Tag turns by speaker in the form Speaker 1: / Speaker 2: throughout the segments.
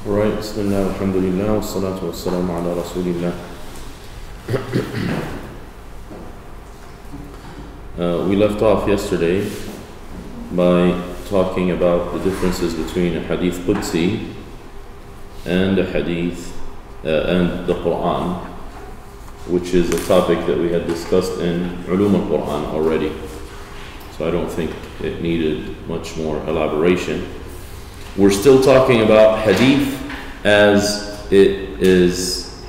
Speaker 1: Right, Bismillah, alhamdulillah, wassalatu wassalamu ala rasulillah. We left off yesterday by talking about the differences between a hadith Qudsi and a hadith and the Quran, which is a topic that we had discussed in Ulum al-Quran already. So I don't think it needed much more elaboration. We're still talking about hadith as it is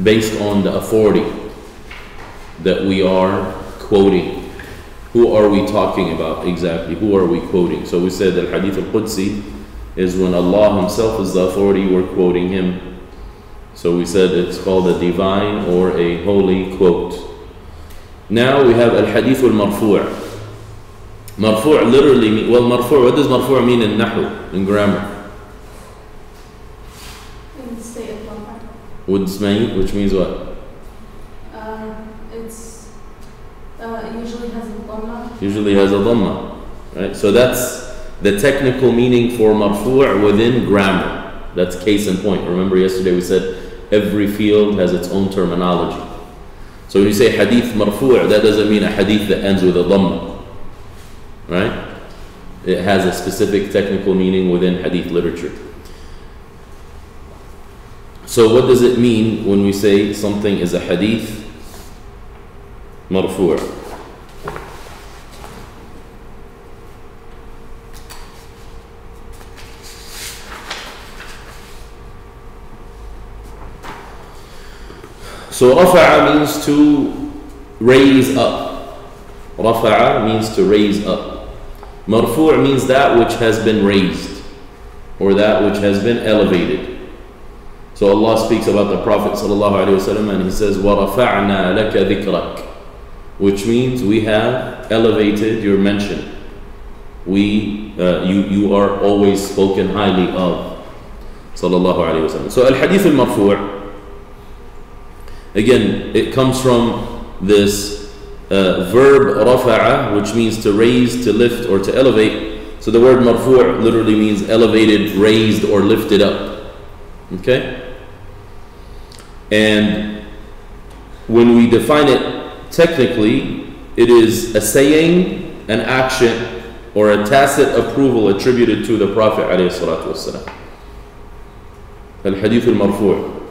Speaker 1: based on the authority that we are quoting. Who are we talking about exactly? Who are we quoting? So we said that hadith al-Qudsi is when Allah himself is the authority, we're quoting him. So we said it's called a divine or a holy quote. Now we have al-hadith al-marfu'. Marfu' literally means, well, marfu', what does marfu' mean in nahu, in grammar?
Speaker 2: In the state of Dhamma.
Speaker 1: Which means what?
Speaker 2: Usually has a Dhamma.
Speaker 1: Usually has a Dhamma, right? So that's the technical meaning for marfu' within grammar. That's case in point. Remember yesterday we said every field has its own terminology. So when you say hadith marfu', that doesn't mean a hadith that ends with a Dhamma. Right? It has a specific technical meaning within hadith literature. So what does it mean when we say something is a hadith marfu'? So rafa'a means to raise up. Rafa'a means to raise up. Marfu' means that which has been raised, or that which has been elevated. So Allah speaks about the Prophet ﷺ and He says, وَرَفَعْنَا لَكَ ذِكْرَكَ, which means we have elevated your mention. You are always spoken highly of. Sallallahu Alaihi Wasallam. So al-hadith al-marfu', again, it comes from this verb rafa'a, which means to raise, to lift, or to elevate. So the word marfu' literally means elevated, raised, or lifted up. Okay? And when we define it technically, it is a saying, an action, or a tacit approval attributed to the Prophet ﷺ. Al-hadith al-marfu'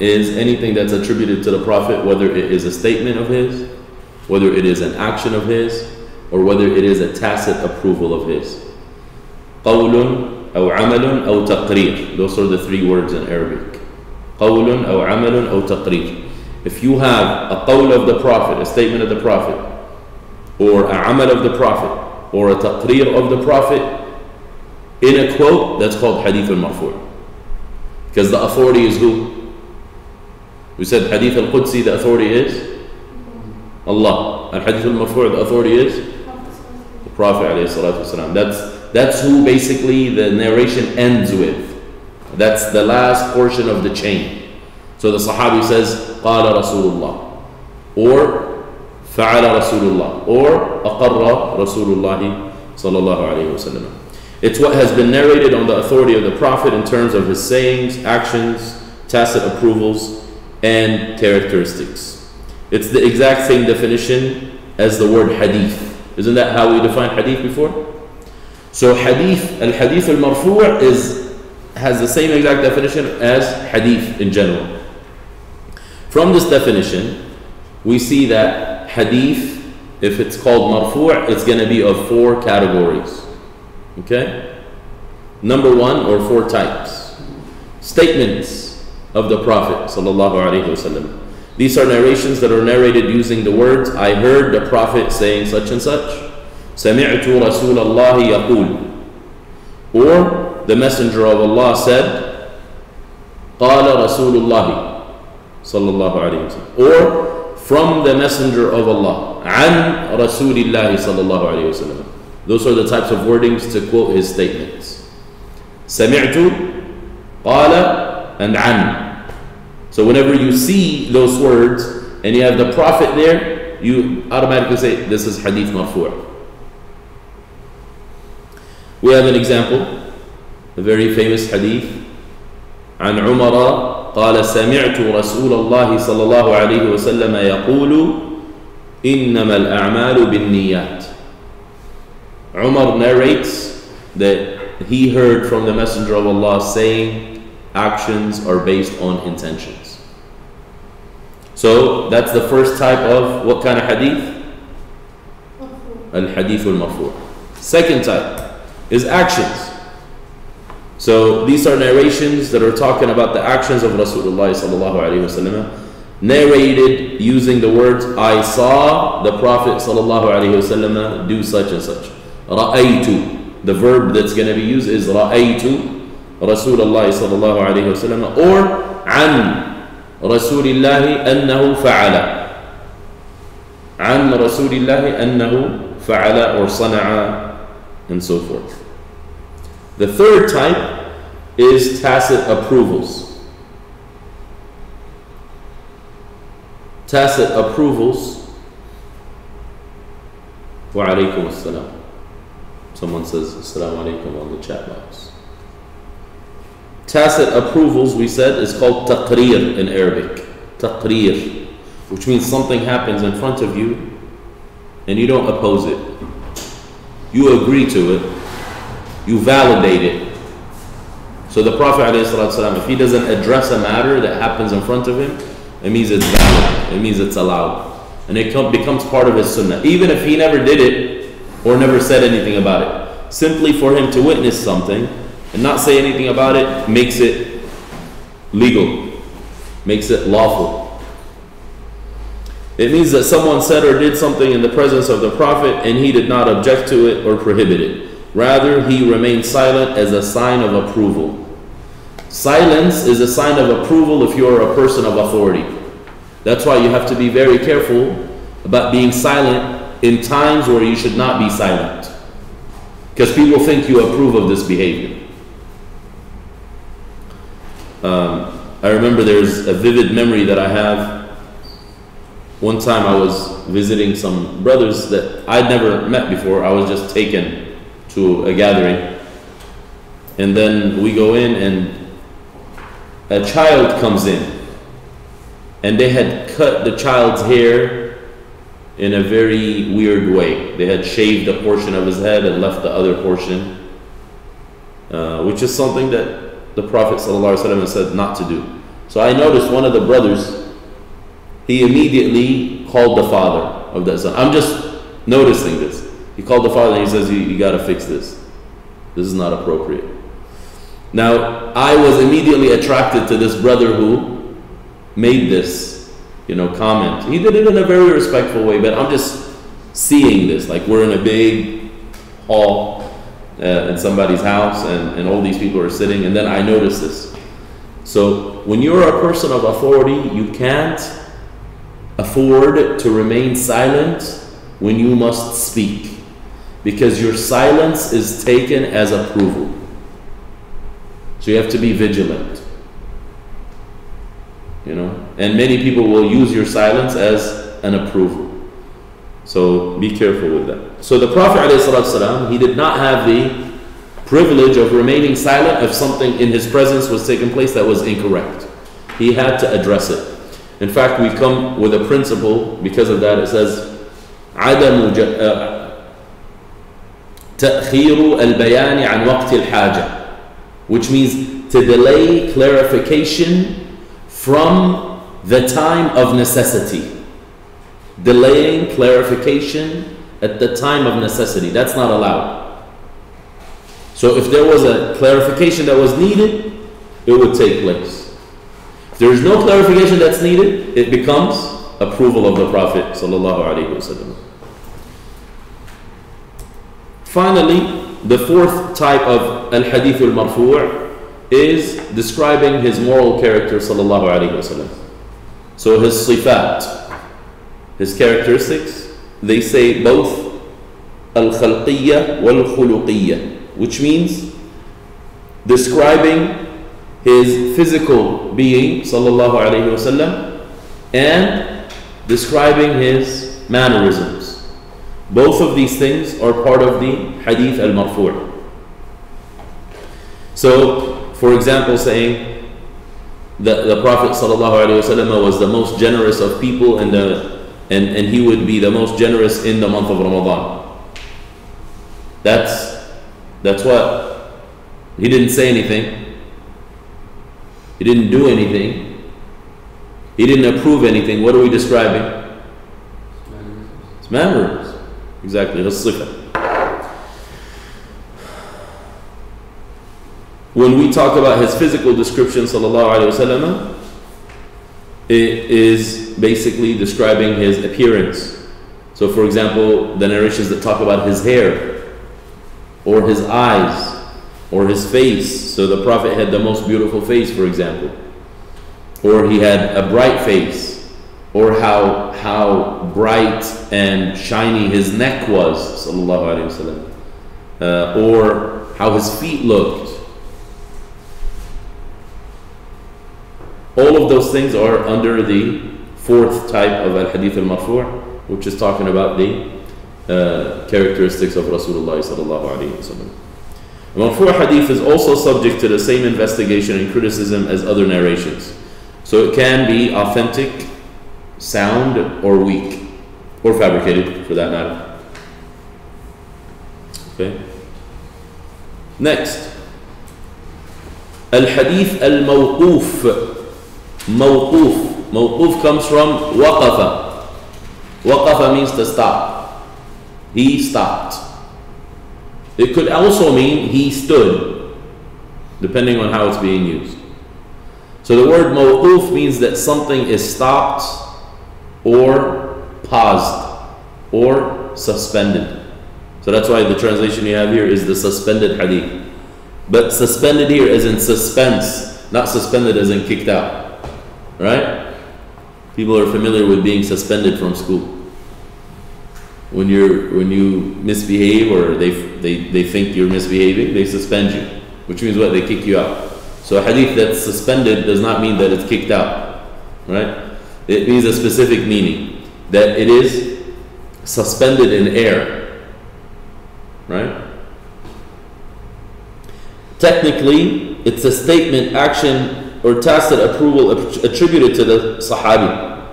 Speaker 1: is anything that's attributed to the Prophet, whether it is a statement of his, whether it is an action of his, or whether it is a tacit approval of his. قَوْلٌ أَوْ عَمَلٌ أَوْ تَقْرِيرٌ. Those are the three words in Arabic. قَوْلٌ أَوْ عَمَلٌ أَوْ تَقْرِيرٌ. If you have a qawl of the Prophet, a statement of the Prophet, or a amal of the Prophet, or a taqreer of the Prophet, in a quote, that's called hadith al-marfu'. Because the authority is who? We said hadith al-Qudsi, the authority is Allah. Al-hadith al-marfu', the authority is the Prophet ﷺ. That's who basically the narration ends with. That's the last portion of the chain. So the Sahabi says, قال رسول الله, or فعل رسول الله, or أقر رسول الله صلى الله عليه وسلم. It's what has been narrated on the authority of the Prophet in terms of his sayings, actions, tacit approvals, and characteristics. It's the exact same definition as the word hadith. Isn't that how we defined hadith before? So hadith, al-hadith al-marfu' has the same exact definition as hadith in general. From this definition, we see that hadith, if it's called marfu', it's going to be of four categories. Okay? Number one, or four types. Statements of the Prophet sallallahu alaihi wasallam. These are narrations that are narrated using the words, I heard the Prophet saying such and such. سَمِعْتُ رَسُولَ اللَّهِ يَقُولُ. Or the Messenger of Allah said, قَالَ رَسُولُ اللَّهِ صلى الله عليه وسلم. Or from the Messenger of Allah, عَنْ رَسُولِ اللَّهِ صلى الله عليه وسلم. Those are the types of wordings to quote his statements. سَمِعْتُ, قَالَ, and عَنْ. So whenever you see those words and you have the Prophet there, you automatically say this is hadith marfu'. We have an example, a very famous hadith. عن عمر قال سمعت رسول الله صلى الله عليه وسلم يقول إنما الأعمال بالنيات. Umar narrates that he heard from the Messenger of Allah saying actions are based on intentions. So that's the first type of what kind of hadith? Al-hadith al-marfu'. Second type is actions. So these are narrations that are talking about the actions of Rasulullah sallallahu alaihi wasallam, narrated using the words, I saw the Prophet sallallahu alaihi wasallam do such and such. Ra'aytu, the verb that's going to be used is Ra'aytu Rasulullah sallallahu alaihi wasallam, or an Rasulillahi annahu fa'ala. An Rasulillahi annahu fa'ala or sana'a, and so forth. The third type is tacit approvals. Tacit approvals. Wa alaykum as-salam. Someone says assalamu alaykum on the chat box. Tacit approvals, we said, is called taqreer in Arabic. Taqreer, which means something happens in front of you and you don't oppose it. You agree to it. You validate it. So the Prophet ﷺ, if he doesn't address a matter that happens in front of him, it means it's valid. It means it's allowed. And it becomes part of his sunnah. Even if he never did it or never said anything about it. Simply for him to witness something and not say anything about it makes it legal. Makes it lawful. It means that someone said or did something in the presence of the Prophet and he did not object to it or prohibit it. Rather, he remained silent as a sign of approval. Silence is a sign of approval if you are a person of authority. That's why you have to be very careful about being silent in times where you should not be silent. Because people think you approve of this behavior. I remember there's a vivid memory that I have. One time I was visiting some brothers that I'd never met before. I was just taken to a gathering, and then we go in and a child comes in, and they had cut the child's hair in a very weird way. They had shaved a portion of his head and left the other portion, which is something that the Prophet ﷺ said not to do. So I noticed one of the brothers, he immediately called the father of that son. I'm just noticing this. He called the father and he says, you got to fix this. This is not appropriate. Now, I was immediately attracted to this brother who made this, comment. He did it in a very respectful way, but I'm just seeing this. Like, we're in a big hall in somebody's house and all these people are sitting, and then I notice this. So, when you're a person of authority, you can't afford to remain silent when you must speak. Because your silence is taken as approval. So you have to be vigilant. And many people will use your silence as an approval. So be careful with that. So the Prophet ﷺ, he did not have the privilege of remaining silent if something in his presence was taking place that was incorrect. He had to address it. In fact, we come with a principle because of that. It says, تأخير البيان عن وقت الحاجة, which means to delay clarification from the time of necessity. Delaying clarification at the time of necessity. That's not allowed. So if there was a clarification that was needed, it would take place. If there is no clarification that's needed, it becomes approval of the Prophet ﷺ. Finally, the fourth type of al-hadith al-marfu' is describing his moral character sallallahu alaihi wasallam. So his sifat, his characteristics, they say both al-khalqiyya wal-khuluqiyya, which means describing his physical being sallallahu alaihi wasallam and describing his mannerisms. Both of these things are part of the hadith al-marfu'. So, for example, saying that the Prophet ﷺ was the most generous of people and he would be the most generous in the month of Ramadan. That's what? He didn't say anything. He didn't do anything. He didn't approve anything. What are we describing? It's mannerisms. Exactly. As-sifa. When we talk about his physical description, sallallahu alaihi wasallam, it is basically describing his appearance. So, for example, the narrations that talk about his hair, or his eyes, or his face. So the Prophet had the most beautiful face, for example, or he had a bright face, or how bright and shiny his neck was, sallallahu alaihi wasallam, or how his feet looked. All of those things are under the fourth type of al-hadith al-marfu', which is talking about the characteristics of Rasulullah sallallahu alaihi wasallam. Marfu' hadith is also subject to the same investigation and criticism as other narrations. So it can be authentic, sound, or weak, or fabricated for that matter. Okay. Next, al-hadith al-mawquf. Mawquf. Mawquf comes from waqafa. Waqafa means to stop. He stopped. It could also mean he stood, depending on how it's being used. So the word mawquf means that something is stopped or paused or suspended. So that's why the translation you have here is the suspended hadith. But suspended here is in suspense, not suspended as in kicked out. Right? People are familiar with being suspended from school. When you misbehave or they think you're misbehaving, they suspend you, which means what? They kick you out. So a hadith that's suspended does not mean that it's kicked out, right? It means a specific meaning, that it is suspended in air, right? Technically, it's a statement, action, or tacit approval attributed to the Sahabi.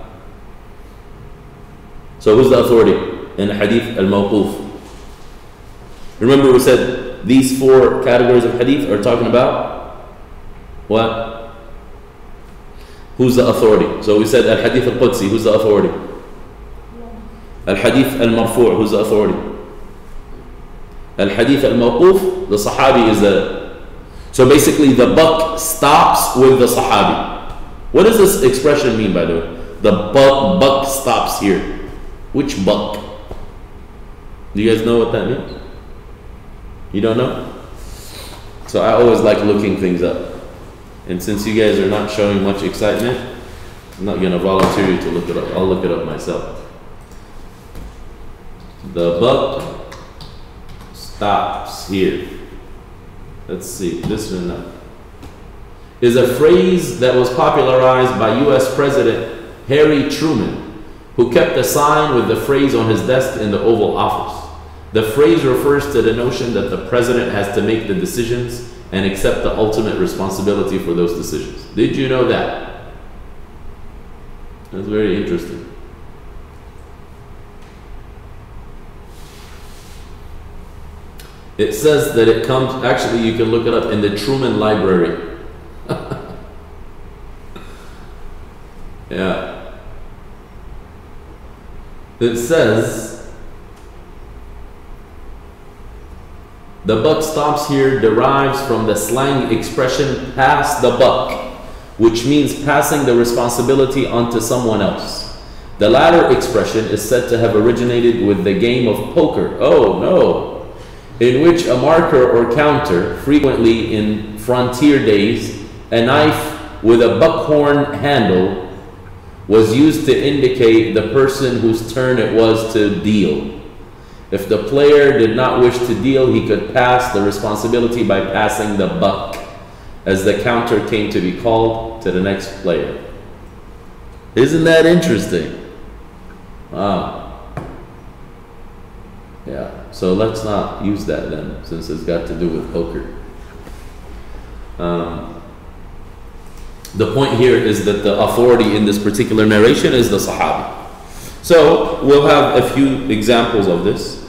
Speaker 1: So who's the authority in hadith al-mawquf? Remember we said these four categories of hadith are talking about what? Who's the authority? So we said al-hadith al-qudsi, who's the authority? Al-hadith al-marfu', who's the authority? Al-hadith al-mawquf, the Sahabi is the... So basically the buck stops with the Sahabi. What does this expression mean, by the way? The buck stops here. Which buck? Do you guys know what that means? You don't know? So I always like looking things up. And since you guys are not showing much excitement, I'm not going to volunteer you to look it up. I'll look it up myself. The buck stops here. Let's see, this one now. Is a phrase that was popularized by US President Harry Truman, who kept a sign with the phrase on his desk in the Oval Office. The phrase refers to the notion that the president has to make the decisions and accept the ultimate responsibility for those decisions. Did you know that? That's very interesting. It says that it comes, actually you can look it up in the Truman Library. Yeah. It says, the buck stops here derives from the slang expression pass the buck, which means passing the responsibility onto someone else. The latter expression is said to have originated with the game of poker. Oh no! In which a marker or counter, frequently in frontier days, a knife with a buckhorn handle, was used to indicate the person whose turn it was to deal. If the player did not wish to deal, he could pass the responsibility by passing the buck, as the counter came to be called to the next player. Isn't that interesting? Wow. Yeah, so let's not use that then, since it's got to do with poker. The point here is that the authority in this particular narration is the Sahabi. So we'll have a few examples of this.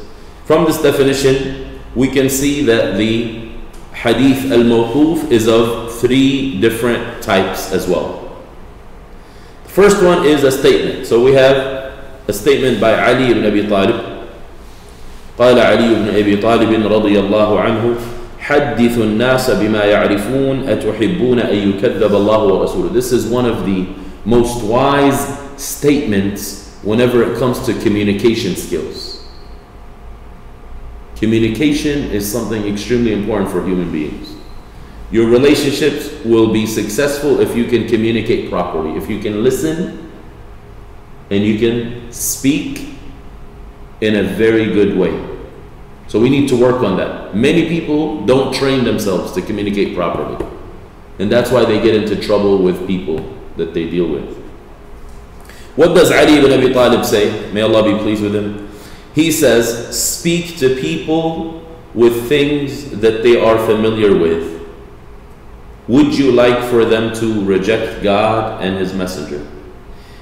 Speaker 1: From this definition, we can see that the hadith al-mawquf is of 3 different types as well. The first one is a statement. So we have a statement by Ali ibn Abi Talib. قال علي بن أبي طالب رضي الله عنه حدث الناس بما يعرفون أتحبون أن يكذب الله ورسوله. This is one of the most wise statements whenever it comes to communication skills. Communication is something extremely important for human beings. Your relationships will be successful if you can communicate properly, if you can listen and you can speak in a very good way. So we need to work on that. Many people don't train themselves to communicate properly, and that's why they get into trouble with people that they deal with. What does Ali ibn Abi Talib say? May Allah be pleased with him. He says, speak to people with things that they are familiar with. Would you like for them to reject God and His Messenger?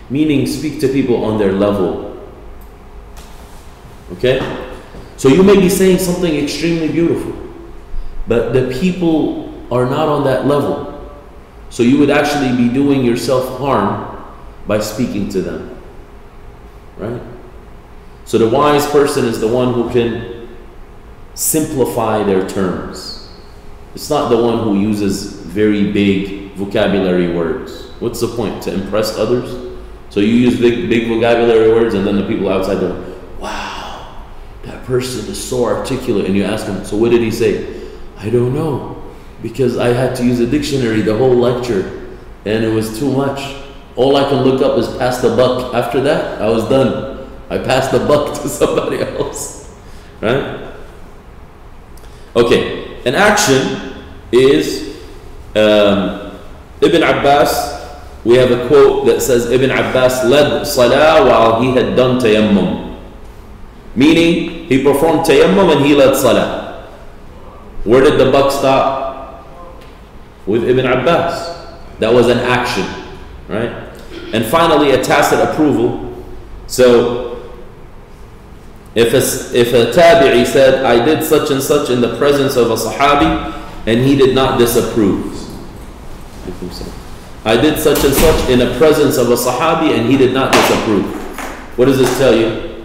Speaker 1: Meaning, speak to people on their level. Okay? So you may be saying something extremely beautiful, but the people are not on that level. So you would actually be doing yourself harm by speaking to them. Right? So the wise person is the one who can simplify their terms. It's not the one who uses very big vocabulary words. What's the point? To impress others? So you use big vocabulary words, and then the people outside go, wow, that person is so articulate. And you ask them, so what did he say? I don't know, because I had to use a dictionary the whole lecture and it was too much. All I can look up is pass the buck. After that, I was done. I passed the buck to somebody else. Right? Okay, an action is Ibn Abbas. We have a quote that says Ibn Abbas led salah while he had done tayammum. Meaning, he performed tayammum and he led salah. Where did the buck stop? With Ibn Abbas. That was an action, right? And finally, a tacit approval. So, if a tabi'i said, I did such and such in the presence of a sahabi, and he did not disapprove. I did such and such in the presence of a sahabi, and he did not disapprove. What does this tell you?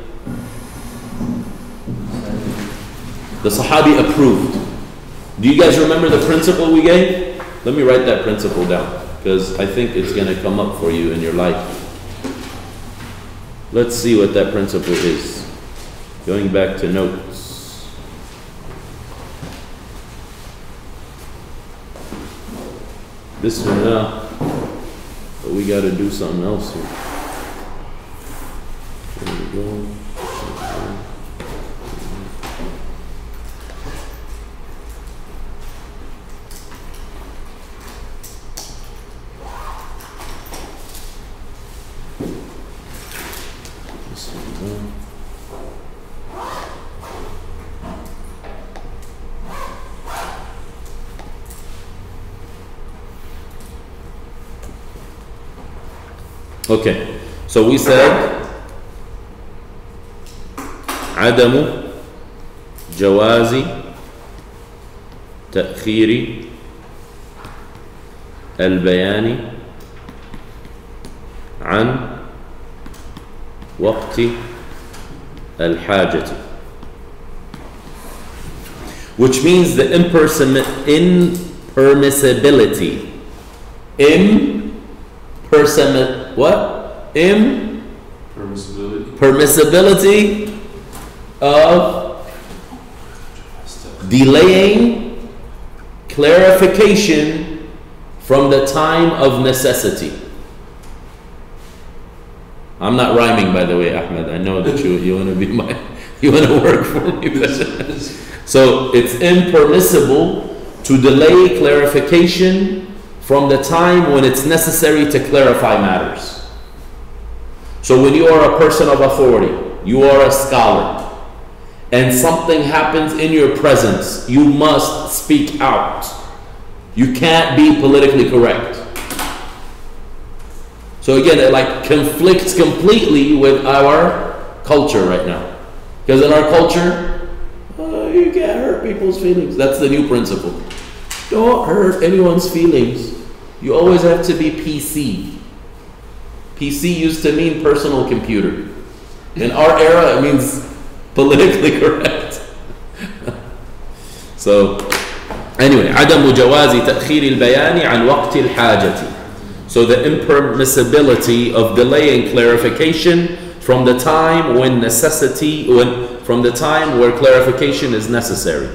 Speaker 1: The sahabi approved. Do you guys remember the principle we gave? Let me write that principle down, because I think it's going to come up for you in your life. Let's see what that principle is. Going back to notes. This one now, but we got to do something else here. There we go. Okay, so we said عدم جواز تأخير البيان عن وقت الحاجة, which means the impermissibility. Permissibility of delaying clarification from the time of necessity. I'm not rhyming, by the way, Ahmed. I know that you want to be you want to work for me. So it's impermissible to delay clarification from the time when it's necessary to clarify matters. So when you are a person of authority, you are a scholar, and something happens in your presence, you must speak out. You can't be politically correct. So again, it like conflicts completely with our culture right now. Because in our culture, you can't hurt people's feelings. That's the new principle. Don't hurt anyone's feelings. You always have to be PC. PC used to mean personal computer. In our era, it means politically correct. So, anyway, عدم جواز تأخير البيان عن وقت الحاجة. So the impermissibility of delaying clarification from the time from the time where clarification is necessary.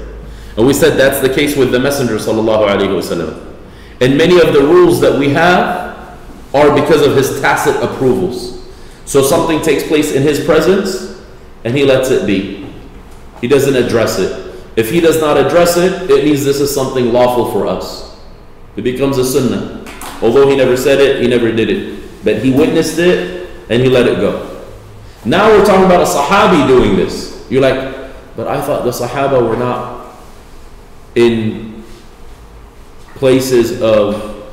Speaker 1: And we said that's the case with the Messenger sallallahu alaihi wasallam. And many of the rules that we have are because of his tacit approvals. So something takes place in his presence and he lets it be. He doesn't address it. If he does not address it, it means this is something lawful for us. It becomes a sunnah. Although he never said it, he never did it. But he witnessed it and he let it go. Now we're talking about a Sahabi doing this. You're like, but I thought the Sahaba were not in places of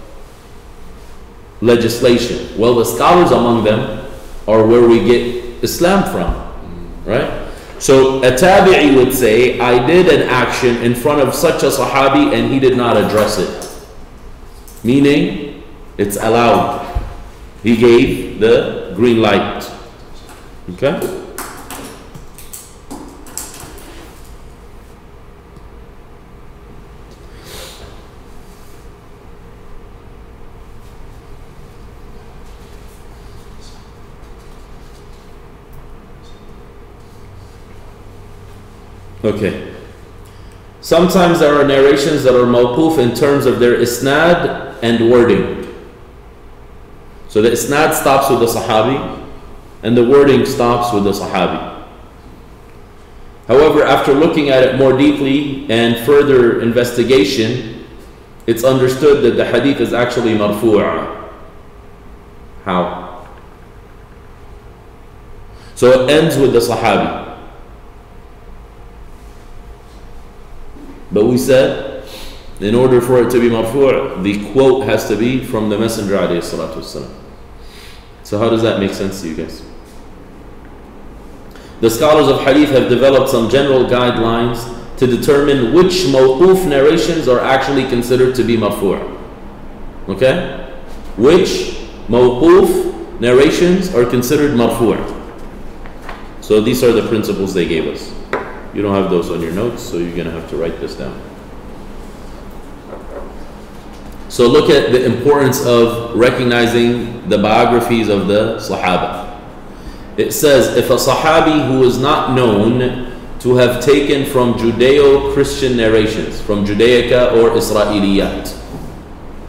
Speaker 1: legislation. Well, the scholars among them are where we get Islam from, right? So a tabi'i would say, I did an action in front of such a Sahabi and he did not address it. Meaning, it's allowed. He gave the green light. Okay? Okay. Sometimes there are narrations that are mawquf in terms of their isnad and wording. So the isnad stops with the Sahabi and the wording stops with the Sahabi. However, after looking at it more deeply and further investigation, it's understood that the hadith is actually marfu'a. How? So it ends with the Sahabi. But we said, in order for it to be marfu', the quote has to be from the Messenger alayhi salatu wasalam. So how does that make sense to you guys? The scholars of hadith have developed some general guidelines to determine which mawquf narrations are actually considered to be marfu'. Okay? Which mawquf narrations are considered marfu'. So these are the principles they gave us. You don't have those on your notes, so you're going to have to write this down. So look at the importance of recognizing the biographies of the Sahaba. It says, if a Sahabi who is not known to have taken from Judeo-Christian narrations, from Judaica or Israeliyat,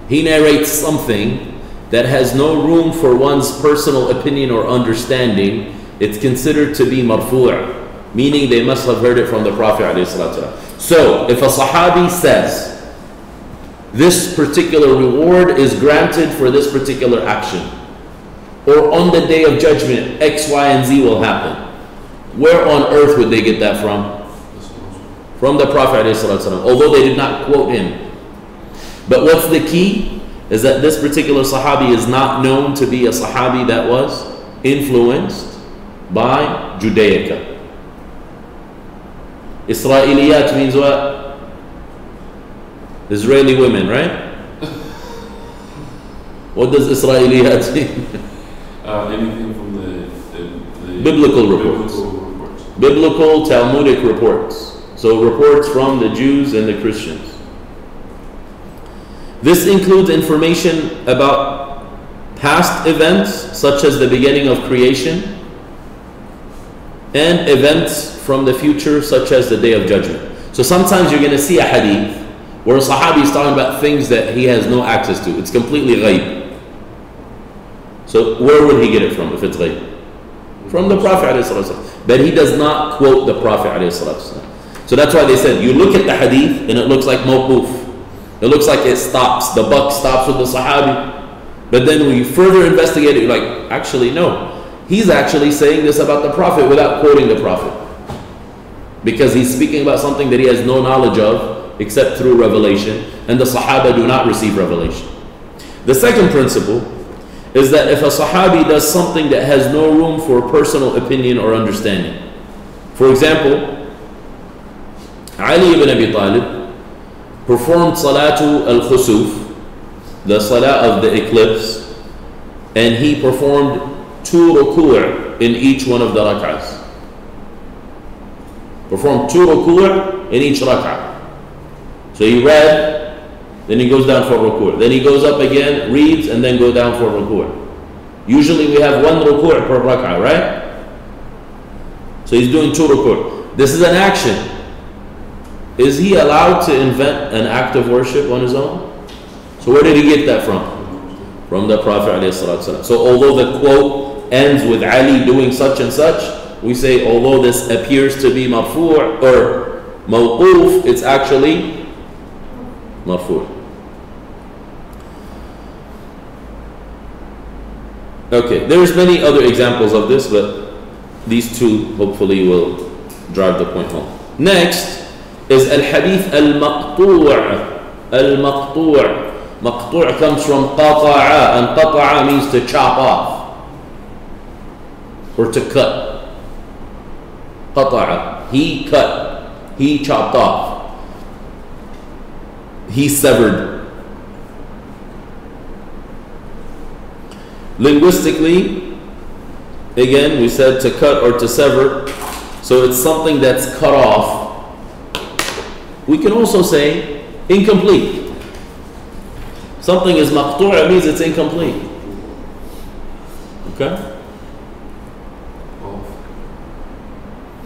Speaker 1: he narrates something that has no room for one's personal opinion or understanding, it's considered to be marfu'. Meaning they must have heard it from the Prophet ﷺ. So, if a Sahabi says, this particular reward is granted for this particular action, or on the day of judgment, X, Y, and Z will happen, where on earth would they get that from? From the Prophet ﷺ, although they did not quote him. But what's the key? Is that this particular Sahabi is not known to be a Sahabi that was influenced by Judaica. Israeliyat means what? Israeli women, right? What does Israeliyat mean?
Speaker 3: Anything from the
Speaker 1: biblical reports. Biblical Talmudic reports. So reports from the Jews and the Christians. This includes information about past events, such as the beginning of creation, and events from the future, such as the Day of Judgment. So sometimes you're going to see a hadith where a Sahabi is talking about things that he has no access to. It's completely ghaib. So where would he get it from if it's ghaib? From the Prophet ﷺ. But he does not quote the Prophet ﷺ. So that's why they said, you look at the hadith and it looks like mawquf. It looks like it stops. The buck stops with the Sahabi. But then when you further investigate it, you're like, actually no. He's actually saying this about the Prophet without quoting the Prophet. Because he's speaking about something that he has no knowledge of except through revelation, and the Sahaba do not receive revelation. The second principle is that if a Sahabi does something that has no room for personal opinion or understanding. For example, Ali ibn Abi Talib performed Salatu al-Khusuf, the Salah of the eclipse, and he performed 2 ruku' in each one of the rak'ahs. Performed 2 ruku' in each rak'ah. So he read, then he goes down for ruku'. Then he goes up again, reads, and then go down for ruku'. Usually we have 1 ruku' per rak'ah, right? So he's doing 2 ruku'. This is an action. Is he allowed to invent an act of worship on his own? So where did he get that from? From the Prophet ﷺ. So although the quote ends with Ali doing such and such, we say although this appears to be marfu' or mawquf, it's actually marfu'. Okay, there's many other examples of this, but these two hopefully will drive the point home. Next is al-hadith al-maqtu'. Al-maqtu'. Maqtu' comes from qata'a, and qata'a means to chop off or to cut. Qata'a, he cut, he chopped off, he severed. Linguistically, again, we said to cut or to sever, so it's something that's cut off. We can also say incomplete. Something is maqtu', means it's incomplete. Okay?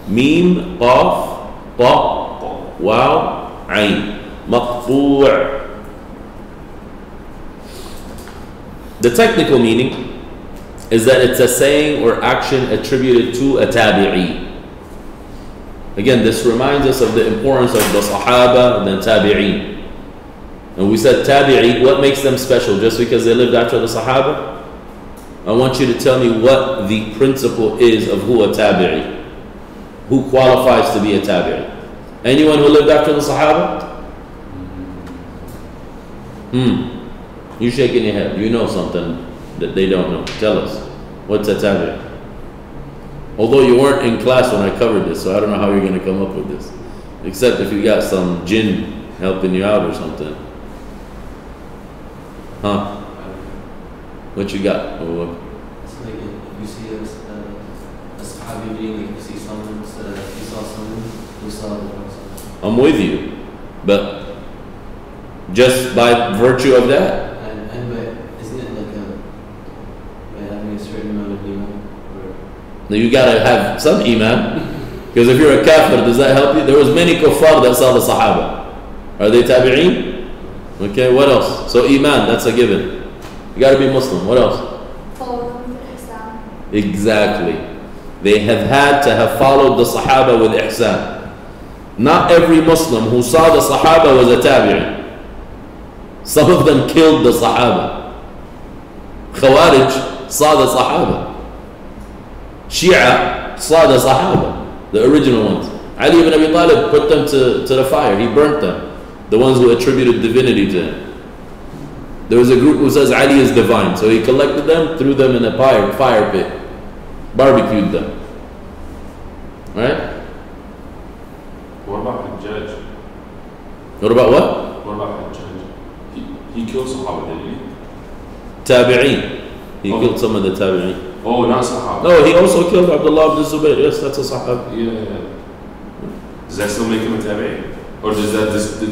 Speaker 1: Mim, qaf, ta, waw, ayn. Maqtu'. The technical meaning is that it's a saying or action attributed to a tabi'i. Again, this reminds us of the importance of the Sahaba and the tabi'in. And we said tabi'i, what makes them special? Just because they lived after the Sahaba? I want you to tell me what the principle is of who a tabi'i. Who qualifies to be a tabi'i? Anyone who lived after the Sahaba? You're shaking your head. You know something that they don't know. Tell us. What's a tabi'i? Although you weren't in class when I covered this, so I don't know how you're going to come up with this. Except if you got some jinn helping you out or something. Huh? What you got?
Speaker 4: It's like if you see a sahabi being like you see someone, you saw someone who saw the Prophet.
Speaker 1: I'm with you. But just by virtue of that?
Speaker 4: But isn't it like by having a certain amount of iman?
Speaker 1: Now you gotta have some iman. Because if you're a kafir, does that help you? There was many kuffar that saw the Sahaba. Are they tabi'een? Okay, what else? So iman, that's a given. You gotta be Muslim. What else?
Speaker 2: Follow them with ihsan.
Speaker 1: Exactly. They have had to have followed the Sahaba with ihsan. Not every Muslim who saw the Sahaba was a tabi'i. Some of them killed the Sahaba. Khawarij saw the Sahaba. Shia saw the Sahaba, the original ones. Ali ibn Abi Talib put them to the fire. He burnt them. The ones who attributed divinity to him. There was a group who says Ali is divine. So he collected them, threw them in a fire pit, barbecued them. Right?
Speaker 3: What about the judge?
Speaker 1: What about what?
Speaker 3: What about the judge? He killed Sahaba, didn't he?
Speaker 1: Tabi'een. He killed some of the Tabi'een.
Speaker 3: Oh, not Sahaba.
Speaker 1: No, he also killed Abdullah ibn Zubayr. Yes, that's a Sahaba.
Speaker 3: Yeah. Does that still make him a tabi'i? Or does that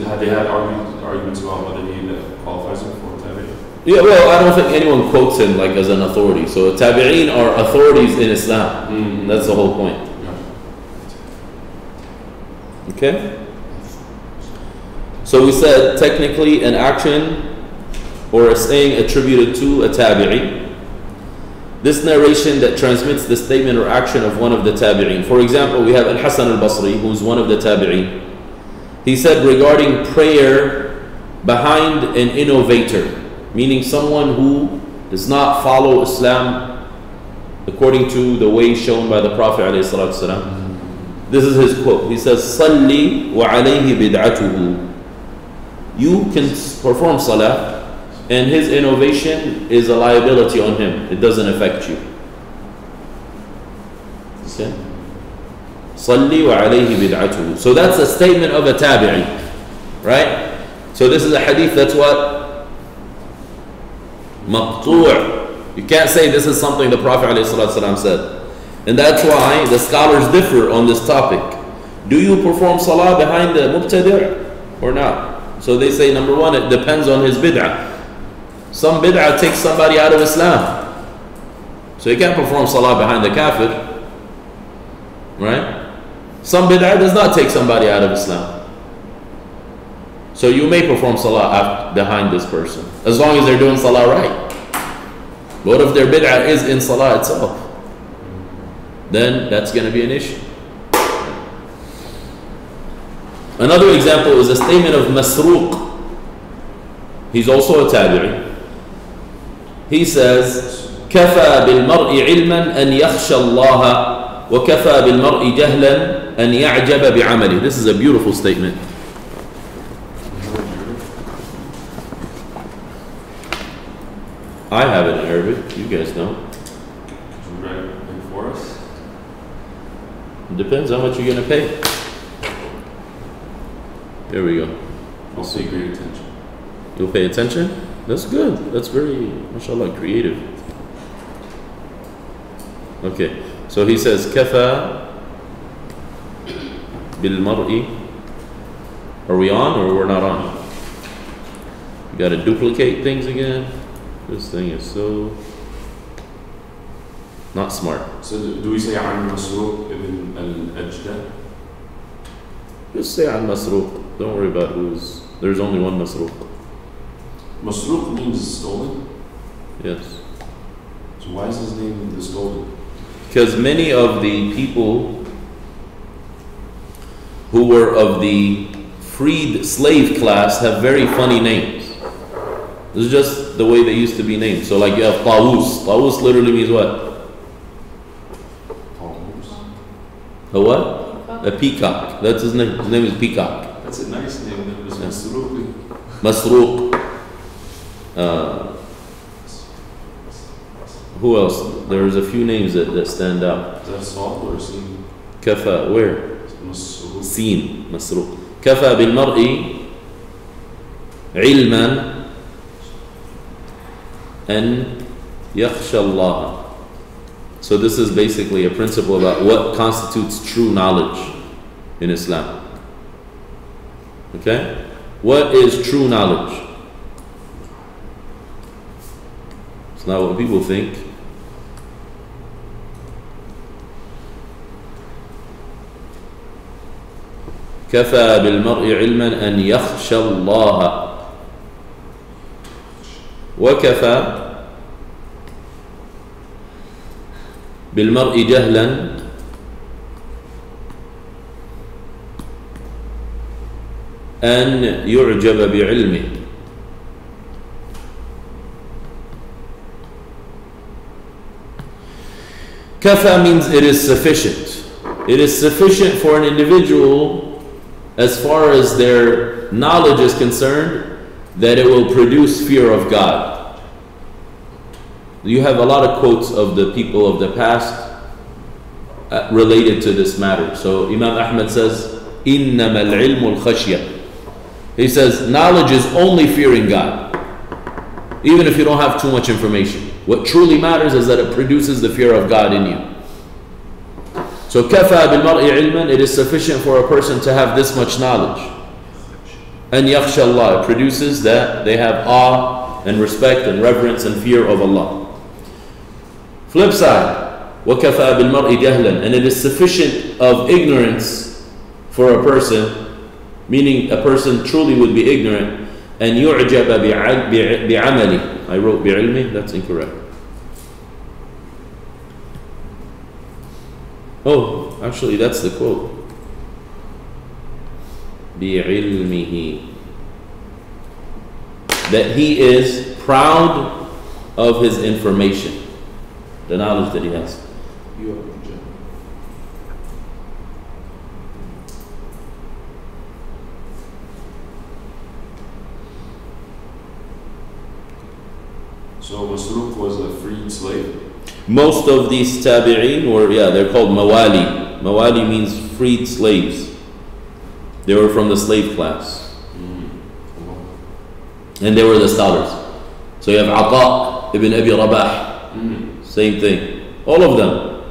Speaker 3: have they had arguments about whether he qualifies him for a tabi'i?
Speaker 1: Yeah, well, I don't think anyone quotes him like as an authority. So tabi'een are authorities in Islam. That's the whole point. Okay? So we said technically an action or a saying attributed to a tabi'i. This narration that transmits the statement or action of one of the tabi'in. For example, we have Al-Hasan al-Basri, who's one of the tabi'in. He said regarding prayer behind an innovator, meaning someone who does not follow Islam according to the way shown by the Prophet ﷺ. This is his quote. He says, "Salli wa alayhi bid'atuhu." you can perform salah, and his innovation is a liability on him. It doesn't affect you. Okay? صلي وعليه بدعته. So that's a statement of a tabi'i, right? So this is a hadith that's what? Maqtu'. You can't say this is something the Prophet ﷺ said. And that's why the scholars differ on this topic. Do you perform salah behind the mubtadi' or not? So they say, number one, it depends on his bid'ah. Some bid'ah takes somebody out of Islam. So you can't perform salah behind the kafir. Right? Some bid'ah does not take somebody out of Islam. So you may perform salah behind this person, as long as they're doing salah right. But what if their bid'ah is in salah itself? Then that's going to be an issue. Another example is a statement of Masruq. He's also a tabi'i. He says, كفى بالمرء علما أن يخشى الله وكفى بالمرء جهلا أن يعجب بعمله. This is a beautiful statement. I have it in Arabic. You guys don't.
Speaker 3: Could you write it for us?
Speaker 1: It depends how much you're going to pay. There we go.
Speaker 3: I'll pay great attention.
Speaker 1: You'll pay attention? That's good. That's very, mashallah, creative. Okay. So he says, كفى بالمرء. Are we on or we're not on? You got to duplicate things again. This thing is so not smart.
Speaker 3: So do we say عن مسروق ibn al-Ajda?
Speaker 1: Just say عن مسروق. Don't worry about who's. There's only one مسروق.
Speaker 3: Masruq means stolen?
Speaker 1: Yes.
Speaker 3: So why is his name the stolen?
Speaker 1: Because many of the people who were of the freed slave class have very funny names. This is just the way they used to be named. So like you have Tawus. Tawus literally means what? A what? A peacock. That's his name. His name is Peacock.
Speaker 3: That's a nice name. That was Masruq.
Speaker 1: Masruq. Who else? There's a few names that stand out.
Speaker 3: Is that Saul or Sin?
Speaker 1: Kafa, where?
Speaker 3: Masruq.
Speaker 1: Sin, Masruq. Kafa bil mar'i ilman an yakhsha Allah. So this is basically a principle about what constitutes true knowledge in Islam. Okay? What is true knowledge? It's not what people think. كفى بالمرء علما أن يخشى الله وكفى بالمرء جهلا أن يعجب بعلمه. كفى means it is sufficient. It is sufficient for an individual as far as their knowledge is concerned that it will produce fear of God. You have a lot of quotes of the people of the past related to this matter. So Imam Ahmad says, إِنَّمَا الْعِلْمُ الْخَشْيَةِ. He says, knowledge is only fearing God. Even if you don't have too much information. What truly matters is that it produces the fear of God in you. So كَفَى بِالْمَرْءِ عِلْمًا, it is sufficient for a person to have this much knowledge. And يَخْشَى Allah, it produces that they have awe and respect and reverence and fear of Allah. Flip side, وَكَفَى بِالْمَرْءِ جَهْلًا, and it is sufficient of ignorance for a person, meaning a person truly would be ignorant, and يُعْجَبَ بِعَمَلِهِ. I wrote بِعِلْمِهِ, that's incorrect. Oh, actually that's the quote. بِعِلْمِهِ. That he is proud of his information, the knowledge that he has.
Speaker 3: So Masruq was a freed slave?
Speaker 1: Most of these tabi'een were, they're called mawali. Mawali means freed slaves. They were from the slave class. And they were the scholars. So you have Ata ibn Abi Rabah. Same thing. All of them.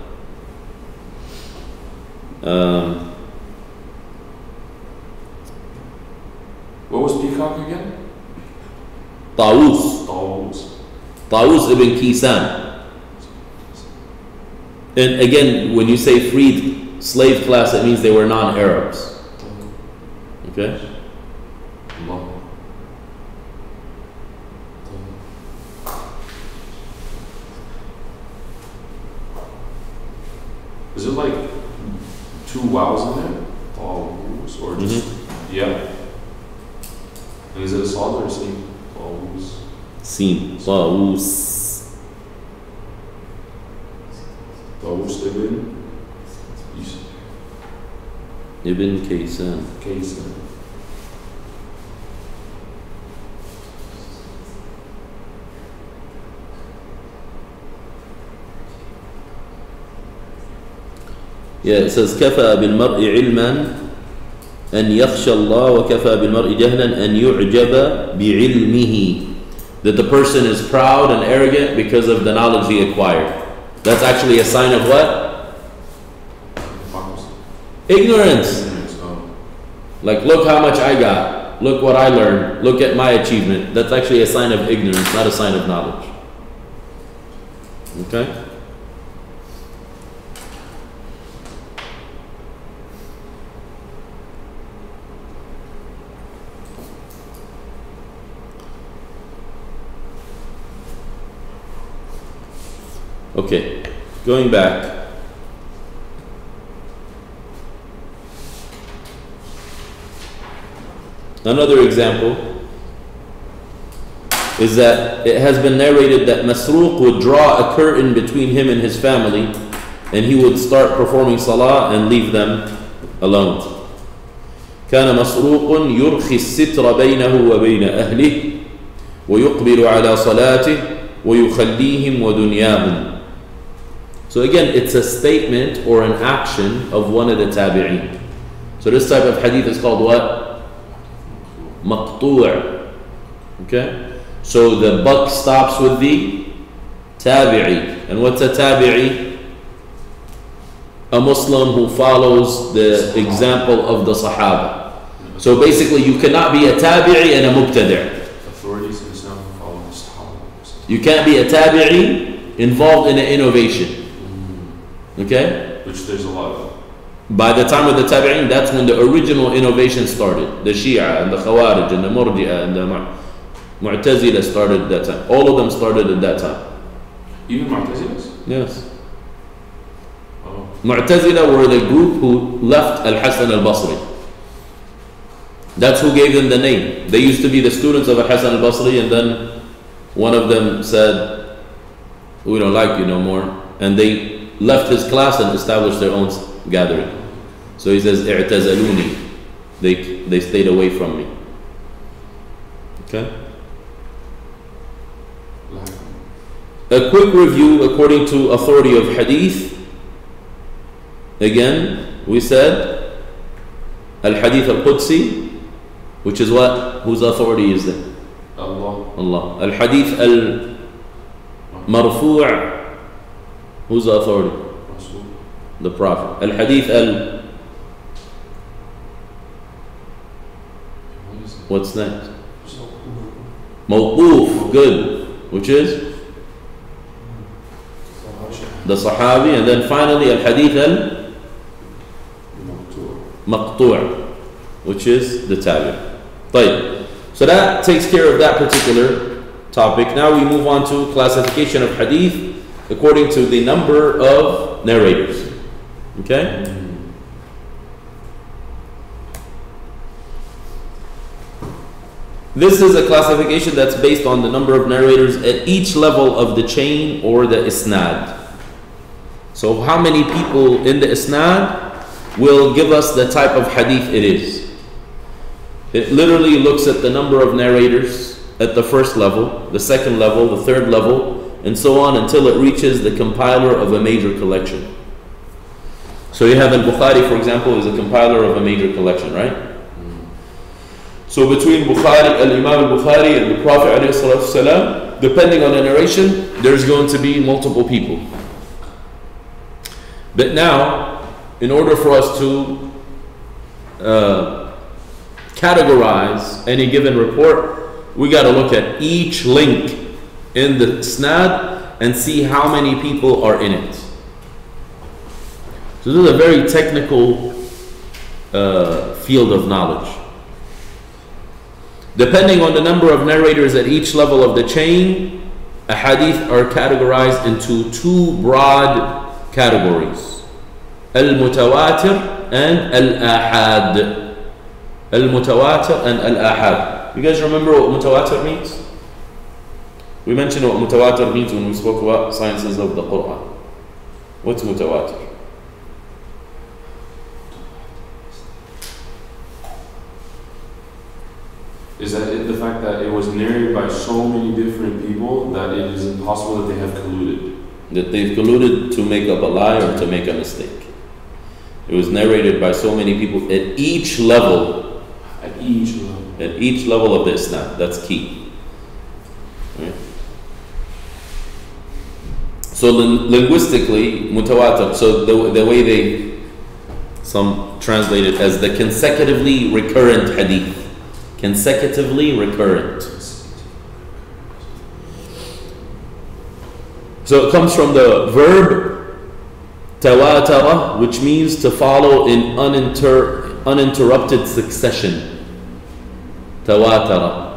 Speaker 3: What was Peacock again?
Speaker 1: Tawus. Tawus ibn Kisan. And again, when you say freed slave class, it means they were non-Arabs. Okay?
Speaker 3: Is it like two vowels in there? Tawus, or just yeah? And is it a solid or a sin? Tawus.
Speaker 1: Sin. Tawus.
Speaker 3: Tawus
Speaker 1: Ibn Kaysan.
Speaker 3: Kaysan.
Speaker 1: Yeah, it says كفى بالمرء علما أن يخشى الله وكفى بالمرء جهلا أن يعجب بعلمه. That the person is proud and arrogant because of the knowledge he acquired. That's actually a sign of what? Ignorance. Like, look how much I got. Look what I learned. Look at my achievement. That's actually a sign of ignorance, not a sign of knowledge. Okay? Okay, going back. Another example is that it has been narrated that Masruq would draw a curtain between him and his family, and he would start performing salah and leave them alone. كان مسروق يرخي الستر بينه وبين أهله ويقبل على صلاته ويخليهم ودنياهم. So again, it's a statement or an action of one of the tabi'een. So this type of hadith is called what? Maqtu'. Okay? So the buck stops with the tabi'i. And what's a tabi'i? A Muslim who follows the example of the Sahaba. So basically you cannot be a tabi'i and a mubtadi'.
Speaker 3: Authorities in Islam follow the Sahaba.
Speaker 1: You can't be a tabi'i involved in an innovation. Okay?
Speaker 3: Which there's a lot of.
Speaker 1: By the time of the Tabi'in, that's when the original innovation started. The Shia and the Khawarij and the Murji'ah and the Mu'tazila started at that time. All of them started at that time.
Speaker 3: Even Mu'tazilas?
Speaker 1: Yes.
Speaker 3: Oh.
Speaker 1: Mu'tazila were the group who left Al-Hasan al-Basri. That's who gave them the name. They used to be the students of Al-Hasan al-Basri, and then one of them said, "We don't like you no more." And they left his class and established their own gathering. So he says, "I'tazaluni." They stayed away from me. Okay? A quick review according to authority of hadith. Again, we said Al-Hadith Al-Qudsi, which is what? Whose authority is that? Allah. Al-Hadith Al-Marfu', whose authority? The Prophet. Al-Hadith What's next? Mawquf, good. Which is? The Sahabi. And then finally Al-Hadith Al-Maqtu', which is the Tabi'. طيب. So that takes care of that particular topic. Now we move on to classification of hadith according to the number of narrators. Okay? This is a classification that's based on the number of narrators at each level of the chain or the isnad. So how many people in the isnad will give us the type of hadith it is. It literally looks at the number of narrators at the first level, the second level, the third level, and so on until it reaches the compiler of a major collection. So you have al-Bukhari, for example, is a compiler of a major collection, right? So between Bukhari, al-Imam al-Bukhari and the Prophet ﷺ, depending on the narration, there's going to be multiple people. But now, in order for us to categorize any given report, we got to look at each link in the isnad and see how many people are in it. So this is a very technical field of knowledge. Depending on the number of narrators at each level of the chain, a hadith are categorized into two broad categories: al-mutawatir and al-ahad. Al-mutawatir and al-ahad. You guys remember what mutawatir means? We mentioned what mutawatir means when we spoke about sciences of the Quran. What's mutawatir?
Speaker 3: Is that the fact that it was narrated by so many different people that it is impossible that they have colluded?
Speaker 1: That they've colluded to make up a lie or to make a mistake. It was narrated by so many people at each level.
Speaker 3: At each level.
Speaker 1: At each level of the isnad. That's key. Right? So linguistically, mutawatir, so the way some translate it as the consecutively recurrent hadith. Consecutively recurrent. So it comes from the verb tawatara, which means to follow in uninterrupted succession. Tawatara.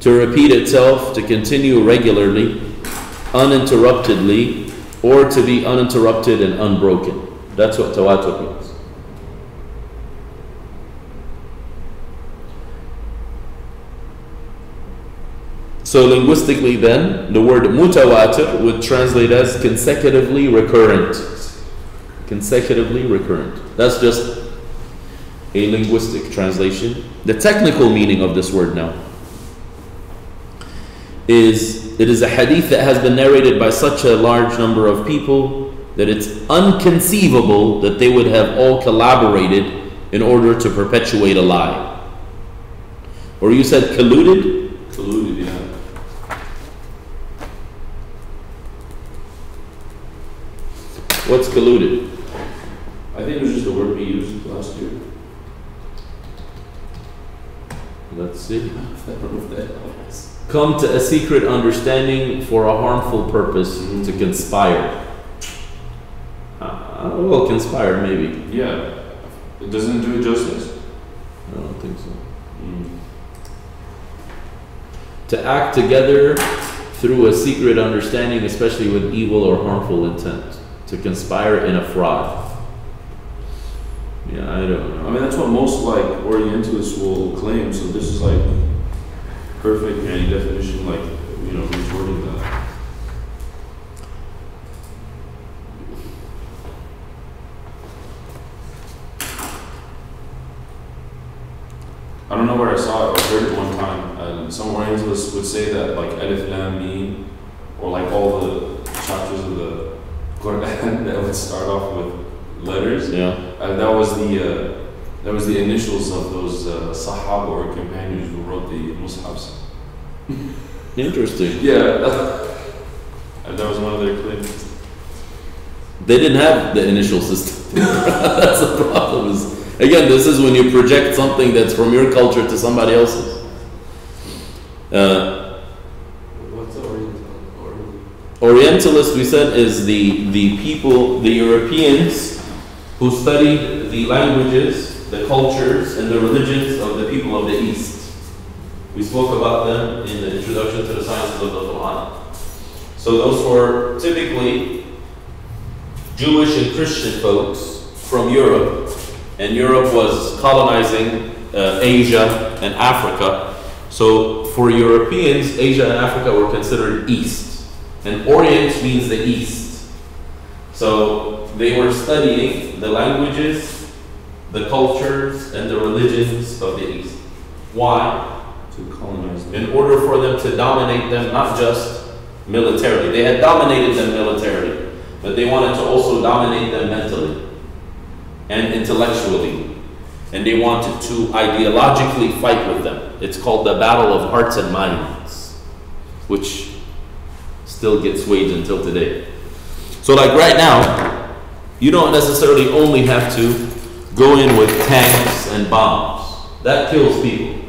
Speaker 1: To repeat itself, to continue regularly, uninterruptedly, or to be uninterrupted and unbroken. That's what tawatur means. So linguistically then, the word mutawatir would translate as consecutively recurrent. Consecutively recurrent. That's just a linguistic translation. The technical meaning of this word now is it is a hadith that has been narrated by such a large number of people that it's unconceivable that they would have all collaborated in order to perpetuate a lie. Or you said colluded?
Speaker 3: Colluded, yeah.
Speaker 1: What's colluded?
Speaker 3: I think it was just the word we used last year.
Speaker 1: Let's see.
Speaker 3: I don't know if that helps.
Speaker 1: Come to a secret understanding for a harmful purpose, to conspire. Well, conspire maybe.
Speaker 3: Yeah. It doesn't do it justice?
Speaker 1: I don't think so. To act together through a secret understanding, especially with evil or harmful intent. To conspire in a fraud. Yeah, I don't know.
Speaker 3: I mean, that's what most like Orientalists will claim. So this is like perfect any definition, like, you know, retorting that. I don't know where I saw it or heard it one time, and some Orientalists would say that like Alif Lam Mim, or like all the chapters of the Quran that would start off with letters.
Speaker 1: Yeah.
Speaker 3: That was the initials of those Sahaba or companions who wrote the Mus'hafs.
Speaker 1: Interesting.
Speaker 3: Yeah. And that was one of their claims.
Speaker 1: They didn't have the initial system. That's the problem. Again, this is when you project something that's from your culture to somebody else's.
Speaker 4: What's Oriental?
Speaker 1: Orientalist, we said, is the people, the Europeans who studied the languages, the cultures, and the religions of the people of the East. We spoke about them in the introduction to the sciences of the Quran. So those were typically Jewish and Christian folks from Europe, and Europe was colonizing Asia and Africa. So for Europeans, Asia and Africa were considered East, and Orient means the East. So they were studying the languages, the cultures, and the religions of the East. Why?
Speaker 3: To colonize
Speaker 1: in order for them to dominate them, not just militarily. They had dominated them militarily, but they wanted to also dominate them mentally and intellectually. And they wanted to ideologically fight with them. It's called the battle of hearts and minds, which still gets waged until today. So like right now, you don't necessarily only have to go in with tanks and bombs. That kills people.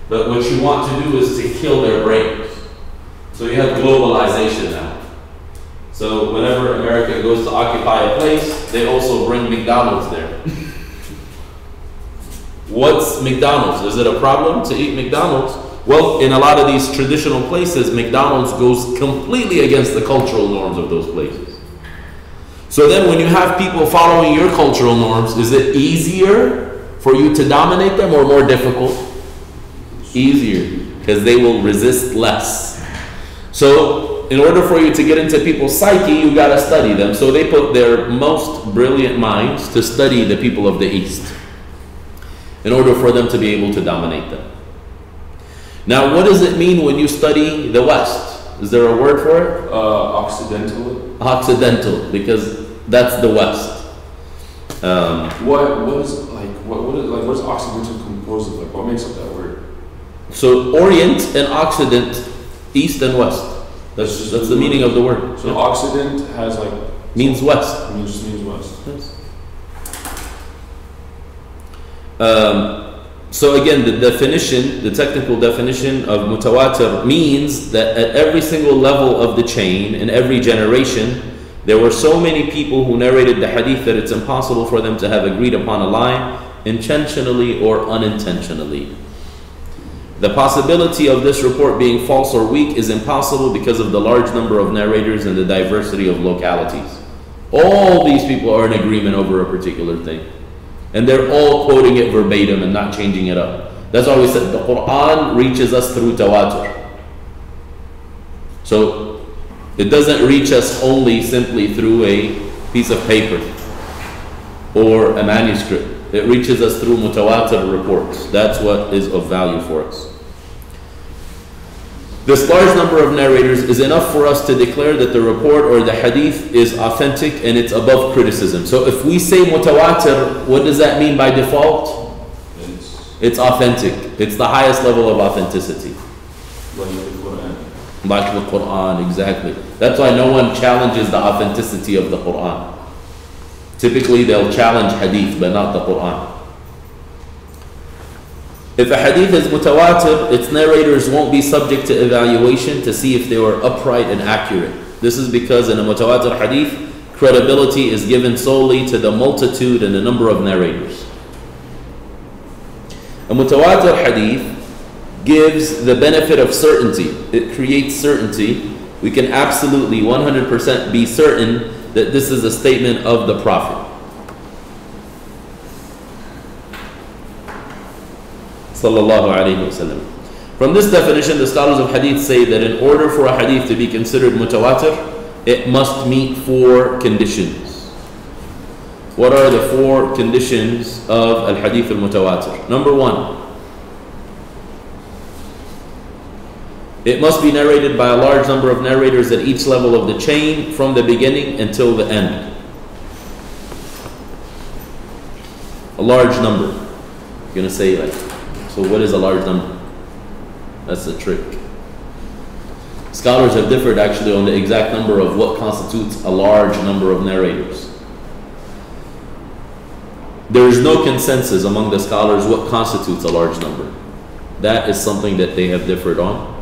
Speaker 1: But what you want to do is to kill their brains. So you have globalization now. So whenever America goes to occupy a place, they also bring McDonald's there. What's McDonald's? Is it a problem to eat McDonald's? Well, in a lot of these traditional places, McDonald's goes completely against the cultural norms of those places. So then when you have people following your cultural norms, is it easier for you to dominate them or more difficult? Easier, because they will resist less. So in order for you to get into people's psyche, you got to study them. So they put their most brilliant minds to study the people of the East in order for them to be able to dominate them. Now, what does it mean when you study the West? Is there a word for it?
Speaker 3: Occidental.
Speaker 1: Occidental, because that's the West.
Speaker 3: What is Occidental composed of? Like, what makes up that word?
Speaker 1: So Orient and Occident, East and West. That's the meaning of the word.
Speaker 3: So Occident has like
Speaker 1: means West.
Speaker 3: It just means West.
Speaker 1: Yes. So again, the definition, the technical definition of mutawatir means that at every single level of the chain, in every generation, there were so many people who narrated the hadith that it's impossible for them to have agreed upon a lie, intentionally or unintentionally. The possibility of this report being false or weak is impossible because of the large number of narrators and the diversity of localities. All these people are in agreement over a particular thing. And they're all quoting it verbatim and not changing it up. That's why we said the Quran reaches us through tawatur. So it doesn't reach us only simply through a piece of paper or a manuscript. It reaches us through mutawatir reports. That's what is of value for us. This large number of narrators is enough for us to declare that the report or the hadith is authentic and it's above criticism. So if we say mutawatir, what does that mean by default? It's authentic. It's the highest level of authenticity.
Speaker 3: Like the Quran.
Speaker 1: Like the Quran, exactly. That's why no one challenges the authenticity of the Quran. Typically they'll challenge hadith, but not the Quran. If a hadith is mutawatir, its narrators won't be subject to evaluation to see if they were upright and accurate. This is because in a mutawatir hadith, credibility is given solely to the multitude and the number of narrators. A mutawatir hadith gives the benefit of certainty. It creates certainty. We can absolutely 100% be certain that this is a statement of the Prophet. Sallallahu alayhi wasallam. From this definition, the scholars of hadith say that in order for a hadith to be considered mutawatir, it must meet 4 conditions. What are the 4 conditions of al-hadith al-mutawatir? Number 1, it must be narrated by a large number of narrators at each level of the chain from the beginning until the end. A large number. You're going to say like, so what is a large number? That's the trick. Scholars have differed actually on the exact number of what constitutes a large number of narrators. There is no consensus among the scholars what constitutes a large number. That is something that they have differed on.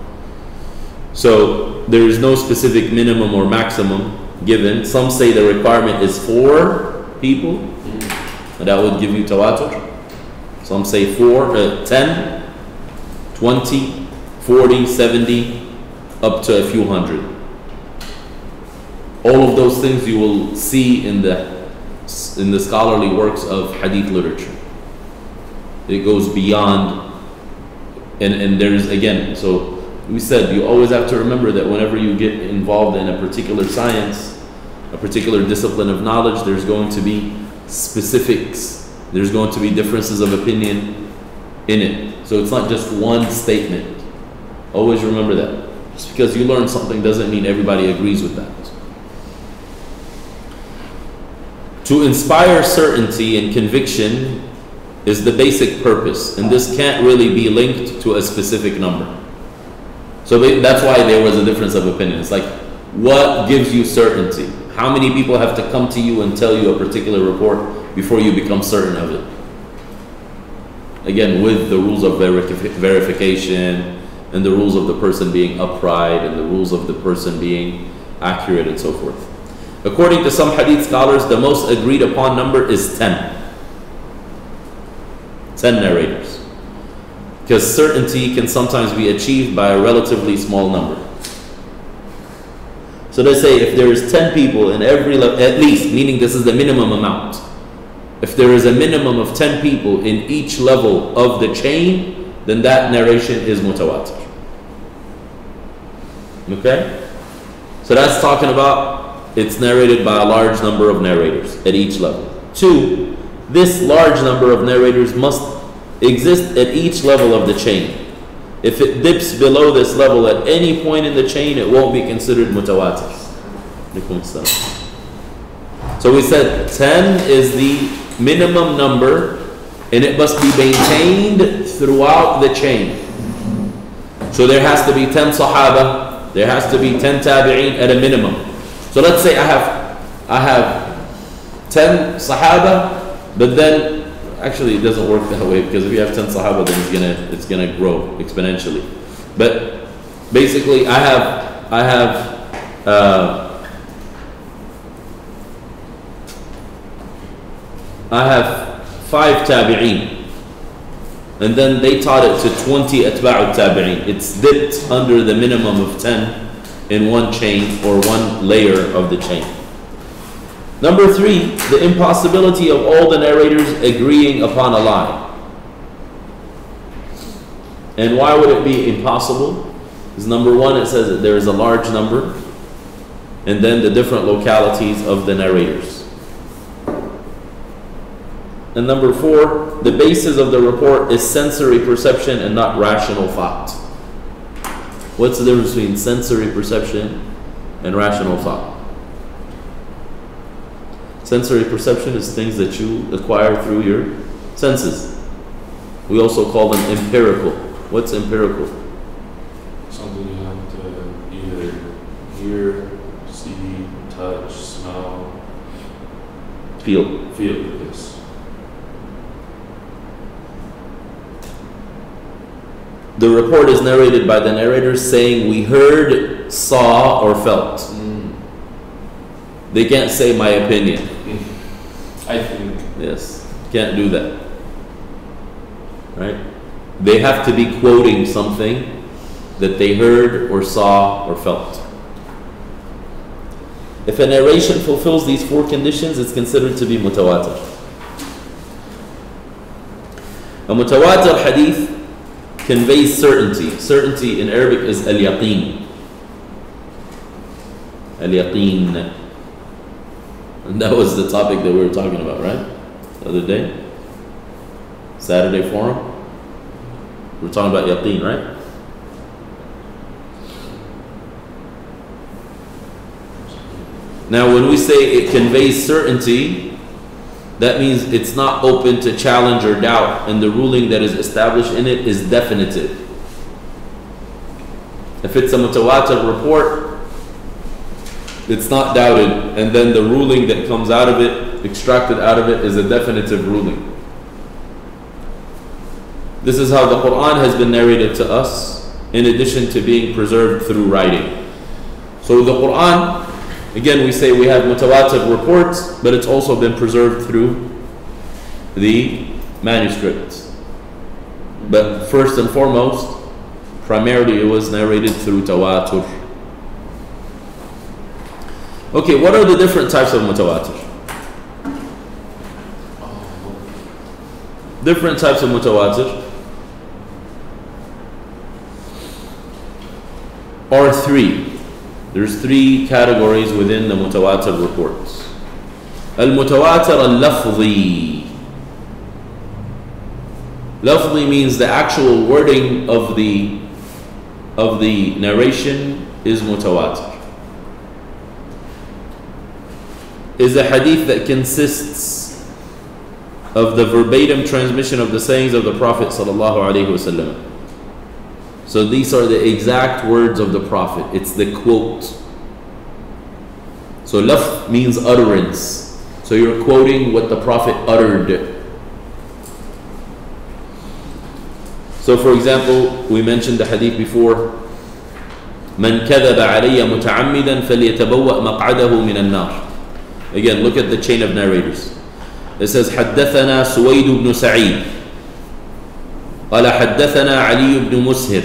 Speaker 1: So there is no specific minimum or maximum given. Some say the requirement is 4 people, and that would give you tawatur. Some say 10, 20, 40, 70, up to a few hundred. All of those things you will see in the scholarly works of hadith literature. It goes beyond, and there's again, so we said you always have to remember that whenever you get involved in a particular science, a particular discipline of knowledge, there's going to be specifics. There's going to be differences of opinion in it. So it's not just one statement. Always remember that. Just because you learn something doesn't mean everybody agrees with that. To inspire certainty and conviction is the basic purpose, and this can't really be linked to a specific number. So that's why there was a difference of opinion. It's like, what gives you certainty? How many people have to come to you and tell you a particular report before you become certain of it? Again, with the rules of verification, and the rules of the person being upright, and the rules of the person being accurate, and so forth. According to some hadith scholars, the most agreed upon number is 10. 10 narrators. Because certainty can sometimes be achieved by a relatively small number. So they say if there is 10 people in every level, at least, meaning this is the minimum amount. If there is a minimum of 10 people in each level of the chain, then that narration is mutawatir. Okay? So that's talking about it's narrated by a large number of narrators at each level. 2, this large number of narrators must exist at each level of the chain. If it dips below this level at any point in the chain, it won't be considered mutawatir. So we said 10 is the minimum number, and it must be maintained throughout the chain. So there has to be 10 sahaba, there has to be 10 tabi'een at a minimum. So let's say I have 10 sahaba, but then actually it doesn't work that way, because if you have 10 sahaba, then it's gonna grow exponentially. But basically I have 5 tabi'een, and then they taught it to 20 atba'u tabi'een. It's dipped under the minimum of 10 in one chain or one layer of the chain. Number 3, the impossibility of all the narrators agreeing upon a lie. And why would it be impossible? Because number 1, it says that there is a large number, and then the different localities of the narrators. And number 4, the basis of the report is sensory perception and not rational thought. What's the difference between sensory perception and rational thought? Sensory perception is things that you acquire through your senses. We also call them empirical. What's empirical?
Speaker 3: Something you have to either hear, see, touch, smell,
Speaker 1: Feel.
Speaker 3: yes.
Speaker 1: The report is narrated by the narrator saying, we heard, saw, or felt. They can't say my opinion.
Speaker 3: I think.
Speaker 1: Yes, can't do that. Right? They have to be quoting something that they heard or saw or felt. If a narration fulfills these 4 conditions, it's considered to be mutawatir. A mutawatir hadith conveys certainty. Certainty in Arabic is al-yaqeen. Al-yaqeen. And that was the topic that we were talking about, right? The other day? Saturday forum? We're talking about yaqeen, right? Now when we say it conveys certainty, that means it's not open to challenge or doubt, and the ruling that is established in it is definitive. If it's a mutawatir report, it's not doubted, and then the ruling that comes out of it, extracted out of it, is a definitive ruling. This is how the Quran has been narrated to us, in addition to being preserved through writing. So the Quran, again, we say we have mutawatir reports, but it's also been preserved through the manuscripts. But first and foremost, primarily it was narrated through tawatur. Okay, what are the different types of mutawatir? Different types of mutawatir are 3. There's 3 categories within the mutawatir reports. Al-mutawatir al-lafzi. Lafzi means the actual wording of the of the narration is mutawatir. Is a hadith that consists of the verbatim transmission of the sayings of the Prophet sallallahu alaihi wasallam. So these are the exact words of the Prophet. It's the quote. So lafz means utterance. So you're quoting what the Prophet uttered. So for example, we mentioned the hadith before. من كذب علي متعمدا فليتبوأ مقعده من النار. Again, look at the chain of narrators. It says حدثنا سويد بن سعيد قال حدثنا علي بن مسهر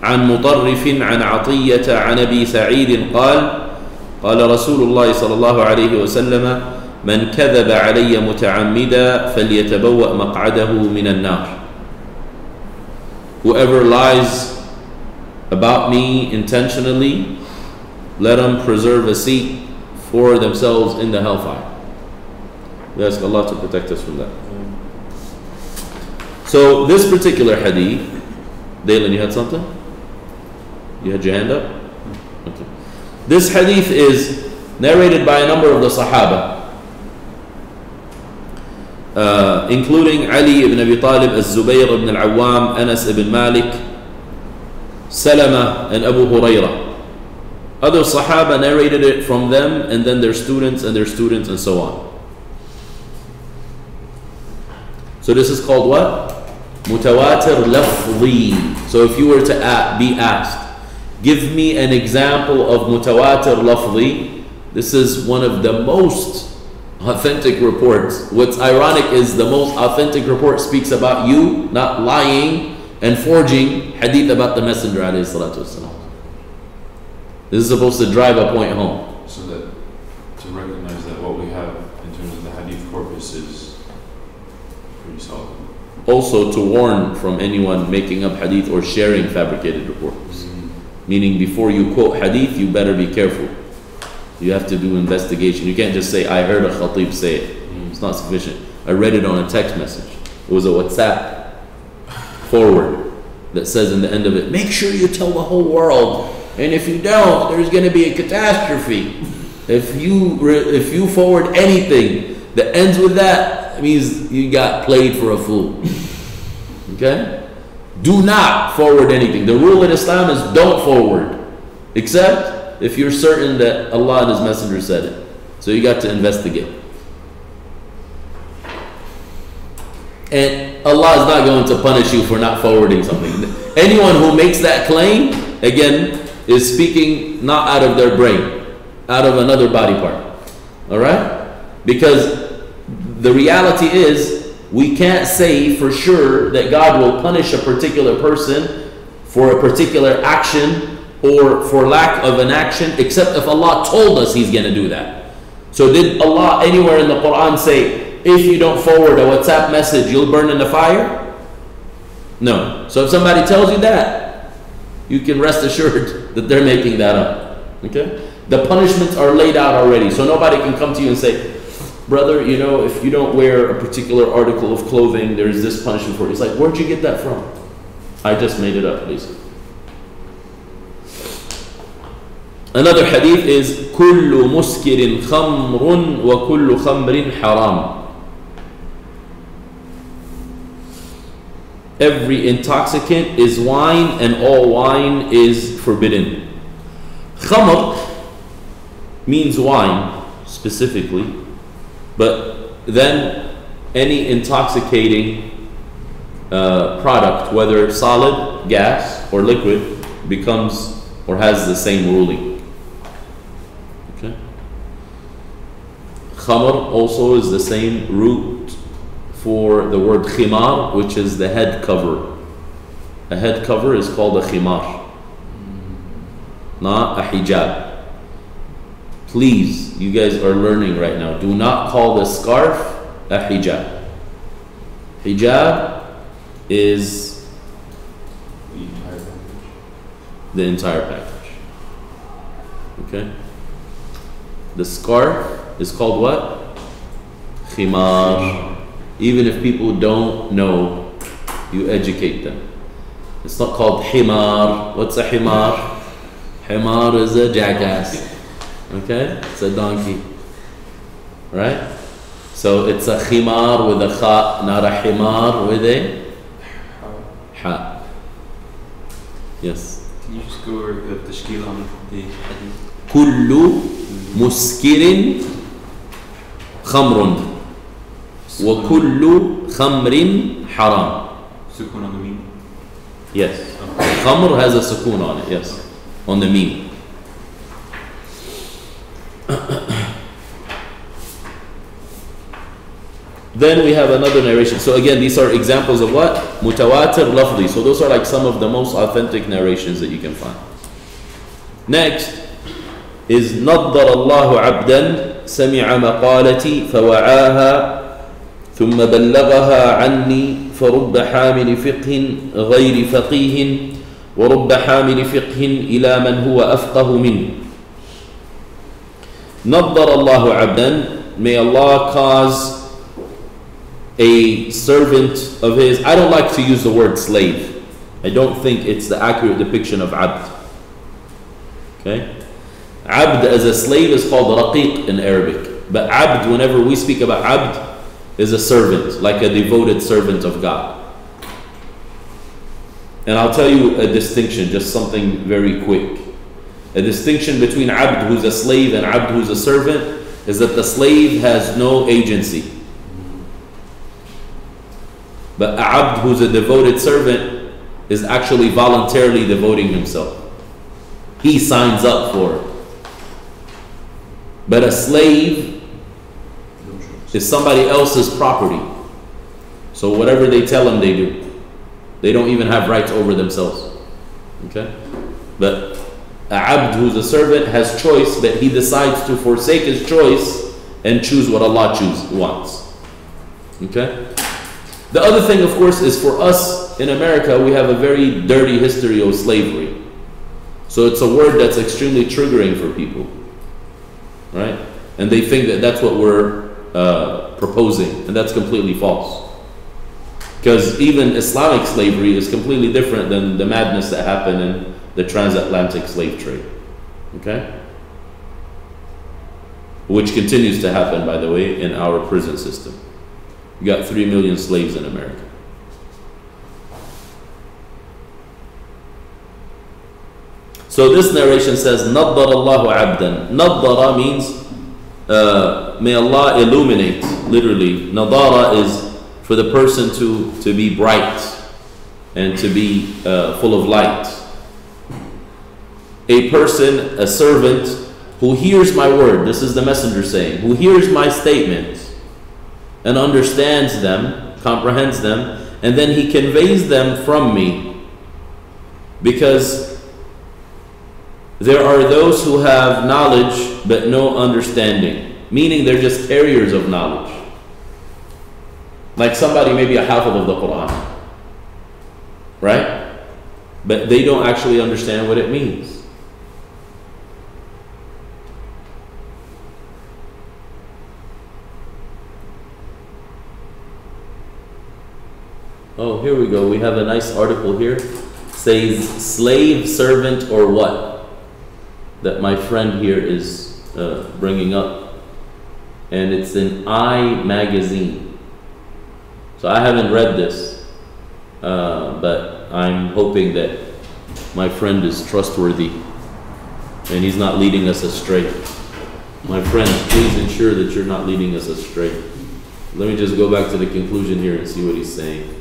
Speaker 1: عن مطرف عن عطية عن أبي سعيد قال قال رسول الله صلى الله عليه وسلم من كذب علي متعمدا فليتبوأ مقعده من النار. Whoever lies about me intentionally, let him preserve a seat for themselves in the hellfire. We ask Allah to protect us from that. So this particular hadith, Dalen, you had something? You had your hand up? Okay. This hadith is narrated by a number of the Sahaba, including Ali ibn Abi Talib, Az-Zubayr ibn al-Awwam, Anas ibn Malik, Salama and Abu Hurairah. Other Sahaba narrated it from them, and then their students and their students and so on. So this is called what? Mutawatir lafzi. So if you were to be asked, give me an example of mutawatir lafzi, this is one of the most authentic reports. What's ironic is the most authentic report speaks about you not lying and forging hadith about the Messenger alayhi salatu wasalam. This is supposed to drive a point home.
Speaker 3: So that to recognize that what we have in terms of the hadith corpus is pretty solid.
Speaker 1: Also to warn from anyone making up hadith or sharing fabricated reports. Meaning before you quote hadith, you better be careful. You have to do investigation. You can't just say, I heard a khatib say it. It's not sufficient. I read it on a text message. It was a WhatsApp forward that says in the end of it, make sure you tell the whole world. And if you don't, there's going to be a catastrophe. If you forward anything that ends with that, it means you got played for a fool. Okay? Do not forward anything. The rule in Islam is don't forward, except if you're certain that Allah and His Messenger said it. So you got to investigate. And Allah is not going to punish you for not forwarding something. Anyone who makes that claim, again, is speaking not out of their brain, out of another body part. Alright? Because the reality is, we can't say for sure that God will punish a particular person for a particular action or for lack of an action, except if Allah told us He's going to do that. So did Allah anywhere in the Quran say, if you don't forward a WhatsApp message, you'll burn in the fire? No. So if somebody tells you that, you can rest assured that they're making that up. Okay? The punishments are laid out already, so nobody can come to you and say, brother, you know, if you don't wear a particular article of clothing, there's this punishment for it. It's like, where'd you get that from? I just made it up, please. Another hadith is كل مسكر خمر وكل خمر حرام. Every intoxicant is wine and all wine is forbidden. Khamr means wine specifically, but then any intoxicating product, whether solid, gas, or liquid, becomes or has the same ruling. Okay. Khamr also is the same root for the word khimar, which is the head cover. A head cover is called a khimar, not a hijab. Please, you guys are learning right now, do not call the scarf a hijab. Hijab is the entire package. Okay? The scarf is called what? Khimar. Even if people don't know, you educate them. It's not called himar. What's a himar? Himar is a jackass. Okay? It's a donkey. Right? So it's a khimar with a kha, not a himar with a ha. Yes.
Speaker 5: Can you just go over the tashkil on the hadith?
Speaker 1: كل مسكر خمر وكل خمر حرام.
Speaker 5: Sukun on the mean.
Speaker 1: Yes. Khamr has a sukoon on it, yes. On the meme. Then we have another narration. So again, these are examples of what? Mutawatir lafzi. So those are like some of the most authentic narrations that you can find. Next is نضر الله عبدا سمع مقالتي فوعاها ثم بلغها عني فرب حامل فقه غير فقيه ورب حامل فقه إلى من هو أفقه منه. نضر الله عبدا, may Allah cause a servant of his. I don't like to use the word slave. I don't think it's the accurate depiction of abd. Okay? Abd as a slave is called raqiq in Arabic. But abd, whenever we speak about abd, is a servant, like a devoted servant of God. And I'll tell you a distinction, just something very quick. A distinction between abd who's a slave and abd who's a servant is that the slave has no agency. But a abd who's a devoted servant is actually voluntarily devoting himself. He signs up for it. But a slave is somebody else's property. So whatever they tell him, they do. They don't even have rights over themselves. Okay? But a abd who's a servant has choice, but he decides to forsake his choice and choose what Allah wants. Okay? The other thing, of course, is for us in America, we have a very dirty history of slavery. So it's a word that's extremely triggering for people. Right? And they think that that's what we're proposing, and that's completely false. Because even Islamic slavery is completely different than the madness that happened in the transatlantic slave trade. Okay? Which continues to happen, by the way, in our prison system. You got 3 million slaves in America. So this narration says, نَضَّرَ اللَّهُ عَبْدًا. Nadara means, may Allah illuminate, literally. Nadara is for the person to be bright and to be full of light. A person, a servant, who hears my word, this is the messenger saying, who hears my statements and understands them, comprehends them, and then he conveys them from me. Because there are those who have knowledge but no understanding, meaning they're just carriers of knowledge. Like somebody may be a hafiz of the Quran, right? But they don't actually understand what it means. Oh, here we go. We have a nice article here. Says slave, servant, or what? That my friend here is bringing up. And it's in I Magazine. So I haven't read this. But I'm hoping that my friend is trustworthy and he's not leading us astray. My friend, please ensure that you're not leading us astray. Let me just go back to the conclusion here and see what he's saying.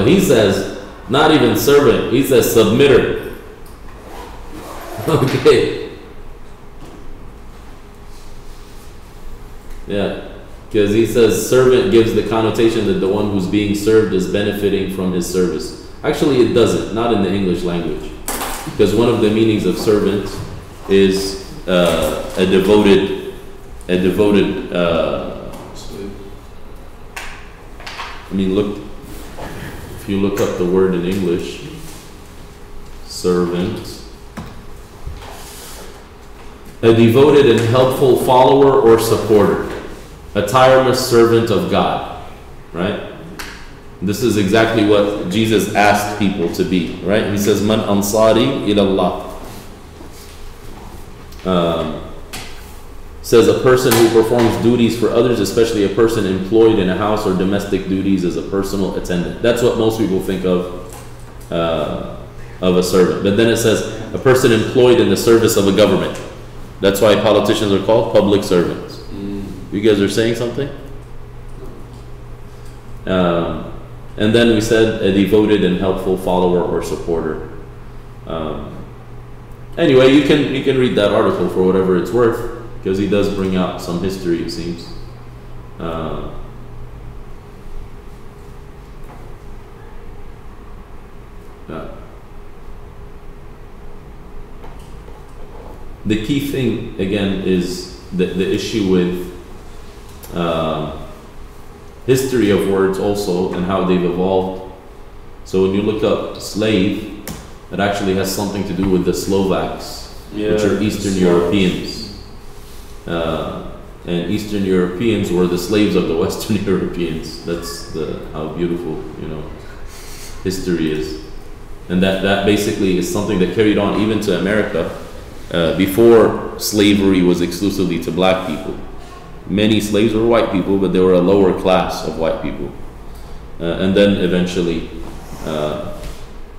Speaker 1: He says, not even servant, he says submitter. Okay. Yeah, because he says servant gives the connotation that the one who's being served is benefiting from his service. Actually, it doesn't, not in the English language. Because one of the meanings of servant is a devoted slave. I mean, look, if if you look up the word in English, servant, a devoted and helpful follower or supporter, a tireless servant of God, right? This is exactly what Jesus asked people to be, right? He says, "Man ansari ila Allah." Says a person who performs duties for others, especially a person employed in a house or domestic duties as a personal attendant. That's what most people think of a servant. But then it says a person employed in the service of a government. That's why politicians are called public servants. You guys are saying something? And then we said a devoted and helpful follower or supporter. Anyway, you can read that article for whatever it's worth, because he does bring out some history, it seems. The key thing, again, is the issue with history of words also and how they've evolved. So when you look up slave, it actually has something to do with the Slovaks, which are Eastern Europeans. And Eastern Europeans were the slaves of the Western Europeans. That's how beautiful, history is. And that basically is something that carried on even to America before slavery was exclusively to black people. Many slaves were white people, but they were a lower class of white people. And then eventually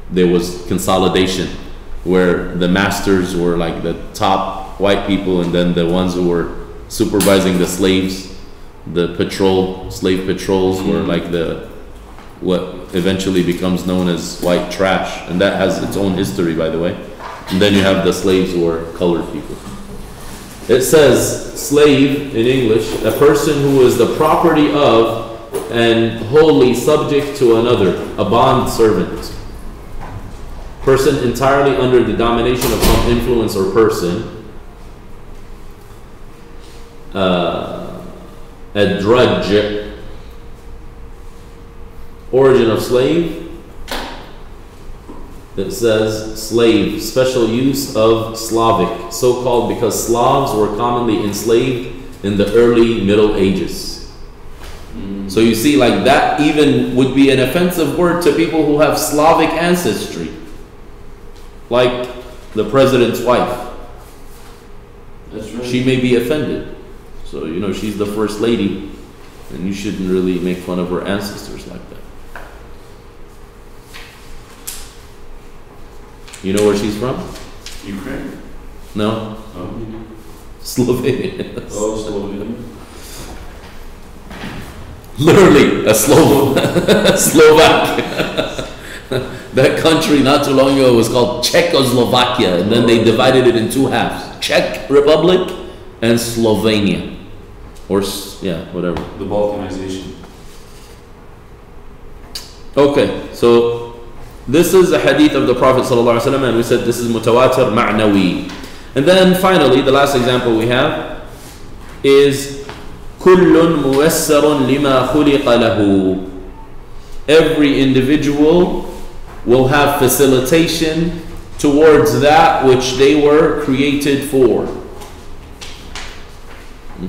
Speaker 1: there was consolidation, where the masters were like the top white people, and then the ones who were supervising the slaves, the slave patrols, were like what eventually becomes known as white trash. And that has its own history, by the way. And then you have the slaves who are colored people. It says slave in English, a person who is the property of and wholly subject to another, a bond servant. Person entirely under the domination of some influence or person. A drudge. Origin of slave. It says slave, special use of Slavic, so called because Slavs were commonly enslaved in the early Middle Ages. So you see, like that even would be an offensive word to people who have Slavic ancestry, like the president's wife.
Speaker 3: That's right.
Speaker 1: She may be offended. So she's the first lady, and you shouldn't really make fun of her ancestors like that. You know where she's from?
Speaker 3: Ukraine?
Speaker 1: No?
Speaker 3: Oh.
Speaker 1: Slovenia.
Speaker 3: Oh, Slovenia.
Speaker 1: Literally, a Slovak. That country not too long ago was called Czechoslovakia, and then they divided it in two halves. Czech Republic and Slovenia. Or, whatever.
Speaker 3: The Balkanization.
Speaker 1: Okay, so this is a hadith of the Prophet ﷺ, and we said this is mutawatir ma'nawi. And then finally, the last example we have is kullun muyassarun lima khuliqa lahu. Every individual will have facilitation towards that which they were created for.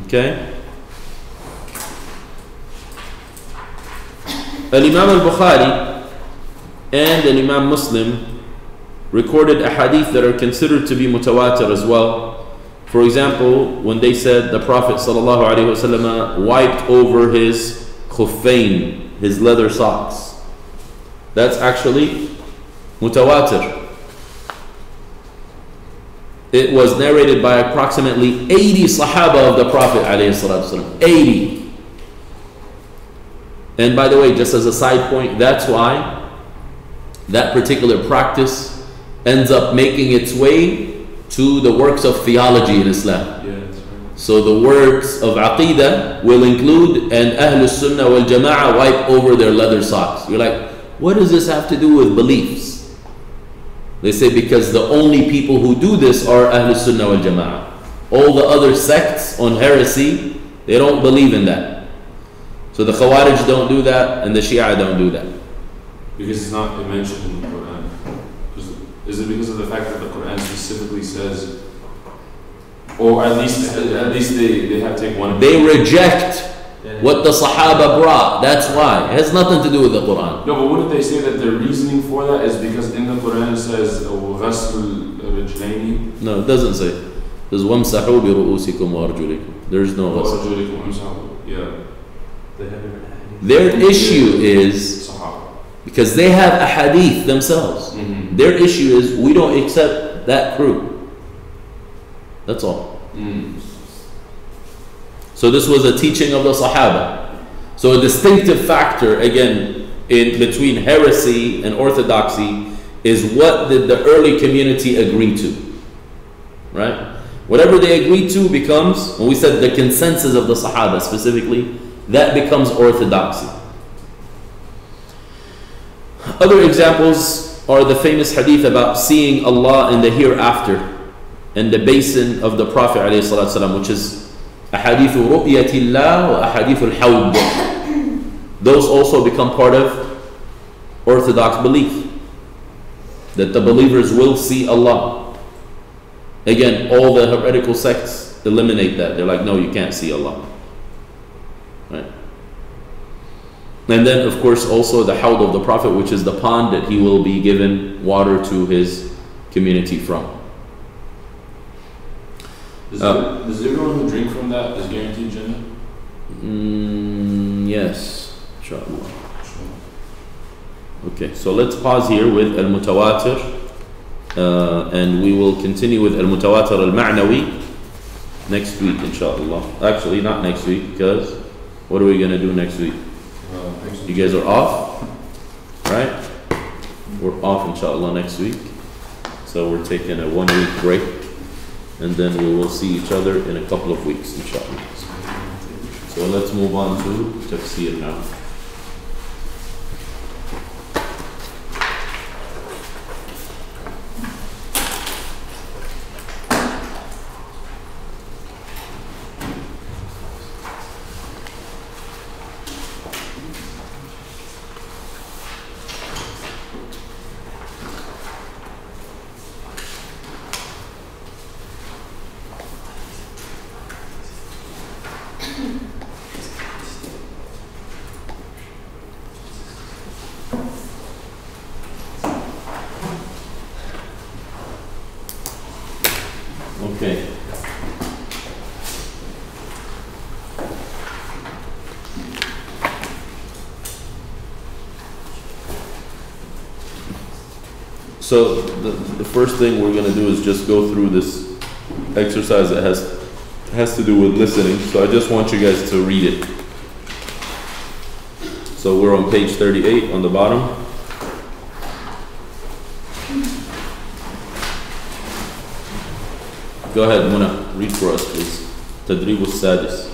Speaker 1: Okay? Al-Imam al-Bukhari and Imam Muslim recorded ahadith that are considered to be mutawatir as well. For example, when they said the Prophet ﷺ wiped over his khuffain, his leather socks. That's actually mutawatir. It was narrated by approximately 80 Sahaba of the Prophet ﷺ. 80. And by the way, just as a side point, that's why that particular practice ends up making its way to the works of theology in Islam.
Speaker 3: Yeah, that's right.
Speaker 1: So the works of Aqidah will include, and Ahlul Sunnah wal Jama'ah wipe over their leather socks. You're like, what does this have to do with beliefs? They say because the only people who do this are Ahlul Sunnah wal Jama'ah. All the other sects on heresy, they don't believe in that. So the Khawarij don't do that, and the Shia don't do that.
Speaker 3: Because it's not mentioned in the Quran. Is it because of the fact that the Quran specifically says, or at least they have to take one.
Speaker 1: They reject what the Sahaba brought. That's why. It has nothing to do with the Quran.
Speaker 3: No, but wouldn't they say that their reasoning for that is because in the Quran it says غسل الرجلين?
Speaker 1: No, it doesn't say. It says وَامْسَحُوا بِرُؤُوسِكُمْ وَأَرْجُلِكُمْ. There is no ghusl.
Speaker 3: Yeah.
Speaker 1: Their issue is, because they have a hadith themselves, their issue is we don't accept that crew. That's all. So this was a teaching of the Sahaba. So a distinctive factor, again, in between heresy and orthodoxy is what did the early community agree to, right? Whatever they agree to becomes, when we said the consensus of the Sahaba specifically, that becomes orthodoxy. Other examples are the famous hadith about seeing Allah in the hereafter and the basin of the Prophet ﷺ, which is ahadithu ru'yatillah wa ahadithu al-hawd. Those also become part of orthodox belief, that the believers will see Allah. Again, all the heretical sects eliminate that. They're like, no, you can't see Allah. Right? And then, of course, also the hawd of the Prophet, which is the pond that he will be given water to his community from.
Speaker 3: Does everyone who drink from that is guaranteed Jannah?
Speaker 1: Yes, inshallah. Okay, so let's pause here with al-mutawatir, and we will continue with al-mutawatir al-ma'nawi next week, inshallah. Actually, not next week, because what are we going to do next week? You guys are off, right? We're off, inshallah, next week. So we're taking a 1 week break, and then we will see each other in a couple of weeks, inshallah. So let's move on to tafsir now. Okay. So the first thing we're going to do is just go through this exercise that has to do with listening. So I just want you guys to read it. So we're on page 38 on the bottom. Go ahead, Muna, read for us, please. Tadrib al-Sadis.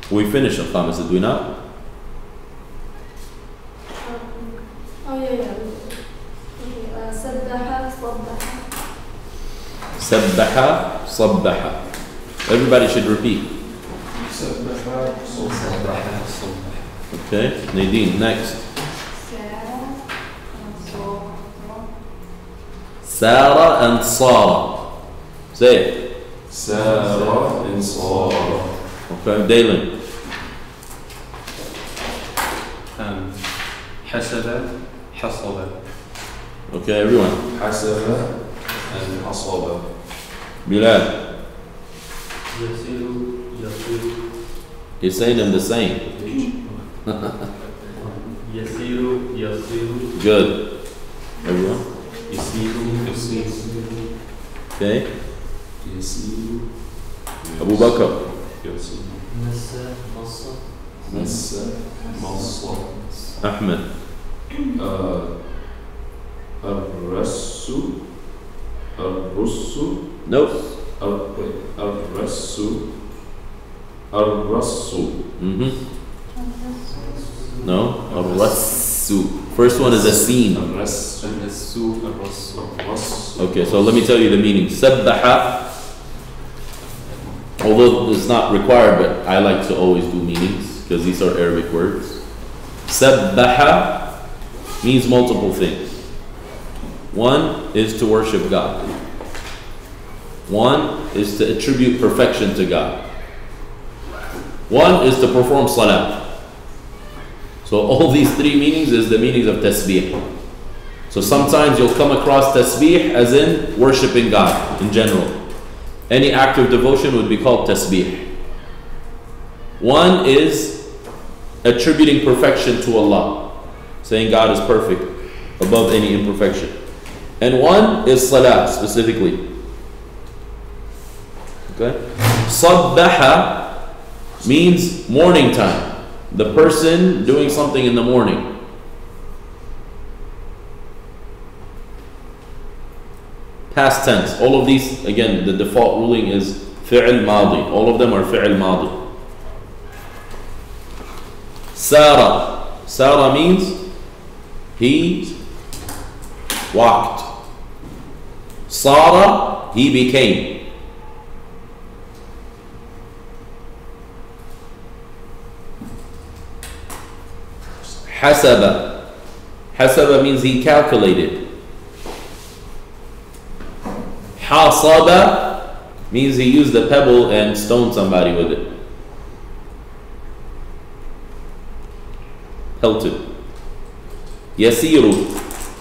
Speaker 1: We finished al-Khamis, did we not? Sabbaha, sabbaha. Everybody should repeat. Okay, Nadine, next. Sarah and Sarah. Say it.
Speaker 3: Sarah and Sarah.
Speaker 1: Okay, Dalen.
Speaker 5: حسب حصل.
Speaker 1: Okay, everyone.
Speaker 3: Hasaba and Asaba.
Speaker 1: Bilal.
Speaker 4: Yasiru, Yasiru,
Speaker 1: You're saying them the same.
Speaker 4: Yasiru, Yasiru,
Speaker 1: Good. Everyone.
Speaker 5: يسير يسير.
Speaker 1: Okay.
Speaker 3: Yasiru.
Speaker 1: Abu Bakr.
Speaker 3: Yasiru.
Speaker 4: Nasa, Masa,
Speaker 3: Masa. Masa.
Speaker 1: Ahmed.
Speaker 3: Ar-Rassu. Ar-Russu.
Speaker 1: Nope.
Speaker 3: Ar-Rassu. Ar-Rassu.
Speaker 1: No. Ar-Rassu. First one is a sin.
Speaker 3: Ar-Rassu.
Speaker 5: الرسول الرسول.
Speaker 3: Ar-Rassu.
Speaker 1: Okay, so let me tell you the meaning. Sabbaha, although it's not required, but I like to always do meanings. because these are Arabic words. Sabbaha means multiple things. One is to worship God. One is to attribute perfection to God. One is to perform salah. So all these three meanings is the meanings of tasbih. So sometimes you'll come across tasbih as in worshiping God in general. Any act of devotion would be called tasbih. One is attributing perfection to Allah, saying God is perfect, above any imperfection. And one is salah specifically. Okay? Sabbaha means morning time. The person doing something in the morning. Past tense. All of these, again, the default ruling is fi'l madi. All of them are fi'l madi. Sara. Sara means he walked. Sara, he became. Hasaba. Hasaba means he calculated. Hasaba means he used a pebble and stoned somebody with it. Pelted. Yasiru.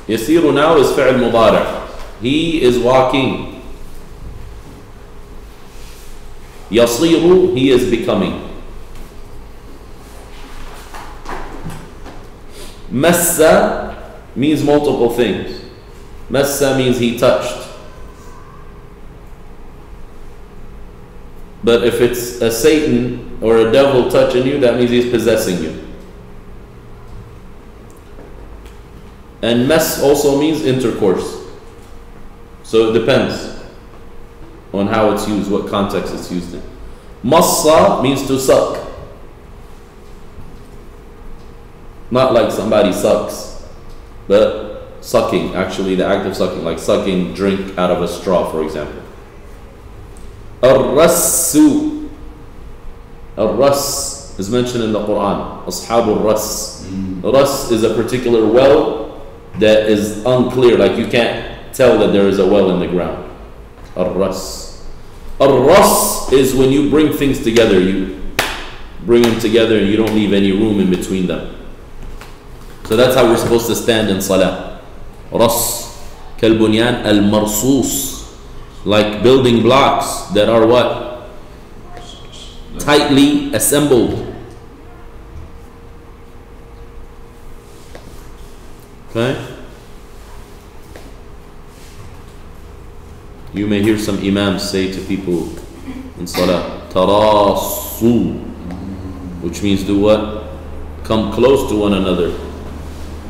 Speaker 1: Yasiru now is fi'l mudari'. He is walking. Yasiru, he is becoming. Massa means multiple things. Massa means he touched. But if it's a Satan or a devil touching you, that means he's possessing you. And mess also means intercourse. So it depends on how it's used, what context it's used in. Massa means to suck. Not like somebody sucks, but sucking, actually the act of sucking, like sucking drink out of a straw, for example. Ar-rassu. Ar-rass is mentioned in the Quran. Ashabul ras. Ras is a particular well that is unclear, like you can't tell that there is a well in the ground. Ar-ras. Ar-ras is when you bring things together, you bring them together and you don't leave any room in between them. So that's how we're supposed to stand in salah. Ras. Kalbunyan al-marsus. Like building blocks that are what? Tightly assembled. Okay? You may hear some imams say to people in salah, tarasu, which means do what? Come close to one another.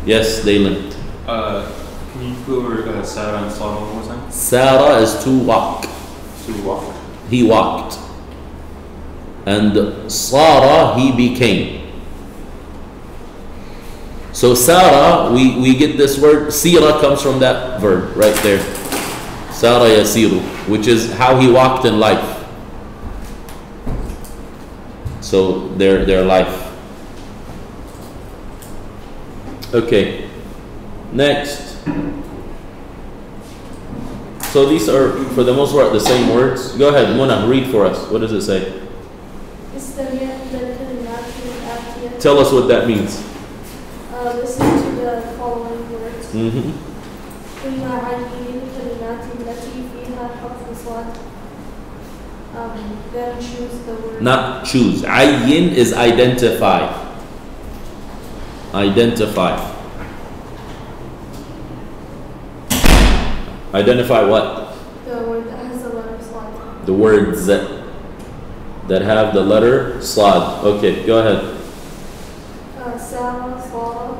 Speaker 1: Yes, Dalen.
Speaker 5: Can you go over Sarah and Sarah one more time?
Speaker 1: Sarah is to walk.
Speaker 5: To walk.
Speaker 1: He walked. And Sara, he became. So Sarah, we get this word, Sira comes from that verb right there. Sara yasiru, which is how he walked in life. So their life. Okay. Next. So these are, for the most part, the same words. Go ahead, Muna, read for us. What does it say? Tell us what that means.
Speaker 2: Listen to the following words.
Speaker 1: Mm-hmm.
Speaker 2: Then choose the word.
Speaker 1: Not choose. Ayyin is identify. Identify. Identify what?
Speaker 2: The word that has the letter slide.
Speaker 1: The words that have the letter slad. Okay, go ahead.
Speaker 2: Sarah, Salah.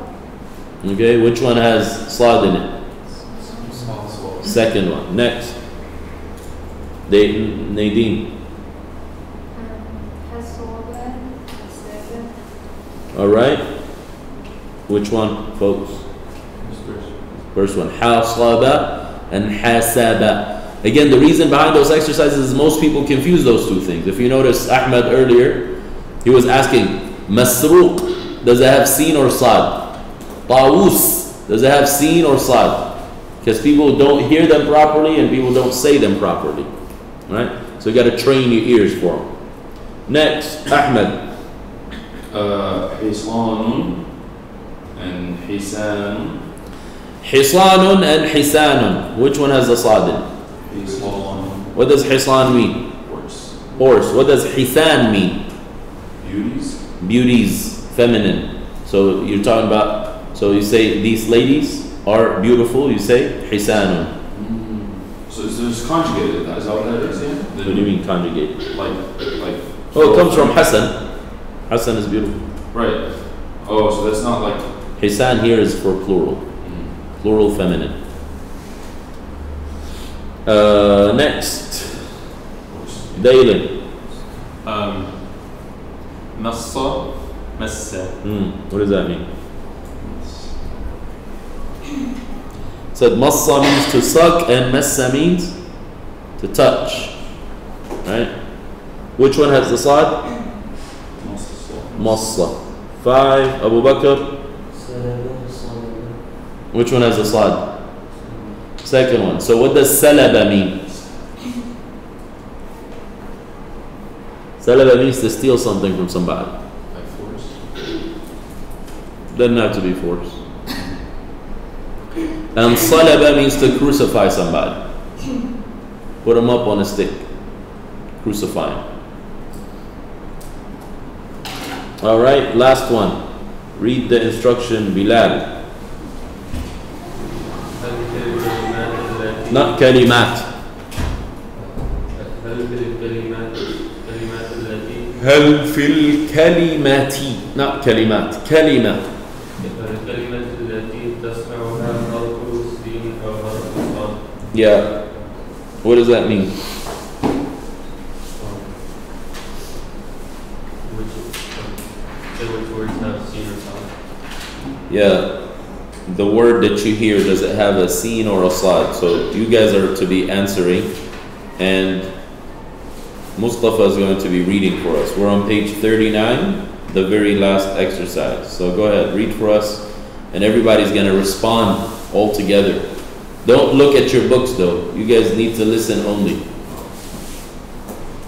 Speaker 1: Okay, which one has slad in it? Second one. Next. Nadine. Alright. Which one, folks? First one. Haslaba and hasaba. Again, the reason behind those exercises is most people confuse those two things. If you notice Ahmed earlier, he was asking, Masruq, does it have sin or sad? Tawus, does it have sin or sad? Because people don't hear them properly and people don't say them properly. Right? So you got to train your ears for them. Next, Ahmed.
Speaker 3: Hislanun and Hisan.
Speaker 1: Hisanun and Hisanun. Which one has the sad in?
Speaker 3: Hislan.
Speaker 1: What does Hisan mean?
Speaker 3: Horse.
Speaker 1: Horse. What does Hisan mean?
Speaker 3: Beauties.
Speaker 1: Beauties, feminine. So you're talking about, so you say these ladies are beautiful, you say Hisanun.
Speaker 3: So it's conjugated. Is that what that is? Yeah.
Speaker 1: What do you mean conjugated?
Speaker 3: Like.
Speaker 1: Oh, it comes from Hasan. Hasan is beautiful.
Speaker 3: Right. Oh, so that's not like.
Speaker 1: Hisan here is for plural. Plural feminine. Next. Dalen.
Speaker 5: Massa, Massa.
Speaker 1: What does that mean? Said Massa means to suck and Massa means to touch. Right? Which one has the sad? Massa. 5. Abu Bakr. Which one has the sad? Second one. So what does salaba mean? Salaba means to steal something from somebody.
Speaker 3: By force.
Speaker 1: Doesn't have to be force. And salaba means to crucify somebody. Put him up on a stick. Crucify him. Alright, last one. Read the instruction, Bilal. Not kalimat. هل في الكلمات not كلمات كلمة. Yeah. What does that mean?
Speaker 4: Which words have seen or sound?
Speaker 1: Yeah. The word that you hear, does it have a sin or a sad? So you guys are to be answering, and Mustafa is going to be reading for us. We're on page 39, the very last exercise. So go ahead, read for us, and everybody's going to respond all together. Don't look at your books though. You guys need to listen only.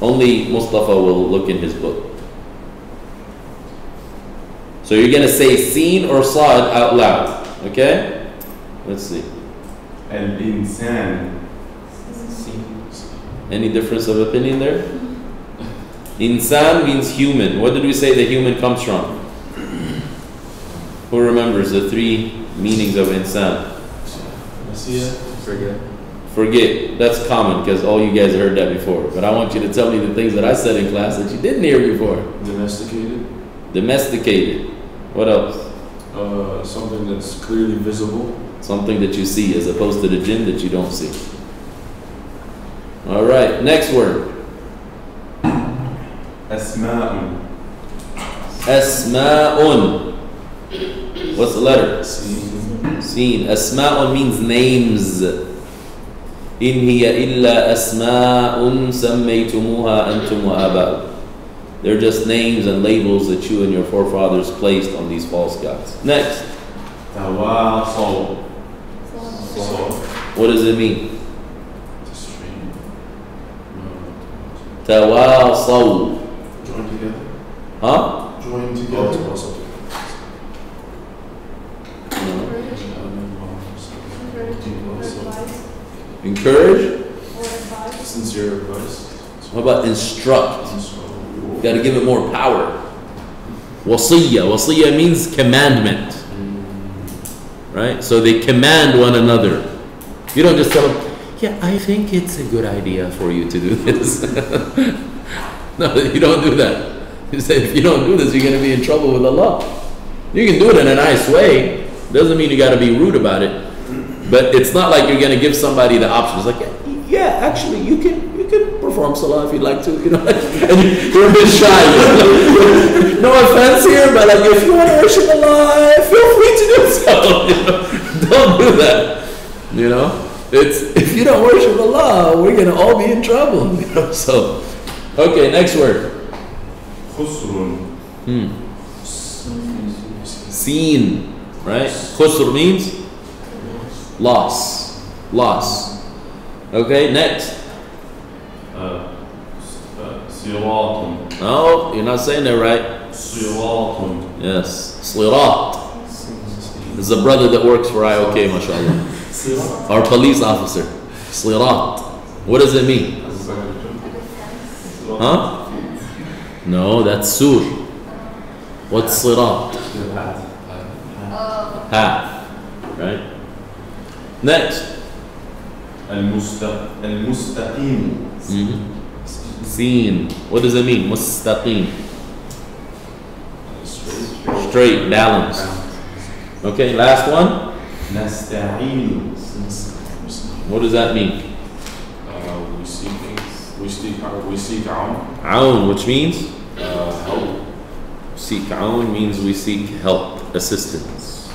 Speaker 1: Only Mustafa will look in his book. So you're going to say sin or sad out loud. Okay? Let's see.
Speaker 6: Al-insan.
Speaker 1: Any difference of opinion there? Insan means human. What did we say the human comes from? Who remembers the 3 meanings of insan? Forget. That's common because all you guys heard that before. But I want you to tell me the things that I said in class that you didn't hear before.
Speaker 3: Domesticated.
Speaker 1: Domesticated. What else?
Speaker 3: Something that's clearly visible.
Speaker 1: Something that you see as opposed to the jinn that you don't see. All right, next word.
Speaker 6: Asma'un.
Speaker 1: Asma'un. What's the letter? Seen. Asma'un means names. In hiya illa asma'un sammaytumuha antum wa aba'ukum. They're just names and labels that you and your forefathers placed on these false gods. Next.
Speaker 6: Tawasaw.
Speaker 1: What does it mean?
Speaker 3: To strain.
Speaker 1: Tawasaw.
Speaker 3: Join together.
Speaker 1: Huh?
Speaker 3: Join together. Oh, also.
Speaker 1: Encourage.
Speaker 3: Sincere advice.
Speaker 1: How about instruct? You got to give it more power. Wasiyya. Wasiyya means commandment. Right? So they command one another. You don't just tell them, yeah, I think it's a good idea for you to do this. No, you don't do that. You say, if you don't do this, you're going to be in trouble with Allah. You can do it in a nice way. Doesn't mean you got to be rude about it. But it's not like you're going to give somebody the option. It's like, yeah, actually, you can perform salah if you'd like to, and you're a bit shy. No offense here, but like if you want to worship Allah, feel free to do so. Don't do that. It's if you don't worship Allah, we're gonna all be in trouble. So, okay, next word.
Speaker 6: Khusrun.
Speaker 1: Seen, right? Khusr means loss. Loss. Okay, next.
Speaker 6: Siratun.
Speaker 1: No, you're not saying that right.
Speaker 6: Siratun.
Speaker 1: Yes. Sirat. This is a brother that works for IOK, mashallah. Our police officer. Sirat. What does it mean? Huh? No, that's sur. What's sirat? Path. Right? Next.
Speaker 6: المستقيم.
Speaker 1: Seen. What does it mean? Mustaqim. Straight, balanced. Okay, last one.
Speaker 6: نستعين.
Speaker 1: What does that mean?
Speaker 3: We seek aun.
Speaker 1: Aun, which means?
Speaker 3: Help.
Speaker 1: Seek aun means we seek help, assistance.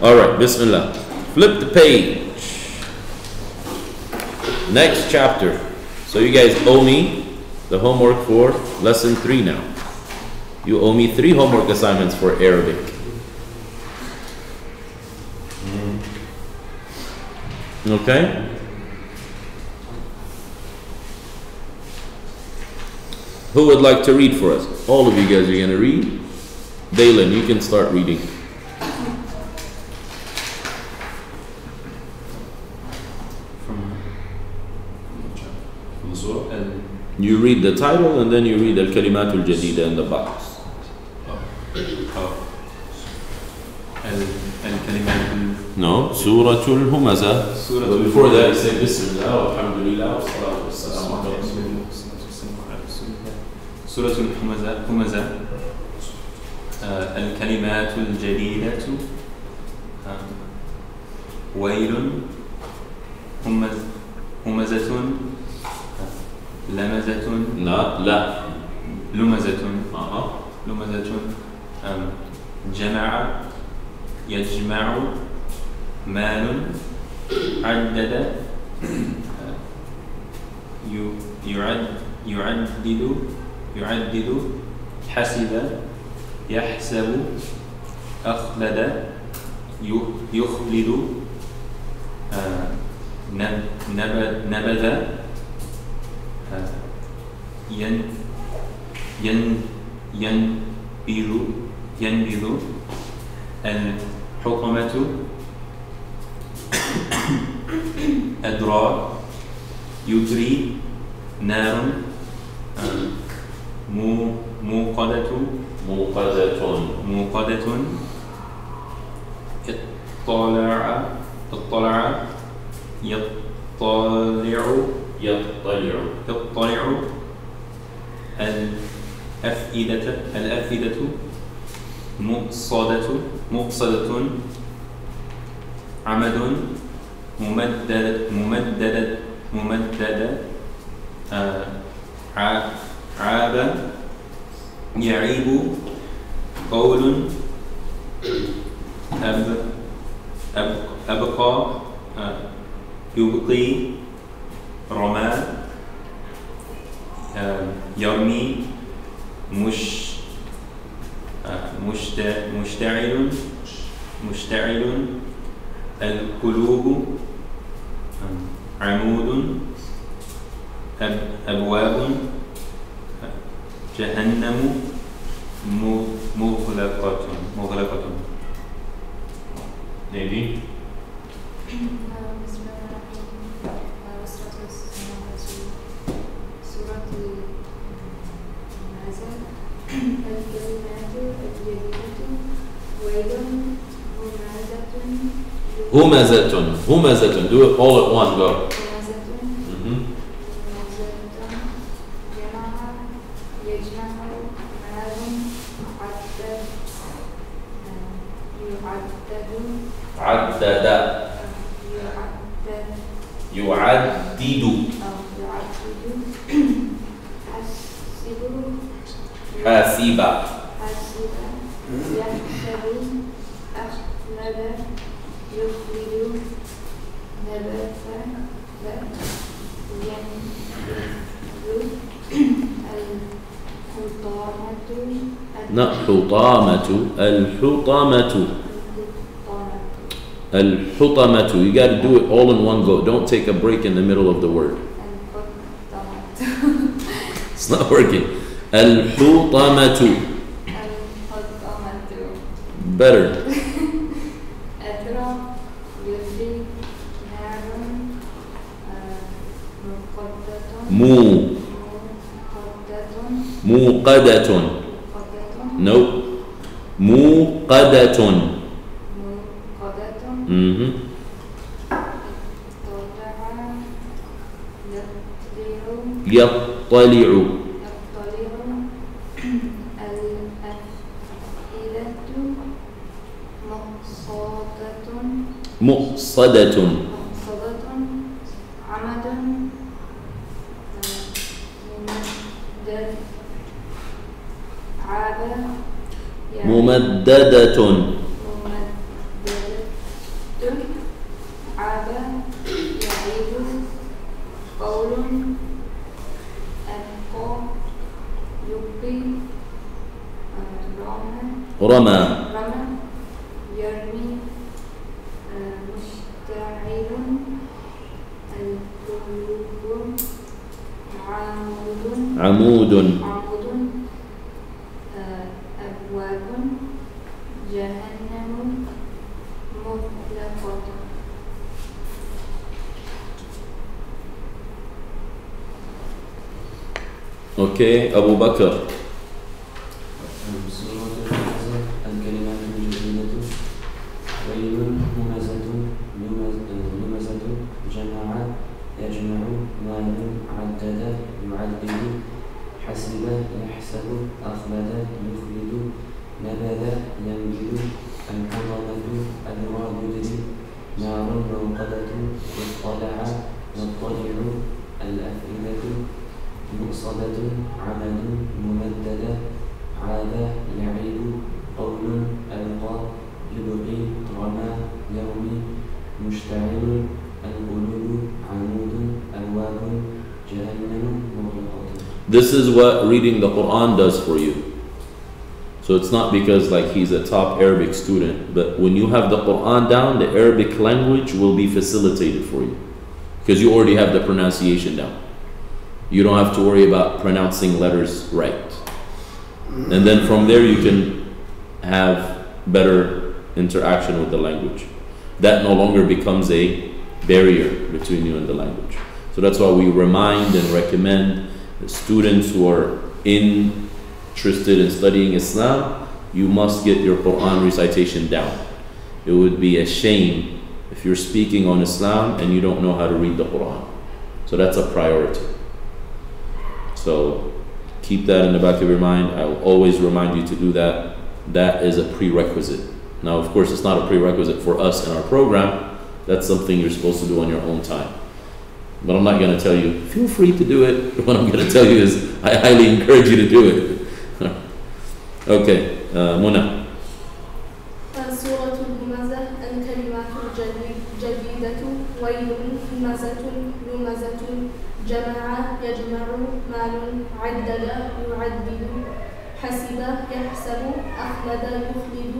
Speaker 1: Alright, Bismillah. Flip the page. Next chapter. So you guys owe me the homework for lesson 3 now. You owe me 3 homework assignments for Arabic. Okay? Who would like to read for us? All of you guys are going to read. Dalen, you can start reading.
Speaker 3: From the surah?
Speaker 1: You read the title and then you read Al-Kalimatul Jadida in the box.
Speaker 5: الكلمات
Speaker 1: No, Suratul Humaza.
Speaker 5: سورة
Speaker 1: But before that, you say Bismillah, Alhamdulillah, Salatu Wassalamu ala Rasulillah.
Speaker 5: سورة الهمزة الكلمات الجديدة ويل همزة لمزة
Speaker 1: لا.
Speaker 5: لمزة
Speaker 1: Uh-huh.
Speaker 5: لمزة جمع يجمع مال عدد يعدد حسب يحسب أخلد يخلد نبذ ينبذ الحكمة أدرى يدري نار موقدة اطلع يطلع الأفئدة مقصدة عمد ممدد عاب يعيب قول أبقى يبقي رمى يرمي مشتعل القلوب عمود أبواب جهنم مغلقة
Speaker 1: Nadine? Humazatun. Do it all at one go. عدد يعدد حاسبا
Speaker 2: يحسب أخلد يخلد نبت ينبذ
Speaker 1: not حطامة الحطامة الحطمة. You got to do it all in one go. Don't take a break in the middle of the word. It's not working. الحطمة. Better. موقدة. Nope. موقدة. يطلع. مؤصدة. ممددة.
Speaker 2: عاب يعيب قول ألقى يلقي
Speaker 1: رمى
Speaker 2: يرمي مشتعل القلوب
Speaker 1: عمود
Speaker 2: أبواب جهنم مغلقة.
Speaker 1: Okay, Abu Bakr.
Speaker 4: سورة الهمزة الكلمات الجديدة ويل همزة لمزة جمع يجمع مال عدد يعدد حسب يحسب أخلد يخلد نبذ ينبذ الحطمة أدرى يدري نار موقدة اطلع يطلع الأفئدة مؤصدة عمد ممددة عاد يعيب قول ألقى يلقي رمى يرمي مشتعل القلوب عمود أبواب جهنم مغلقة.
Speaker 1: This is what reading the Quran does for you. So it's not because like he's a top Arabic student, but when you have the Quran down, the Arabic language will be facilitated for you because you already have the pronunciation down. You don't have to worry about pronouncing letters right. And then from there you can have better interaction with the language. That no longer becomes a barrier between you and the language. So that's why we remind and recommend the students who are interested in studying Islam, you must get your Quran recitation down. It would be a shame if you're speaking on Islam and you don't know how to read the Quran. So that's a priority. So keep that in the back of your mind. I will always remind you to do that. That is a prerequisite. Now, of course, it's not a prerequisite for us in our program. That's something you're supposed to do on your own time. But I'm not going to tell you, feel free to do it. What I'm going to tell you is, I highly encourage you to do it. Okay, Muna.
Speaker 2: سورة الهمزة الكلمات الجديدة ويل همزة لمزة جمع يجمع مال عدد يعدد حسب يحسب أخلد يخلد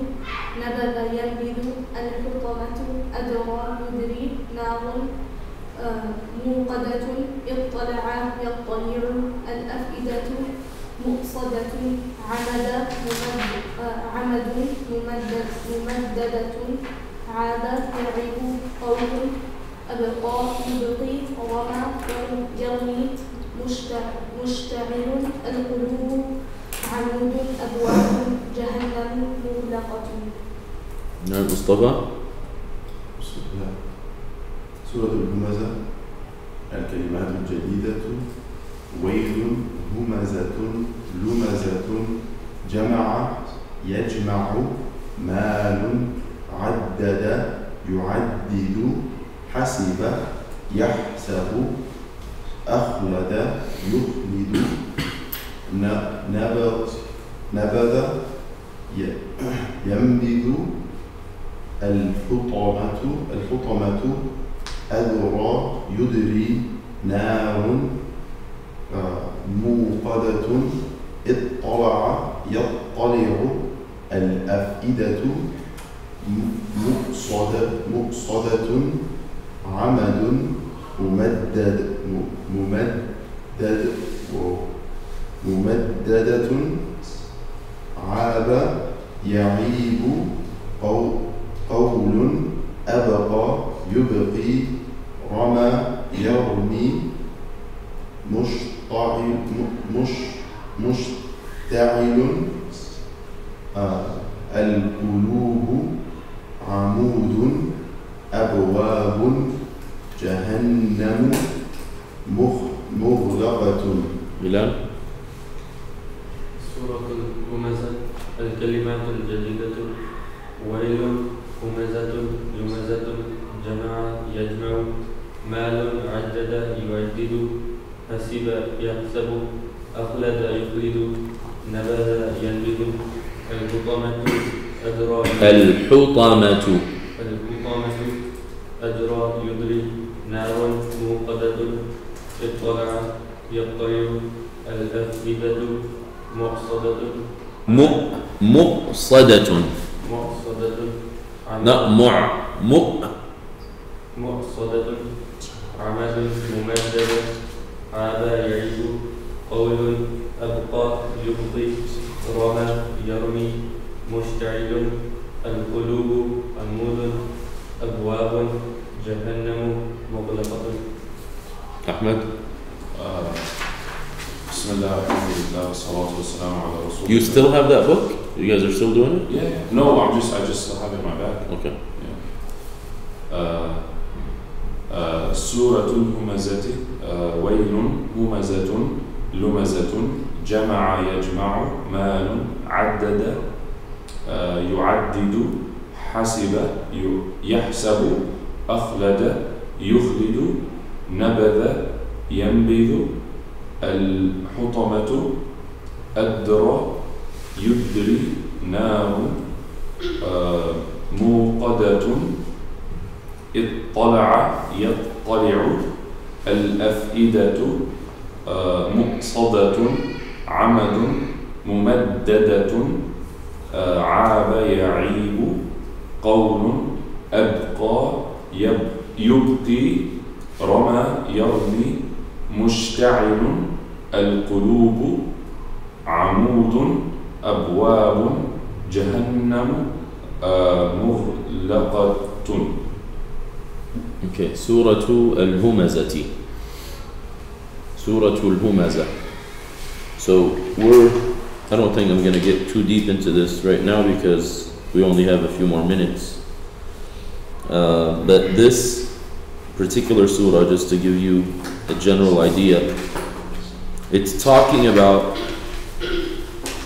Speaker 2: نبذ ينبذ الحطمة أدرى يدري نار موقدة اطلع يطلع الأفئدة مؤصدة عمد ممددة عاد يعيب قول أبقى يبقي رمى يرمي مشتعل القلوب عمود أبواب جهنم مغلقة.
Speaker 1: نعم مصطفى.
Speaker 6: بسم الله. سورة الهمزة الكلمات الجديدة ويل همزة لمزة جمع يجمع مال عدد يعدد حسب يحسب أخلد يخلد نبذ ينبذ الحطمة أدرى يدري نار موقدة اطلع يطلع الأفئدة مؤصدة عمد ممددة عاب يعيب قول أبقى يبقي رمى يرمي مشتعل القلوب عمود أبواب جهنم مغلقة.
Speaker 1: بلال.
Speaker 4: سورة الهمزة. الكلمات الجديدة: ويل، همزة، لمزة، جمع، يجمع، مال، عدد، يعدد، حسب، يحسب، أخلد، يخلد، نبذ، ينبذ، الحطمة، أدرى، أدرى، يدري، نار، موقدة، اطلع، يطلع، الأفئدة، مؤصدة،
Speaker 1: مؤصدة.
Speaker 4: مؤصدة، عمد، ممددة، عاب، يعيب، قول، أبقى، يبقي، رمى، يرمي، مشتعل، القلوب، عمود، أبواب، جهنم مغلقة.
Speaker 1: أحمد.
Speaker 3: بسم الله الحمد لله والصلاة والسلام على رسول الله.
Speaker 1: You still have that book? You guys are still doing it?
Speaker 3: Yeah. No, I just still have it in my bag.
Speaker 1: Okay.
Speaker 3: سورة الهمزة. ويل، همزة، لمزة، جمع، يجمع، مال، عدد، يعدد، حسب، يحسب، أخلد، يخلد، نبذ، ينبذ، الحطمة، أدرى، يدري، نار، موقدة، اطلع، يطلع، الأفئدة، مؤصدة، عمد، ممددة، عاب، يعيب، قول، أبقى، يبقي، رمى، يرمي، مشتعل، القلوب، عمود، أبواب، جهنم مغلقة.
Speaker 1: Okay, Surah Al-Humazati. Surah Al-Humazah. So I don't think I'm going to get too deep into this right now because we only have a few more minutes. But this particular surah, just to give you a general idea, it's talking about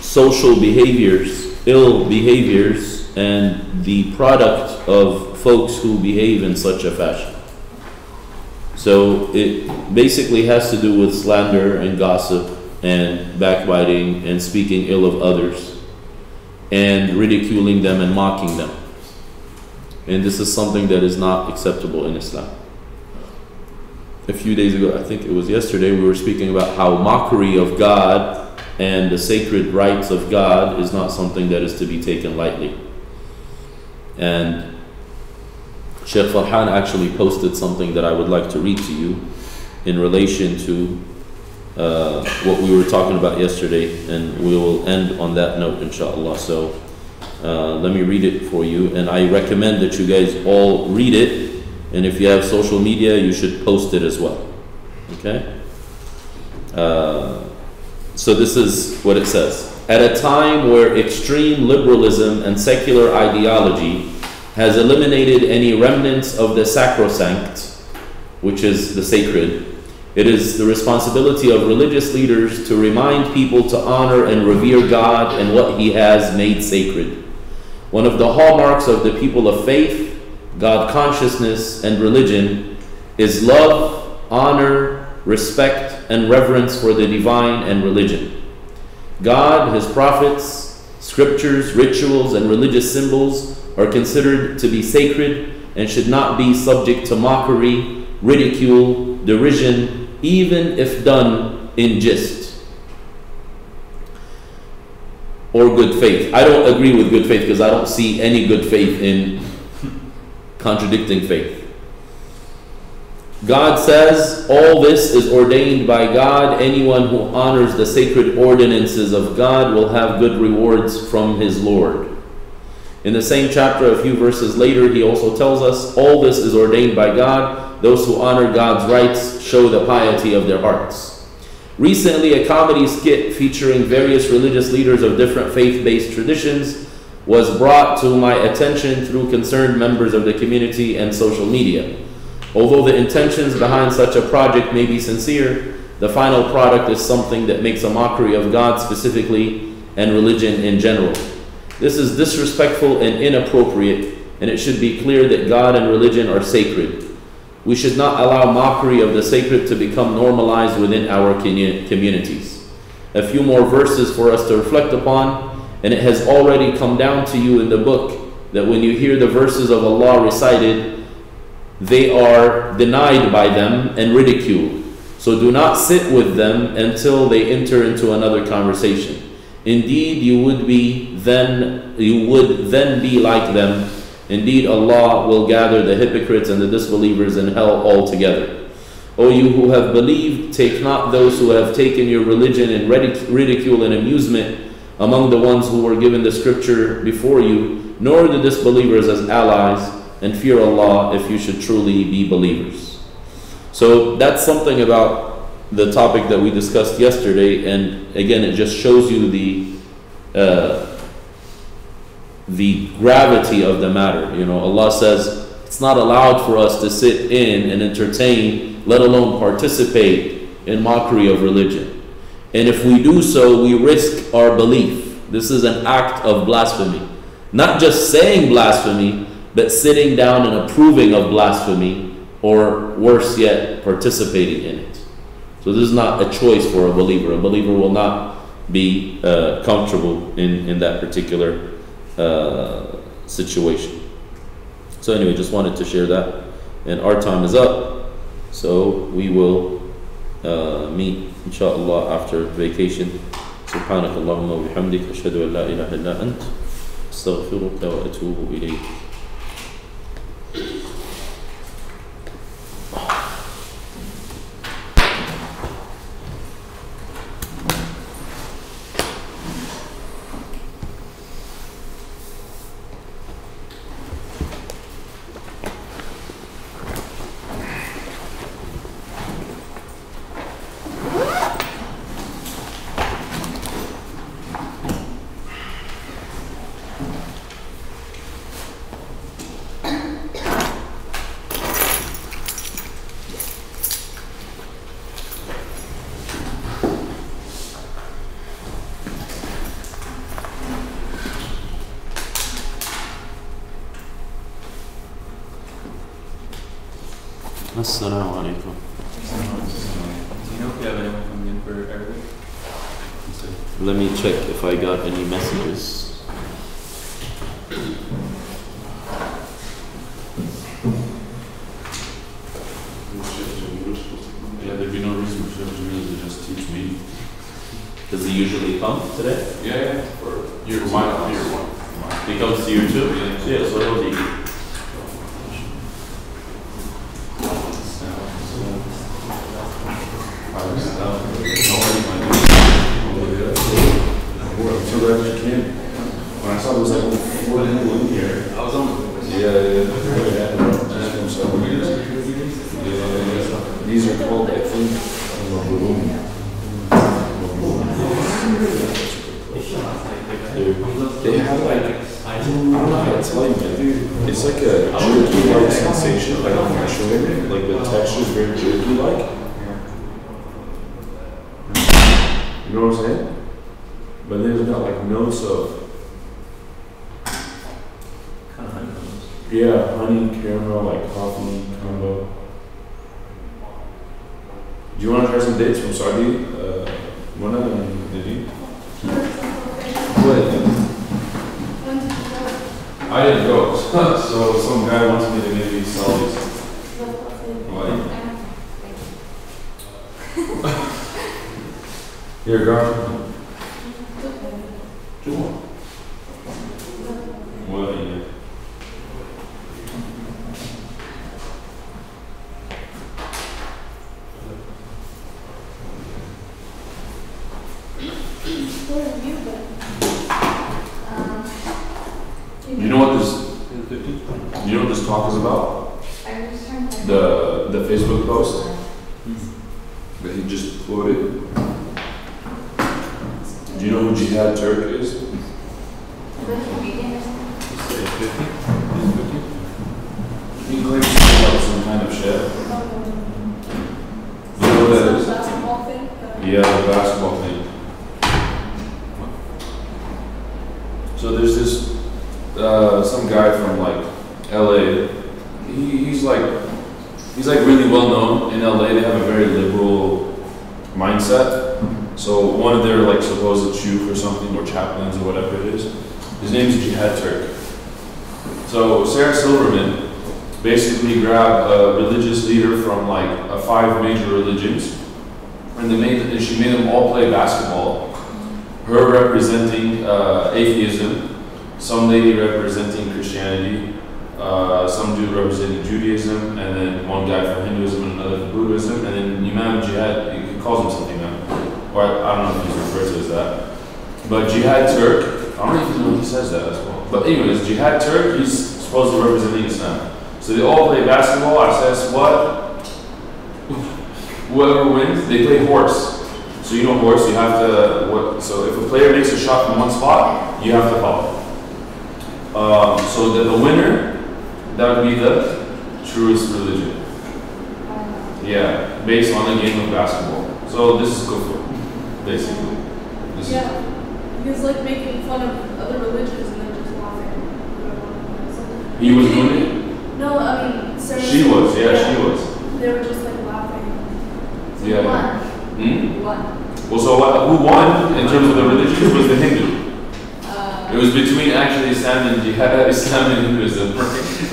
Speaker 1: social behaviors, ill behaviors, and the product of folks who behave in such a fashion. So it basically has to do with slander and gossip and backbiting and speaking ill of others and ridiculing them and mocking them. And this is something that is not acceptable in Islam. A few days ago, I think it was yesterday, we were speaking about how mockery of God and the sacred rights of God is not something that is to be taken lightly. And Sheikh Farhan actually posted something that I would like to read to you in relation to what we were talking about yesterday, and we will end on that note, inshallah. So let me read it for you, and I recommend that you guys all read it, and if you have social media, you should post it as well. Okay? So this is what it says. At a time where extreme liberalism and secular ideology has eliminated any remnants of the sacrosanct, which is the sacred, it is the responsibility of religious leaders to remind people to honor and revere God and what He has made sacred. One of the hallmarks of the people of faith, God consciousness, and religion is love, honor, respect, and reverence for the divine and religion. God, His prophets, scriptures, rituals, and religious symbols are considered to be sacred and should not be subject to mockery, ridicule, derision, even if done in jest. or good faith. I don't agree with good faith because I don't see any good faith in contradicting faith. God says, all this is ordained by God. Anyone who honors the sacred ordinances of God will have good rewards from his Lord. In the same chapter, a few verses later, he also tells us, all this is ordained by God. Those who honor God's rights show the piety of their hearts. Recently, a comedy skit featuring various religious leaders of different faith-based traditions was brought to my attention through concerned members of the community and social media. Although the intentions behind such a project may be sincere, the final product is something that makes a mockery of God specifically and religion in general. This is disrespectful and inappropriate, and it should be clear that God and religion are sacred. We should not allow mockery of the sacred to become normalized within our communities. A few more verses for us to reflect upon, and it has already come down to you in the book that when you hear the verses of Allah recited, they are denied by them and ridiculed. So do not sit with them until they enter into another conversation. Indeed, you would then be like them. Indeed, Allah will gather the hypocrites and the disbelievers in hell all together. O you who have believed, take not those who have taken your religion in ridicule and amusement among the ones who were given the scripture before you, nor the disbelievers as allies, and fear Allah if you should truly be believers. So that's something about the topic that we discussed yesterday, and again it just shows you the gravity of the matter. You know, Allah says it's not allowed for us to sit in and entertain, let alone participate in mockery of religion. And if we do so, we risk our belief. This is an act of blasphemy. Not just saying blasphemy, but sitting down and approving of blasphemy, or worse yet, participating in it. So this is not a choice for a believer. A believer will not be comfortable in that particular situation. So anyway, just wanted to share that. And our time is up, so we will meet inshallah after vacation. سبحانك اللهم وبحمدك أشهد أن لا إله إلا أنت أستغفرك وأتوب إليك. Assalamu alaikum.
Speaker 5: Do you know if you have anyone coming in for Arabic?
Speaker 1: Let me check if I got any messages.
Speaker 3: Yeah, there'd be no reason for Sheikh Jamil to just teach me.
Speaker 1: Does he usually come today?
Speaker 3: Yeah, for year one.
Speaker 1: He comes to you too? Yeah, so he'll be.
Speaker 3: I'm so glad you came. When I saw there was like 4 people in here, I was on the These are called, I think, they have like, I don't know how to tell you, man. It's like a jerky-like sensation. Like I'm not showing it. Like the texture is very jerky-like. You know what I'm saying? But then it's got like notes of
Speaker 5: Kind of honey notes.
Speaker 3: yeah, honey, caramel, like coffee combo. Do you want to try some dates from Saudi? Mona and Didi? Go ahead.
Speaker 2: When did you go?
Speaker 3: I didn't go. So some guy wants me to maybe sell these. Why? Here, girl.
Speaker 2: Okay. Where have you been?
Speaker 3: You know what this?
Speaker 5: In 50?
Speaker 3: You know what this talk is about? The Facebook post that he just quoted. Do you know who Jihad Turk is?
Speaker 5: Say 50? In 50?
Speaker 3: He claims to be like some kind of chef. You know what that is?
Speaker 2: Basketball thing?
Speaker 3: Yeah, the basketball thing. So there's this some guy from like LA. He's like really well known in LA. They have a very liberal mindset. So one of their like supposed shuyukh or something, or chaplains or whatever it is, his name is Jihad Turk. So Sarah Silverman basically grabbed a religious leader from like 5 major religions, and she made them all play basketball. Her representing atheism, some lady representing Christianity, some dude representing Judaism, and then one guy from Hinduism and another from Buddhism, and then Imam Jihad, he calls him something now, or I don't know if he's referred to as that. But Jihad Turk, I don't even know if he says that as well. But anyways, Jihad Turk, he's supposedly representing Islam. So they all play basketball. I says, what? Whoever wins, they play horse. So you know horse, you have to, so if a player makes a shot from one spot, you have to follow. So the winner, that would be the truest religion. Yeah, based on the game of basketball. So this is kufr, basically. This
Speaker 2: Yeah. He was like making fun of other religions and then just laughing.
Speaker 3: He was doing it?
Speaker 2: No, I mean, Sarah.
Speaker 3: She was, yeah, she was.
Speaker 2: They were just like laughing.
Speaker 3: Yeah. Hmm?
Speaker 2: What?
Speaker 3: Well, so who won in terms of the religions was the Hindu. It was between actually Islam and Jihad, Islam and Hinduism.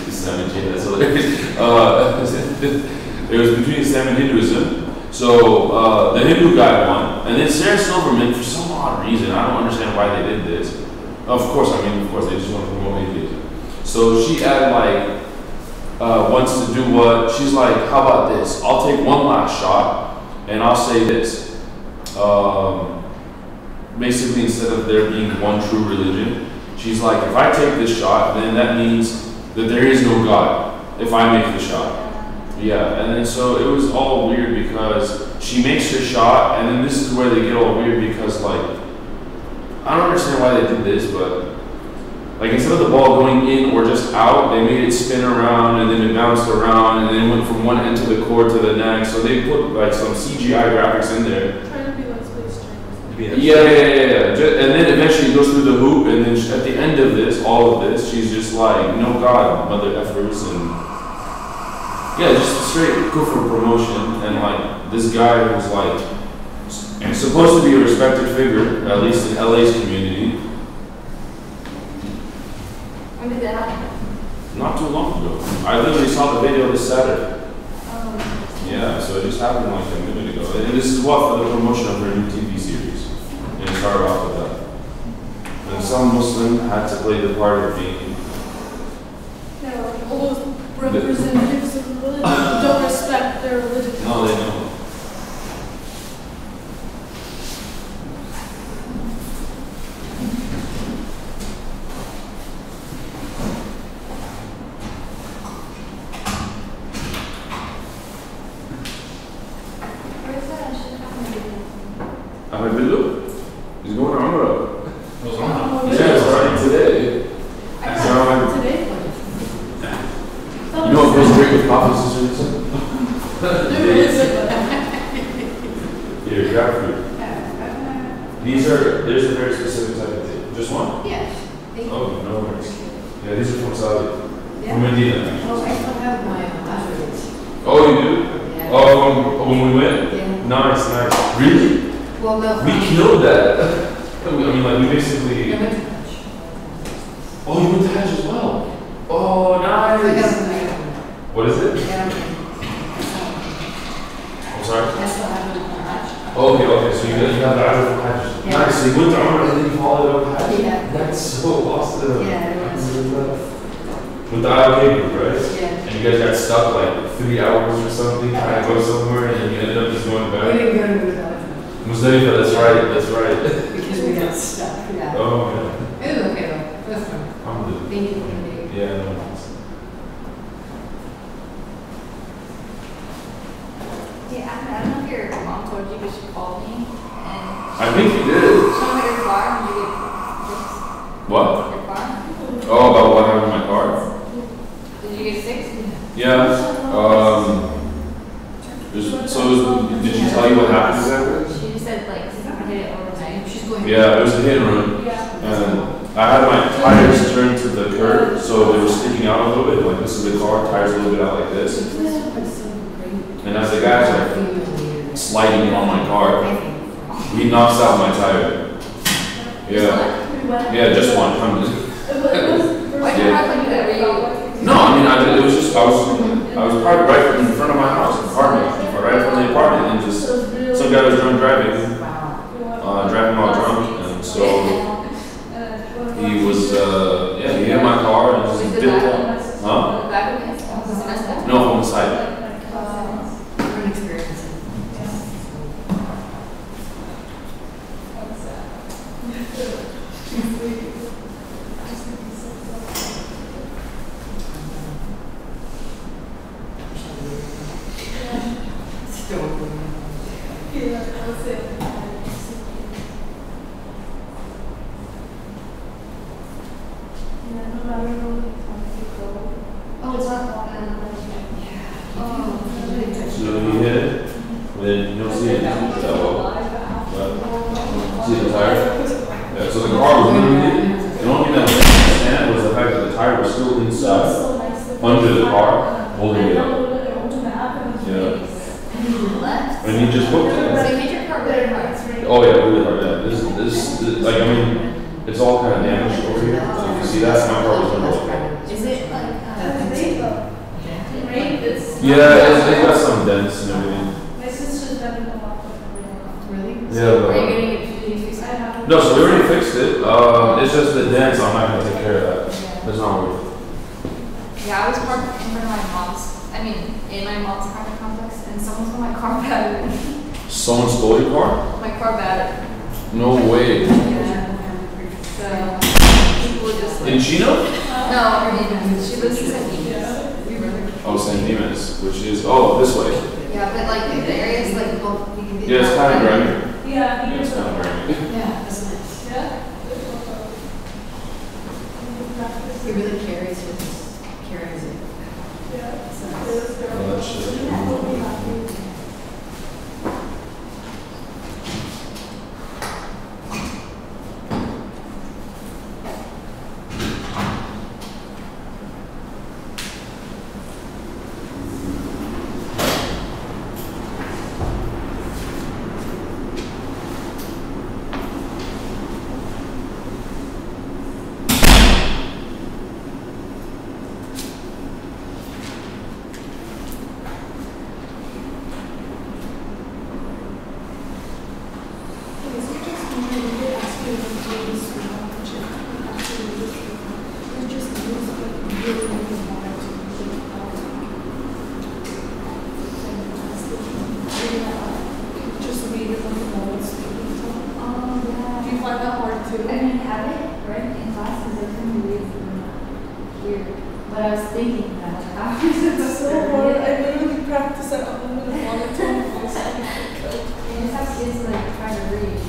Speaker 3: Islam and Jihad, that's hilarious. It was between Islam and Hinduism. So the Hindu guy won, and then Sarah Silverman, for some odd reason, I don't understand why they did this. Of course, they just want to promote atheism. So she wants to do what? She's like, how about this? I'll take one last shot, and I'll say this. Basically, instead of there being one true religion, she's like, if I take this shot, then that means that there is no God if I make the shot. Yeah, and then so it was all weird because she makes her shot, and then this is where they get all weird because like, I don't understand why they did this, but like instead of the ball going in or just out, they made it spin around and then it bounced around and then it went from one end of the court to the next. So they put like some CGI graphics in there.
Speaker 2: Trying to be like Space Jam.
Speaker 3: Yeah. And then eventually it goes through the hoop, and then at the end of this, all of this, she's just like, no God, mother effers, and yeah, just straight kufr promotion. And like this guy was like supposed to be a respected figure, at least in LA's community.
Speaker 2: When did that happen?
Speaker 3: Not too long ago. I literally saw the video this Saturday. Yeah, so it just happened like a minute ago. And this is what for the promotion of her new TV series. And it started off with that. And some Muslim had to play the part of being.
Speaker 2: Yeah, like all those representatives of religion don't respect their religion.
Speaker 3: No, they don't. Ahmed Billu? He's going to Umrah. Yeah, starting today.
Speaker 2: Today?
Speaker 3: You know what goes great with coffee, sisters? Here, grab fruit. There's a very specific type of thing. Just one?
Speaker 7: Yes.
Speaker 3: Oh, no worries. Yeah, these are from Saudi.
Speaker 7: Yeah.
Speaker 3: From Medina.
Speaker 7: Oh, I still have my passports.
Speaker 3: Oh, you do?
Speaker 7: Yeah.
Speaker 3: Oh, when we went?
Speaker 7: Yeah.
Speaker 3: Nice. Really?
Speaker 7: Well, no.
Speaker 3: We killed that. I mean, like, we basically.
Speaker 7: I went to Hajj.
Speaker 3: Oh, you went to Hajj as well? Oh,
Speaker 7: I got
Speaker 3: nice.
Speaker 7: them.
Speaker 3: What is it?
Speaker 7: Yeah.
Speaker 3: I'm sorry?
Speaker 7: That's what happened for Hajj.
Speaker 3: Okay, so you got the Arab from Hajj.
Speaker 7: Yeah.
Speaker 3: Nice, so you went to Umrah and then you followed up Hajj?
Speaker 7: Yeah.
Speaker 3: That's so awesome.
Speaker 7: Yeah, it was.
Speaker 3: With the IOK group, right?
Speaker 7: Yeah.
Speaker 3: And you guys got stuck like 3 hours or something, trying to go somewhere, and then you ended up just going
Speaker 7: We
Speaker 3: back?
Speaker 7: didn't go to the Hajj.
Speaker 3: Muzdalifa, that's right, that's right.
Speaker 7: Because we got stuck. Yeah.
Speaker 3: Oh, man.
Speaker 7: It was okay though. It was fun.
Speaker 3: Alhamdulillah.
Speaker 7: Thank you for the video.
Speaker 3: Yeah, no.
Speaker 8: Yeah, I don't know if your mom told you, but she called me and
Speaker 3: I think you did.
Speaker 8: she told me your car. Did you get fixed?
Speaker 3: What?
Speaker 8: Your car?
Speaker 3: Oh, about what happened in my car?
Speaker 8: Did you get fixed?
Speaker 3: Yeah. Did she tell you what happened exactly?
Speaker 8: She just said like I did it overnight. She's going.
Speaker 3: Yeah, it was a hit and run. And I had my tires turned to the curb, so they were sticking out a little bit. Like this is the car, tires a little bit out like this. And as the guy's like sliding on my car, he knocks out my tire. Yeah. Yeah, just one.
Speaker 8: Why did you act like that? Were you?
Speaker 3: No, I mean, it was just, I was parked right in front of my house, apartment, right in front of the apartment, and just, some guy was driving, driving while drunk, and so he was, yeah, he hit my car and just dipped out. Huh?
Speaker 8: The back of it? Was it messed up?
Speaker 3: No, on the side.
Speaker 7: Different experience.
Speaker 3: So he hit it, then you don't see it that well. See the tire? Yeah, so the car was literally, the only thing that was in the stand was the fact that the tire was still inside, under the car, holding it up. Yeah.
Speaker 8: Left.
Speaker 3: And he just hooked
Speaker 8: So
Speaker 3: it.
Speaker 8: you made your car really hard.
Speaker 3: Oh yeah, really hard. Yeah, this, like, I mean, it's all kind of damaged over here. So you can see that's my car was under.
Speaker 8: Is it like
Speaker 3: Yeah, it got some dents and everything.
Speaker 2: My sister's done it a lot.
Speaker 7: Really?
Speaker 3: Yeah,
Speaker 8: Are you
Speaker 3: but,
Speaker 8: getting it? Did you fix it?
Speaker 3: no, so we already fixed it. It's just the dents. I'm not gonna take care of that. That's not worth it.
Speaker 8: Yeah, I was parked in front of my mom's. I mean, in my mom's apartment complex, and someone stole my car battery.
Speaker 3: Someone stole your car?
Speaker 8: My car battery.
Speaker 3: No way.
Speaker 8: Yeah. So people just like.
Speaker 3: In Chino?
Speaker 8: No, she lives in San Dimas.
Speaker 3: Oh, San Dimas, which is this way.
Speaker 8: Yeah, but like the area is like both. You can get
Speaker 3: Yeah, it's kind of grimy.
Speaker 2: Yeah,
Speaker 3: Yeah, it's kind of grimy.
Speaker 7: Yeah, that's nice.
Speaker 2: Yeah.
Speaker 7: He really carries it. Carries it.
Speaker 2: Yeah.
Speaker 7: So nice.
Speaker 3: Oh, that shit.
Speaker 2: Do you find that hard too?
Speaker 8: I didn't have it right in class because I couldn't believe it here. But I was thinking that after
Speaker 2: It's so hard. I literally practice at home in a monotone voice.
Speaker 8: I just have kids like trying to read.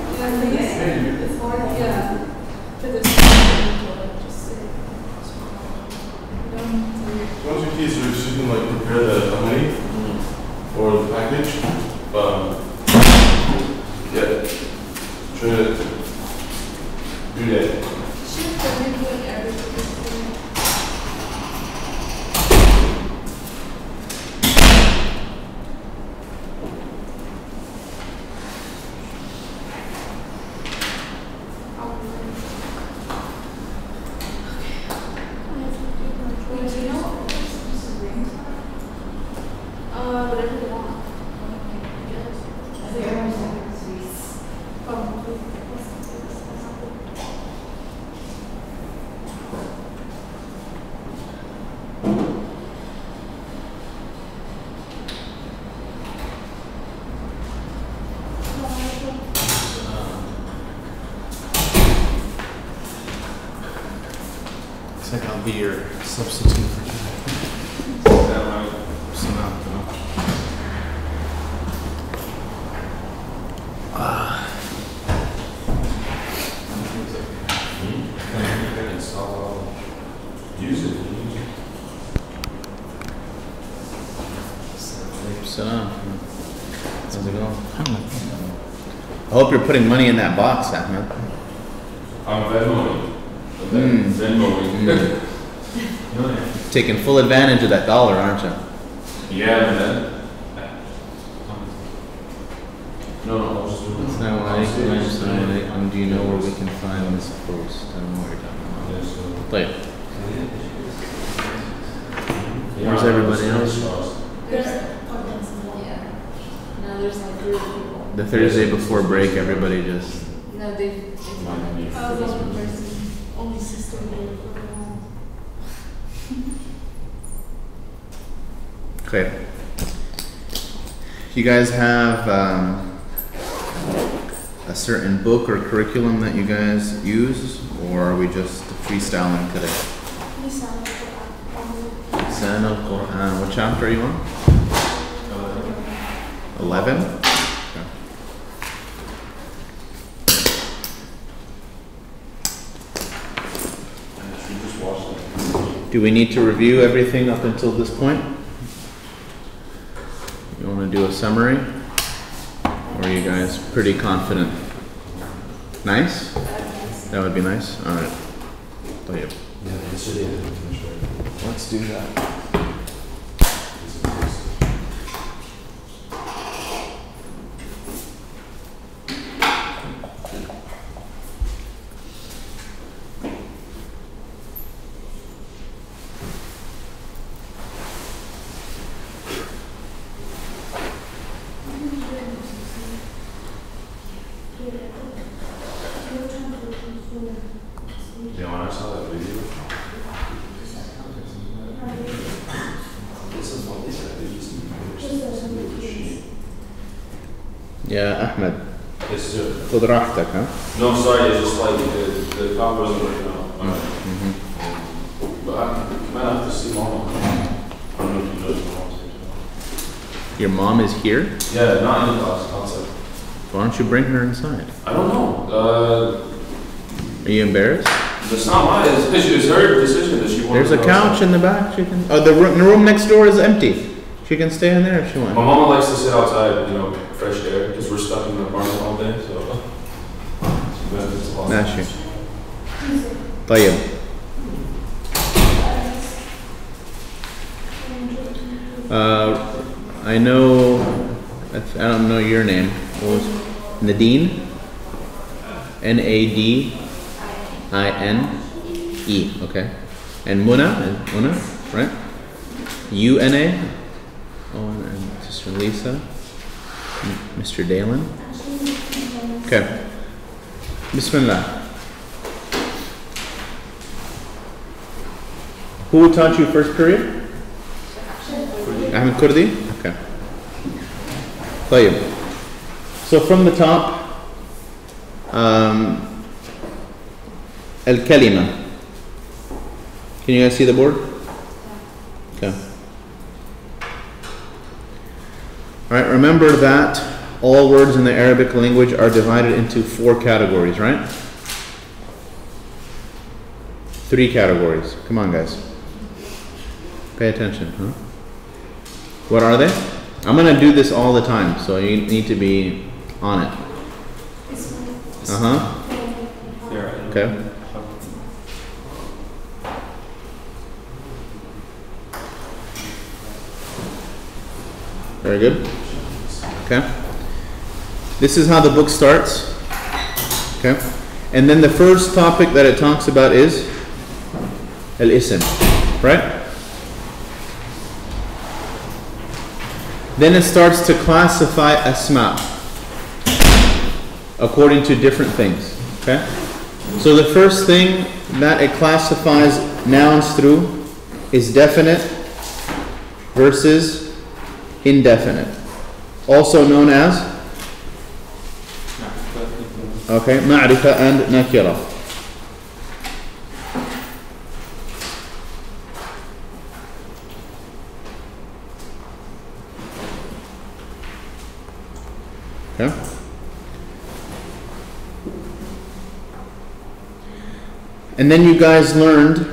Speaker 2: It's hard, yeah. Because it's just sit.
Speaker 6: Once your kids are just can like prepare the honey or the package, yeah, try to do that.
Speaker 2: Whatever you want.
Speaker 8: I think everyone's having sweets.
Speaker 2: Probably.
Speaker 9: Looks like I'll be your substitute for today. Samantha.
Speaker 3: Use it.
Speaker 9: Salam. How's it going? I hope you're putting money in that box, Ahmed.
Speaker 3: I'm Venmoing. Venmoing.
Speaker 9: Taking full advantage of that dollar, aren't you?
Speaker 3: Yeah, man. No, I'll just do it.
Speaker 9: Assalamu alaikum. Do you know where we can find this post? I don't know what you're talking about. Play it. Where's everybody else?
Speaker 2: There's,
Speaker 8: Yeah. No, there's like 3 people.
Speaker 9: The Thursday before break, everybody just.
Speaker 8: No, they.
Speaker 2: I was the only person, only sister there for a while.
Speaker 9: Okay. You guys have a certain book or curriculum that you guys use, or are we just freestyling today?
Speaker 2: We sound like
Speaker 9: Lisan al-Quran. What chapter are you on? 11? Okay. Do we need to review everything up until this point? You want to do a summary? Or are you guys pretty confident? Nice? That would be nice? Alright. طيب. Let's do that.
Speaker 3: Yeah, when I saw that video,
Speaker 9: Yeah, Ahmed.
Speaker 3: yes, sir.
Speaker 9: خذ راحتك, huh?
Speaker 3: No, sorry, it's just like the cop wasn't working out.
Speaker 9: Mm-hmm.
Speaker 3: But I might have to see mama. I don't know if you know if mom's here.
Speaker 9: Your mom is here?
Speaker 3: Yeah, not in the class, outside.
Speaker 9: Why don't you bring her inside?
Speaker 3: I don't know.
Speaker 9: Are you embarrassed?
Speaker 3: It's not mine. It's her decision that she wants.
Speaker 9: There's a
Speaker 3: to go
Speaker 9: couch
Speaker 3: outside.
Speaker 9: in the back. She can. Oh, the room next door is empty. She can stay in there if she
Speaker 3: My
Speaker 9: wants.
Speaker 3: mama likes to sit outside, you know, fresh air, because we're stuck in the apartment all day. So she benefits a lot.
Speaker 9: ماشي. طيب. I know. I don't know your name. What was Nadine? Nadine. Okay. And Muna, right? UNA. Oh, and Sister Lisa. Mr. Dalen. Okay. Bismillah. Who taught you first period? Ahmed Kurdi? Okay. طيب. So from the top, Al-Kalima. Can you guys see the board? Okay. Alright, remember that all words in the Arabic language are divided into 4 categories, right? 3 categories. Come on, guys. Pay attention, huh? What are they? I'm going to do this all the time, so you need to be on it. Uh-huh. Okay. Very good. Okay. This is how the book starts. Okay. And then the first topic that it talks about is al-ism, right? Then it starts to classify asma according to different things. Okay? So the first thing that it classifies nouns through is definite versus indefinite. Also known as ma'rifa and nakira. Okay? And then you guys learned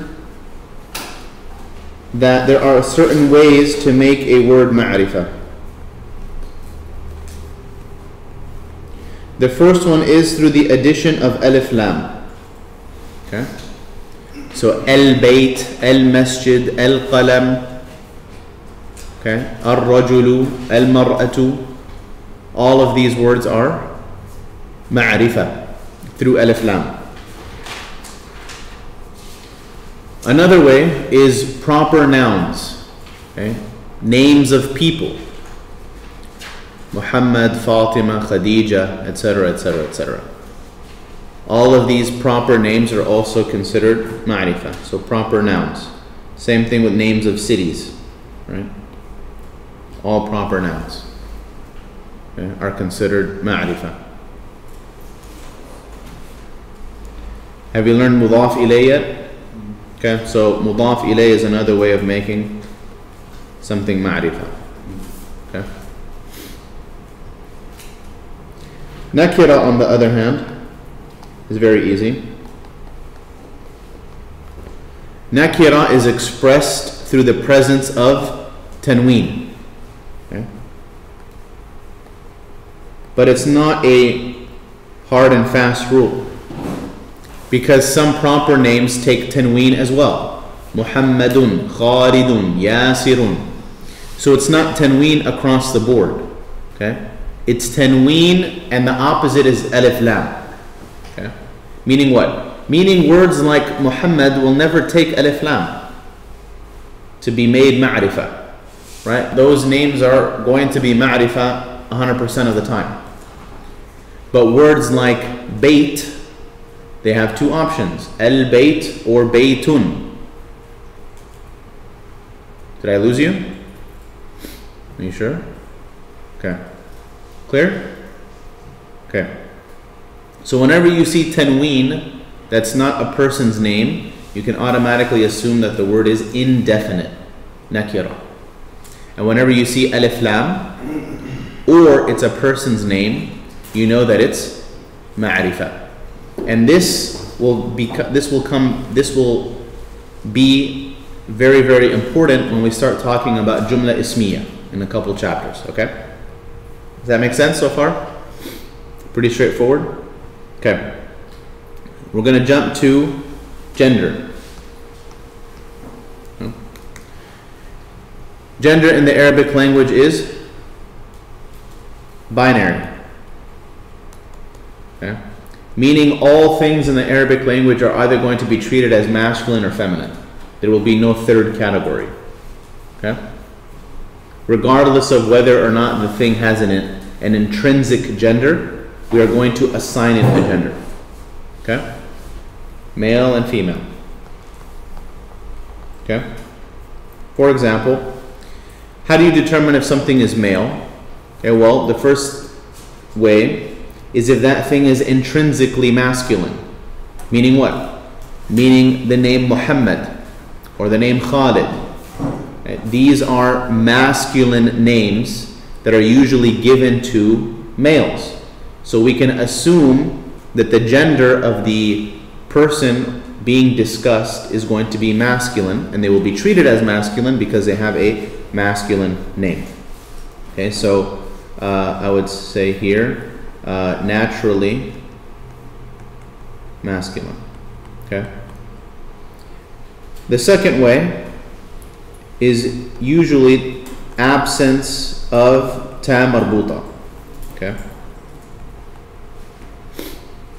Speaker 9: that there are certain ways to make a word ma'rifah. The first one is through the addition of alif lam. Okay? So al-bayt, al-masjid, al-qalam, okay? Al-rajulu, al-mar'atu. All of these words are ma'rifah through alif lam. Another way is proper nouns, okay? Names of people. Muhammad, Fatima, Khadija, etc., etc., etc. All of these proper names are also considered ma'rifah, so proper nouns. Same thing with names of cities, right? All proper nouns, okay, are considered ma'rifah. Have you learned mudaf ilay yet? Okay, so mudaf ilay is another way of making something ma'rifah. Okay. Nakira, on the other hand, is very easy. Nakira is expressed through the presence of tanween. Okay. But it's not a hard and fast rule, because some proper names take tanween as well. Muhammadun, Khalidun, Yasirun. So it's not tanween across the board. Okay? It's tanween and the opposite is alif lam. Okay? Meaning what? Meaning words like Muhammad will never take alif lam to be made ma'rifah. Right? Those names are going to be ma'rifah 100% of the time. But words like bayt, they have two options, al-bayt or baytun. Did I lose you? Are you sure? Okay. Clear? Okay. So whenever you see tanween, that's not a person's name, you can automatically assume that the word is indefinite, nakira. And whenever you see alif lam, or it's a person's name, you know that it's ma'rifah. And this will be very, very important when we start talking about jumla ismiya in a couple chapters. Okay? Does that make sense so far? Pretty straightforward. Okay. We're going to jump to gender. Gender in the Arabic language is binary. Okay? Meaning all things in the Arabic language are either going to be treated as masculine or feminine. There will be no third category. Okay? Regardless of whether or not the thing has an intrinsic gender, we are going to assign it a gender. Okay? Male and female. Okay? For example, how do you determine if something is male? Okay, well, the first way is if that thing is intrinsically masculine. Meaning what? Meaning the name Muhammad or the name Khalid. Okay? These are masculine names that are usually given to males. So we can assume that the gender of the person being discussed is going to be masculine, and they will be treated as masculine because they have a masculine name. Okay, so I would say here, naturally masculine. Okay. The second way is usually absence of ta marbuta. Okay.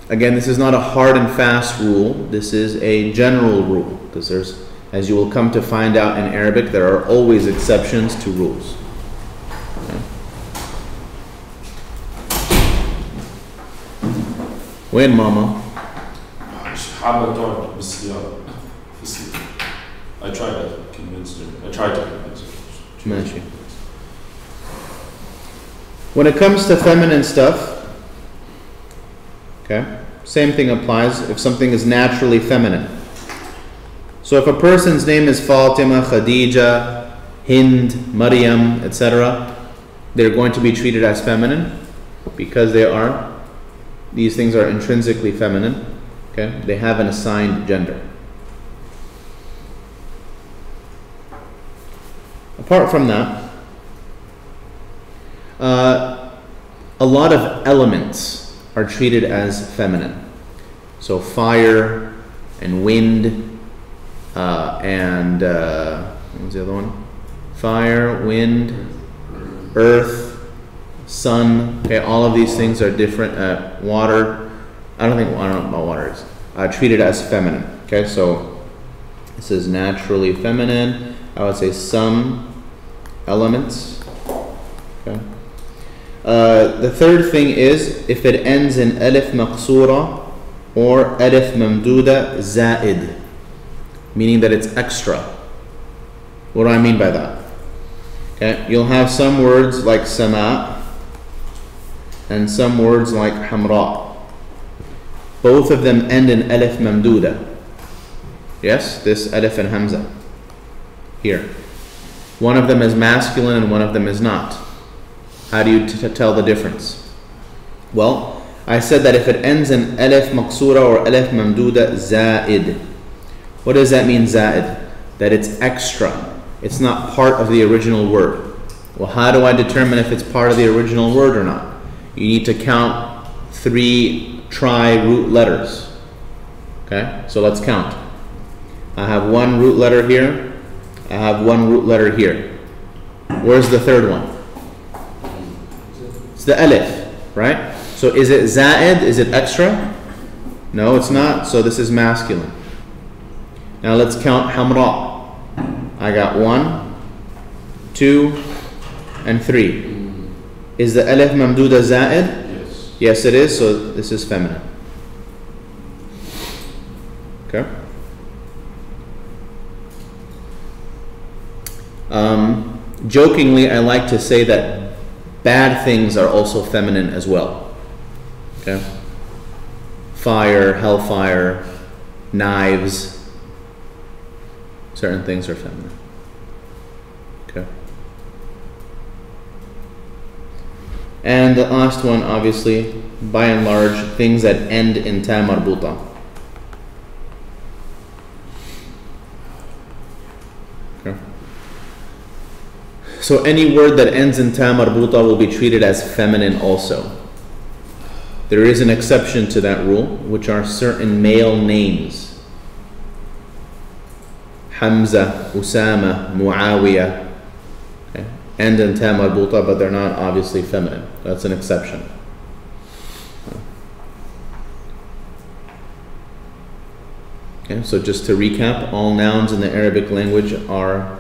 Speaker 9: Again, this is not a hard and fast rule. This is a general rule, because there's, as you will come to find out in Arabic, there are always exceptions to rules. Okay. When mama?
Speaker 3: I tried to convince her.
Speaker 9: When it comes to feminine stuff, okay, same thing applies if something is naturally feminine. So if a person's name is Fatima, Khadija, Hind, Maryam, etc., they're going to be treated as feminine. because these things are intrinsically feminine, okay? They have an assigned gender. Apart from that, a lot of elements are treated as feminine. So fire and wind and what was the other one? Fire, wind, earth, sun. Okay, all of these things are different. Water. I don't know what water is. Treated as feminine. Okay, so this is naturally feminine. I would say some elements. Okay. The third thing is if it ends in alif maqsura or alif mamduda zaid, meaning that it's extra. What do I mean by that? Okay, you'll have some words like sama and some words like hamra. Both of them end in alif mamduda. Yes, this alif and hamza here. One of them is masculine and one of them is not. How do you tell the difference? Well, I said that if it ends in alif maqsura or alif mamduda zaid. What does that mean, zaid? That it's extra. It's not part of the original word. Well, how do I determine if it's part of the original word or not? You need to count 3 tri-root letters. Okay, so let's count. I have 1 root letter here. I have 1 root letter here. Where's the third one? It's the alif, right? So is it zaid? Is it extra? No, it's not. So this is masculine. Now let's count hamra. I got 1, 2, and 3. Is the alif mamduda zaid?
Speaker 3: Yes.
Speaker 9: Yes, it is. So this is feminine. Okay. Jokingly, I like to say that bad things are also feminine as well. Okay. Fire, hellfire, knives. Certain things are feminine. Okay. And the last one, obviously, by and large, things that end in ta marbuta. Okay. So any word that ends in ta marbuta will be treated as feminine also. There is an exception to that rule, which are certain male names. Hamza, Usama, Muawiyah, okay, end in ta marbuta, but they're not obviously feminine. That's an exception. Okay, so just to recap, all nouns in the Arabic language are,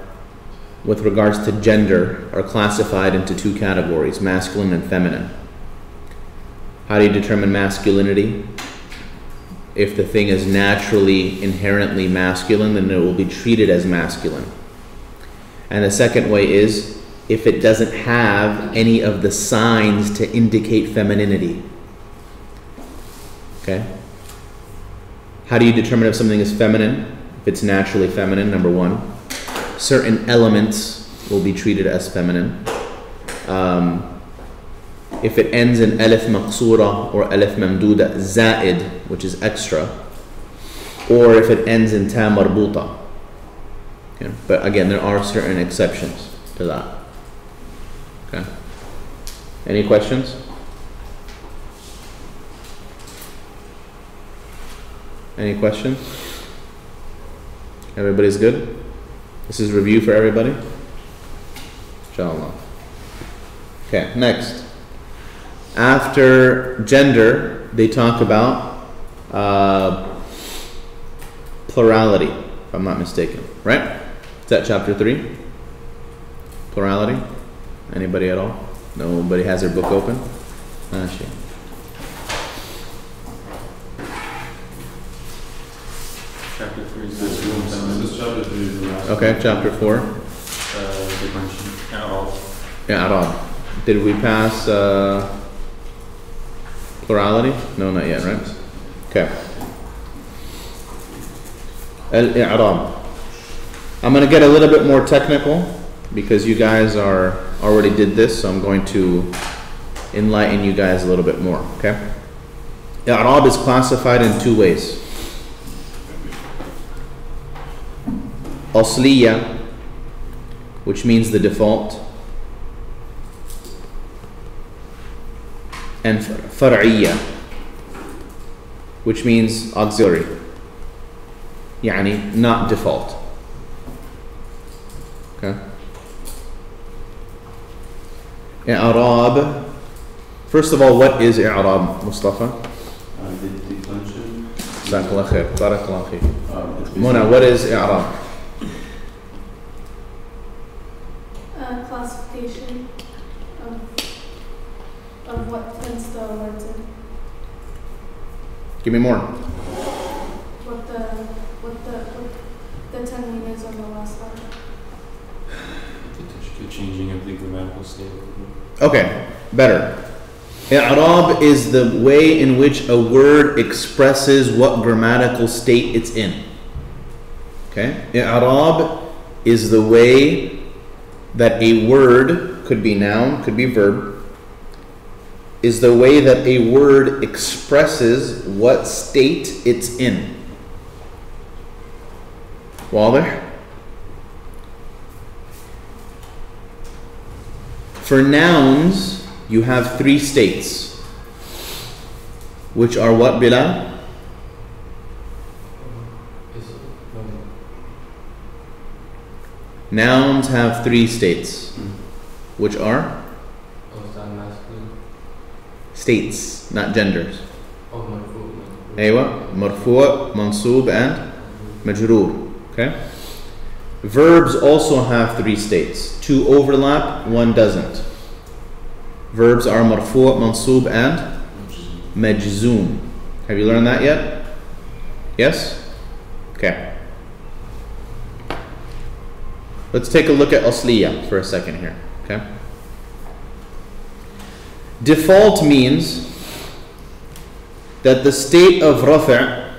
Speaker 9: with regards to gender, are classified into 2 categories, masculine and feminine. How do you determine masculinity? If the thing is naturally, inherently masculine, then it will be treated as masculine. And the second way is if it doesn't have any of the signs to indicate femininity. Okay? How do you determine if something is feminine? If it's naturally feminine, number 1. Certain elements will be treated as feminine. If it ends in alif maqsura or alif mamduda zaid, which is extra, or if it ends in ta marbuta. Okay. But again, there are certain exceptions to that. Okay. Any questions? Any questions? Everybody's good? This is review for everybody? Inshallah. Okay, next. After gender, they talk about plurality, if I'm not mistaken, right? Is that chapter 3? Plurality? Anybody at all? Nobody has their book open? Shit.
Speaker 5: Chapter 3 is
Speaker 6: This is chapter 3 is the last one.
Speaker 9: Okay, chapter 4.
Speaker 5: they mentioned Arab.
Speaker 9: Yeah, Arab. Did we pass plurality? No, not yet, right? Okay. Al-i'rab. I'm going to get a little bit more technical because you guys already did this, so I'm going to enlighten you guys a little bit more, okay? I'rab is classified in two ways. Asliya, which means the default, and far'iyya, which means auxiliary, يعني not default. Okay. I'rab. First of all, what is i'rab, Mustafa?
Speaker 3: The declension.
Speaker 9: Jazakallah khair. Barakallah feek. Mona, what is i'rab?
Speaker 2: Classification of what tense the words in.
Speaker 9: Give me more.
Speaker 2: What the tense is on the last line.
Speaker 3: The changing of the grammatical state.
Speaker 9: Okay, better. I'rab is the way in which a word expresses what grammatical state it's in. Okay? I'rab is the way that a word, could be noun, could be verb, is the way that a word expresses what state it's in. واضح? For nouns, you have three states, which are what, Bilal? Nouns have three states, which are? States, not genders. Aywa, marfu', mansub, and majroor. Okay? Verbs also have three states. Two overlap, one doesn't. Verbs are marfu', mansub, and majzoom. Have you learned that yet? Yes? Okay. Let's take a look at asliya for a second here. Okay? Default means that the state of rafa'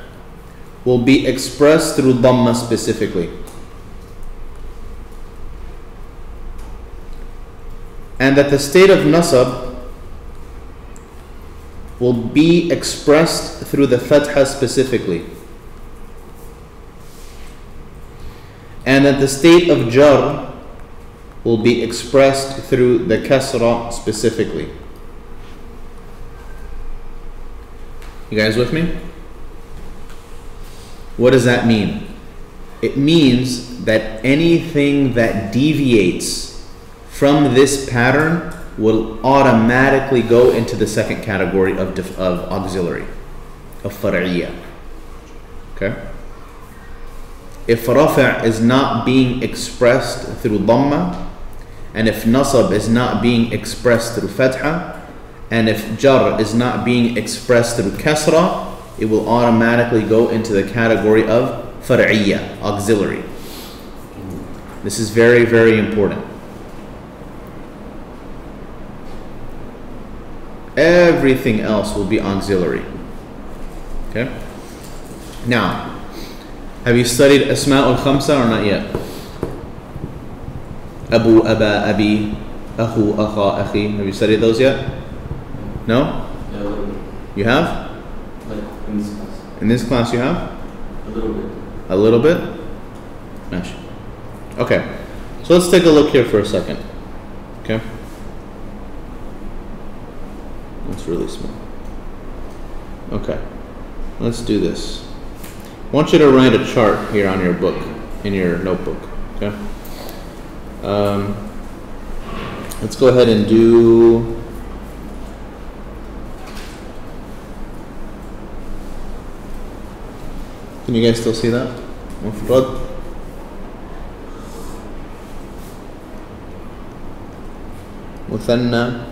Speaker 9: will be expressed through dhamma specifically. And that the state of nasab will be expressed through the fatha specifically. And that the state of jar will be expressed through the kasra specifically. You guys with me? What does that mean? It means that anything that deviates from this pattern will automatically go into the second category of auxiliary, of far'iyya. Okay? If rafa' is not being expressed through dhamma, and if nasab is not being expressed through fatha, and if jar is not being expressed through kasra, it will automatically go into the category of far'iyya, auxiliary. This is very, very important. Everything else will be auxiliary. Okay? Now, have you studied Asma'ul Khamsa or not yet? Abu, Aba, Abi, Akhu, Akha, Akhi. Have you studied those yet? No?
Speaker 4: Yeah, a little bit.
Speaker 9: You have?
Speaker 4: Like in this class.
Speaker 9: In this class you have?
Speaker 4: A little bit.
Speaker 9: A little bit? Mash. Okay. So let's take a look here for a second. Okay? That's really small. Okay. Let's do this. I want you to write a chart here on your book, in your notebook. Okay? Let's go ahead and do... Can you guys still see that? Mufrad. Muthanna.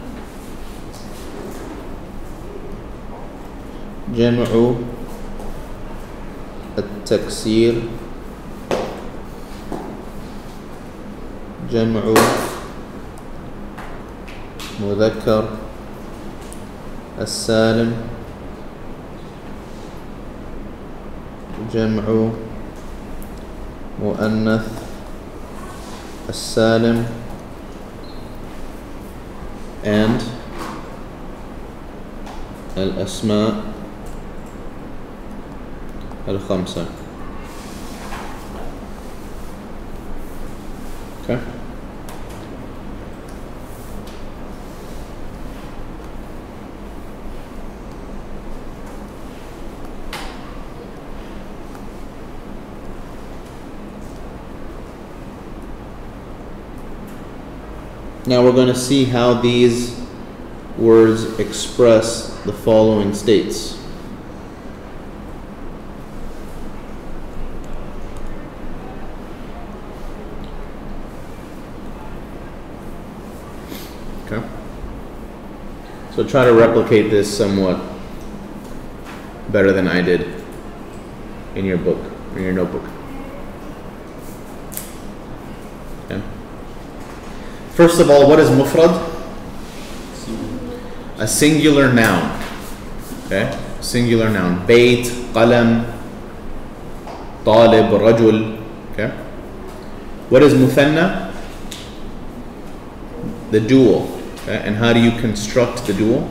Speaker 9: جمع التكسير جمع مذكر السالم جمع مؤنث السالم and الأسماء الخمسة. Okay. Now we're going to see how these words express the following states. Okay. So try to replicate this somewhat better than I did in your book, in your notebook. Okay. First of all, what is mufrad? A singular noun. Okay? Singular noun. Bayt, qalam, talib, rajul. Okay? What is muthanna? The dual. Okay? And how do you construct the dual?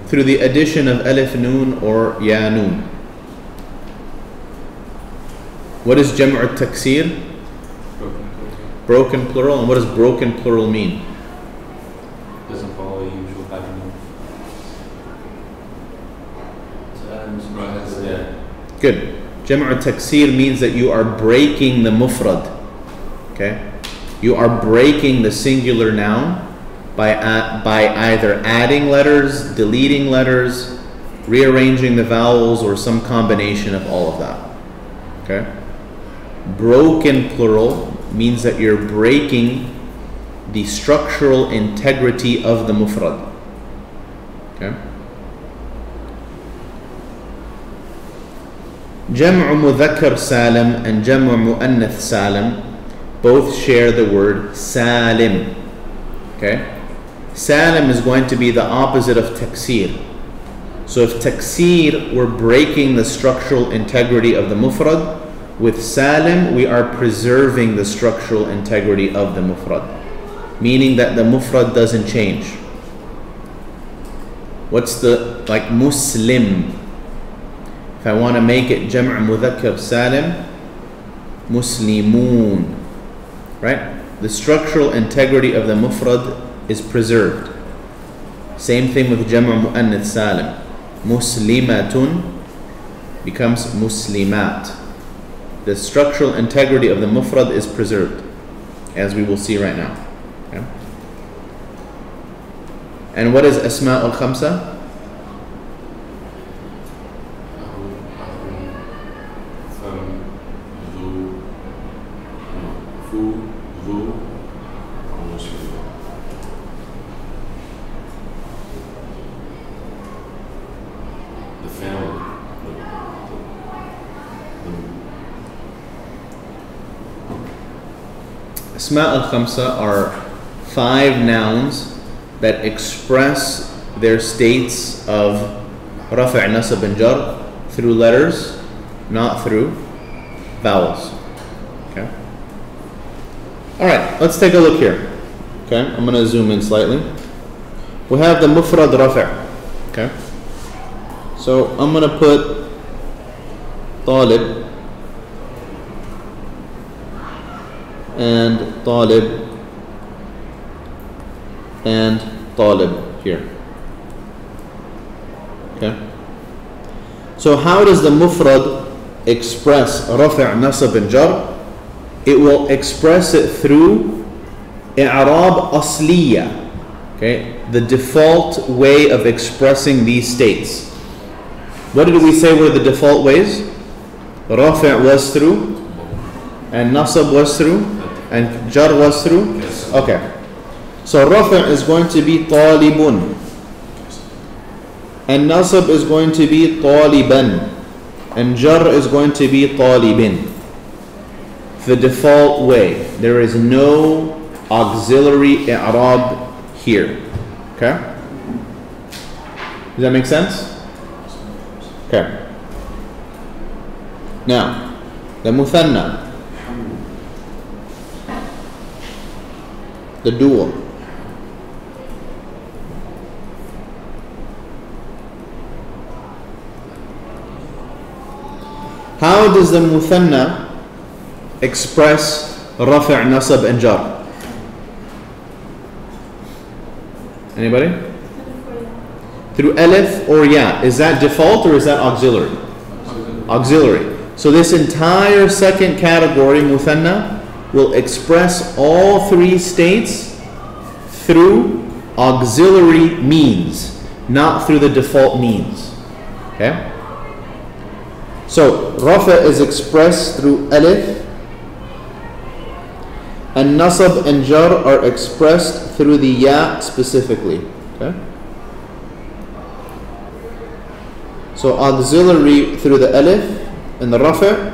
Speaker 9: Through the addition of alif noon or ya noon. What is jam'u taksir? Broken plural. And what does broken plural mean?
Speaker 5: Doesn't follow the usual pattern.
Speaker 3: Yeah.
Speaker 9: Good. Jam'u taksir means that you are breaking the mufrad. Okay? You are breaking the singular noun by either adding letters, deleting letters, rearranging the vowels, or some combination of all of that. Okay? Broken plural means that you're breaking the structural integrity of the mufrad. Okay? Jam'u mudhakkar salim and jam'u mu'annath salim both share the word salim. Okay? Salim is going to be the opposite of taksir. So if taksir, we're breaking the structural integrity of the mufrad, with salim, we are preserving the structural integrity of the mufrad, meaning that the mufrad doesn't change. What's the, like muslim? If I want to make it jam'u mudhakkar salim, muslimun, right? The structural integrity of the mufrad is preserved. Same thing with jam'u mu'annath salim. Muslimatun becomes muslimat. The structural integrity of the mufrad is preserved, as we will see right now. Okay? And what is asma al-khamsa? Asma al-khamsa are 5 nouns that express their states of rafa', nasab, and jar through letters, not through vowels. Okay. All right, let's take a look here. Okay, I'm going to zoom in slightly. We have the mufrad rafa'. Okay. So I'm going to put talib and talib and talib here. Okay. So how does the mufrad express rafa', nasab, and jar? It will express it through i'rab asliya. Okay, the default way of expressing these states. What did we say were the default ways? Rafa' was through, and nasab was through, and jar was through. Okay. So rafa' is going to be talibun, and nasab is going to be taliban, and jar is going to be talibin. The default way. There is no auxiliary i'rab here. Okay? Does that make sense? Okay. Now, the muthanna, the dual. How does the muthanna express rafi', nasab and jar? Anybody? Through alif or ya. Is that default or is that auxiliary? Auxiliary. So this entire second category, muthanna, will express all three states through auxiliary means, not through the default means. Okay? So rafa is expressed through alif, and nasab and jar are expressed through the ya specifically. Okay? So auxiliary through the alif and the rafa,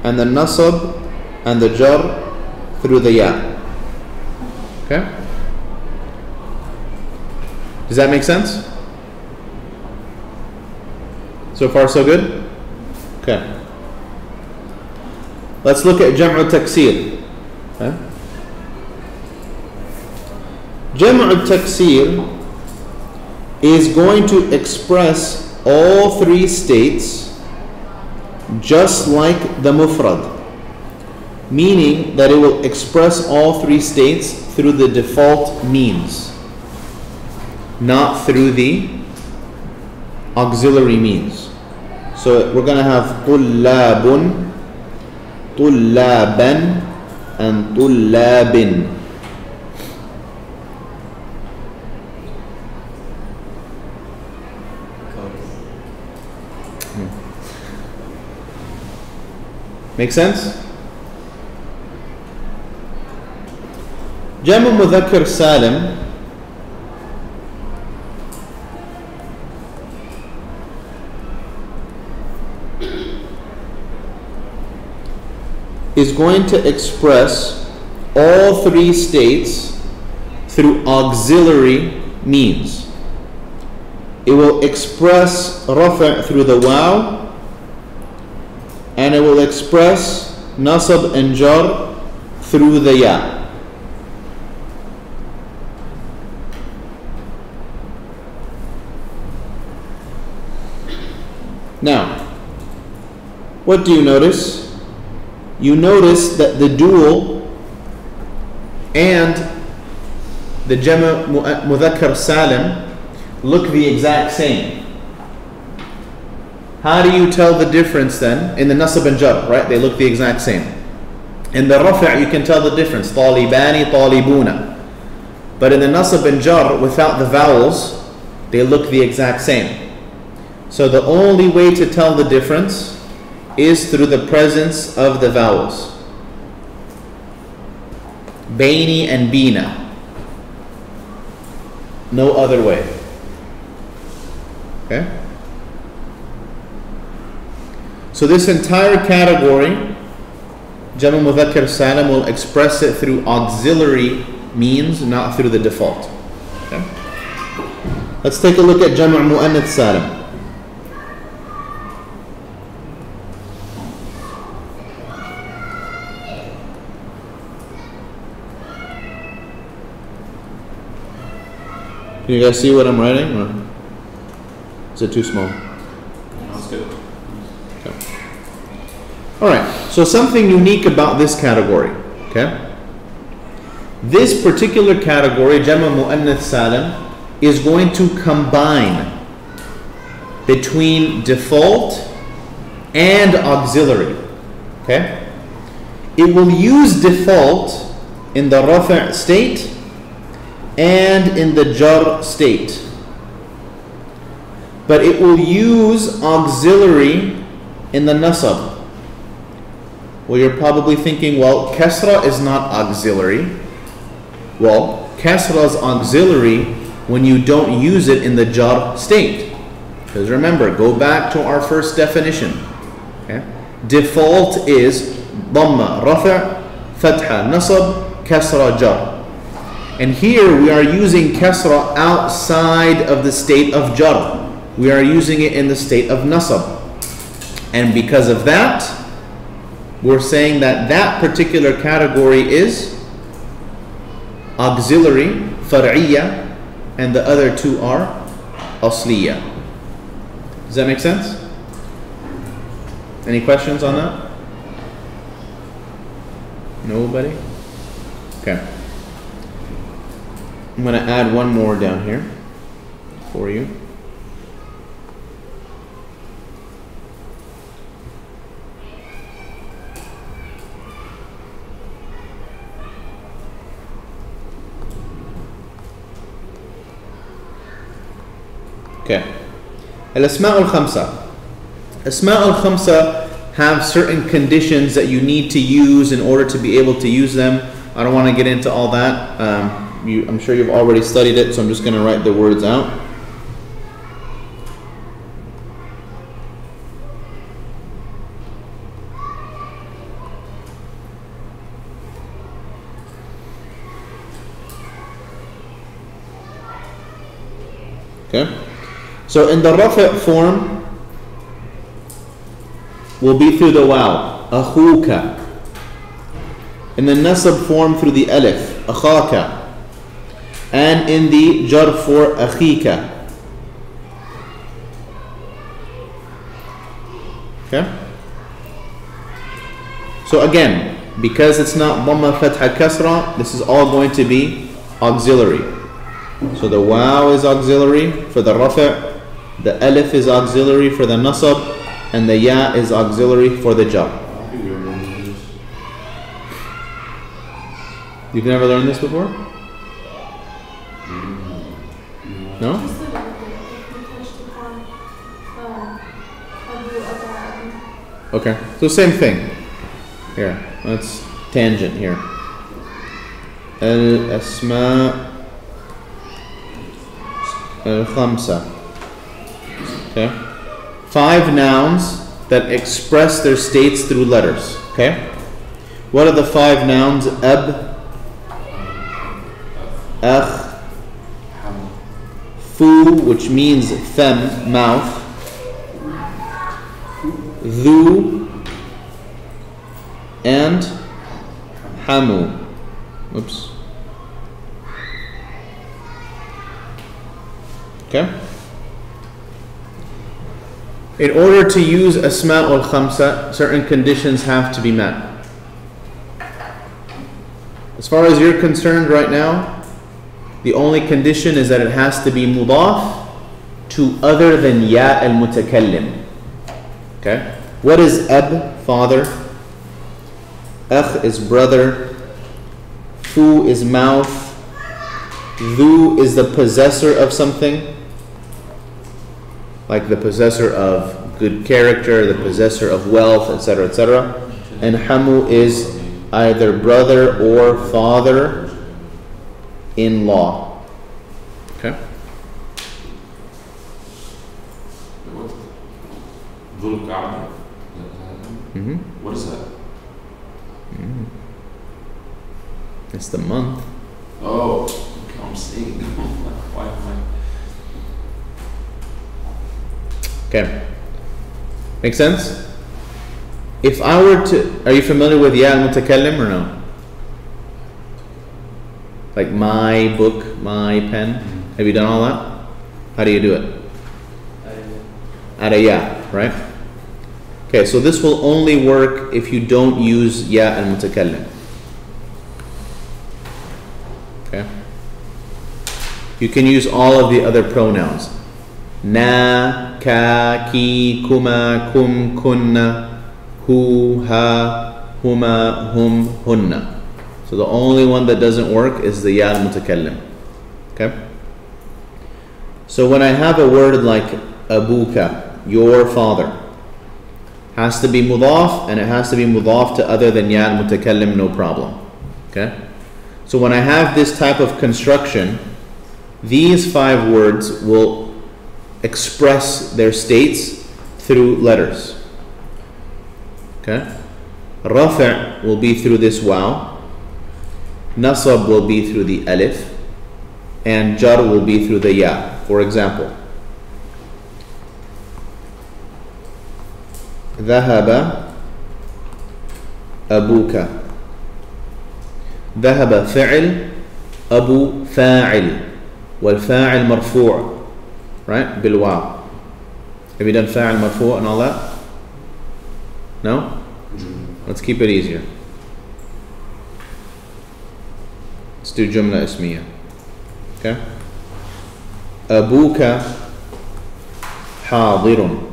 Speaker 9: and the nasab and the jar through the ya. Okay? Does that make sense? So far so good? Okay. Let's look at Jam'u Taksir. Okay. Jam'u Taksir is going to express all three states just like the mufrad, meaning that it will express all three states through the default means, not through the auxiliary means. So we're going to have tullabun, tullaban, and tullabin. Make sense? Jamu Mudhakkar Salim is going to express all three states through auxiliary means. It will express rafa' through the waw, and it will express nasab and jar through the ya. Now, what do you notice? You notice that the dual and the Jama' Mudhakkar Salim look the exact same. How do you tell the difference then? In the nasab and jar, right? They look the exact same. In the rafi' you can tell the difference. Talibani, talibuna. But in the nasab and jar, without the vowels, they look the exact same. So the only way to tell the difference is through the presence of the vowels. Baini and bina. No other way. Okay? So this entire category, Jama' Mudhakkar Salim, will express it through auxiliary means, not through the default. Okay? Let's take a look at Jama' Mu'annath Salim. Can you guys see what I'm writing, or is it too small?
Speaker 3: That's good.
Speaker 9: Okay. All right. So something unique about this category. Okay. This particular category, Jama' Mu'annath Salim, is going to combine between default and auxiliary. Okay. It will use default in the rafi' state and in the jar state, but it will use auxiliary in the nasab. Well, you're probably thinking, well, kasra is not auxiliary. Well, kasra is auxiliary when you don't use it in the jar state. Because remember, go back to our first definition. Okay? Default is dhamma, rafa', fatha, nasab, kasra, jar. And here we are using kasra outside of the state of jar. We are using it in the state of nasab. And because of that, we're saying that that particular category is auxiliary, far'iyya, and the other two are asliya. Does that make sense? Any questions on that? Nobody? Okay. I'm going to add one more down here for you. Okay. Al-Asma' al-Khamsa. Asma' al-Khamsa have certain conditions that you need to use in order to be able to use them. I don't want to get into all that. I'm sure you've already studied it, so I'm just going to write the words out. Okay. So in the rafi' form, will be through the waw, akhuka. In the nasab form through the alif, akhaka. And in the jar for akhika. Okay? So again, because it's not dhamma fatha kasra, this is all going to be auxiliary. So the waw is auxiliary for the rafi', the alif is auxiliary for the nasab, and the ya is auxiliary for the jar. You've never learned this before? No?
Speaker 2: Just a little bit, if we touched upon Abu Abad.
Speaker 9: Okay, so same thing. Here, let's tangent here. Al-Asma' al-Khamsa. Okay? 5 nouns that express their states through letters. Okay? What are the 5 nouns? Ab, akh, fu, which means fem, mouth, dhu, and hamu. Oops. Okay? In order to use Asma' al-Khamsa, certain conditions have to be met. As far as you're concerned right now, the only condition is that it has to be mudaf to other than ya al-mutakallim. Okay? What is ab? Father. Akh is brother. Fu is mouth. Dhu is the possessor of something, like the possessor of good character, the possessor of wealth, etc., etc. And hamu is either brother or father-in-law. Okay? Mm-hmm.
Speaker 3: What is that?
Speaker 9: Mm-hmm. It's the month.
Speaker 3: Oh, I'm seeing. Why am I?
Speaker 9: Okay. Make sense? If I were to, are you familiar with ya al-mutakallim or no? Like my book, my pen. Have you done all that? How do you do it? Add a ya, right? Okay, so this will only work if you don't use ya al-mutakallim. Okay? You can use all of the other pronouns. Na, ka, ki, kuma, kum, kunna, hu, ha, huma, hum, hunna. So the only one that doesn't work is the ya al-mutakallim. Okay? So when I have a word like abuka, your father, has to be mudaf, and it has to be mudaf to other than ya al-mutakallim, no problem. Okay? So when I have this type of construction, these 5 words will express their states through letters. Okay? Rafi' will be through this waw, nasab will be through the alif, and jar will be through the ya. For example, ذهب أبوك. ذهب فعل, أبو فاعل, والفاعل مرفوع, right? بالواو. Have you done فاعل مرفوع and all that? No? Let's keep it easier. Let's do Jumla Ismiya. Okay? Abuka hadirun.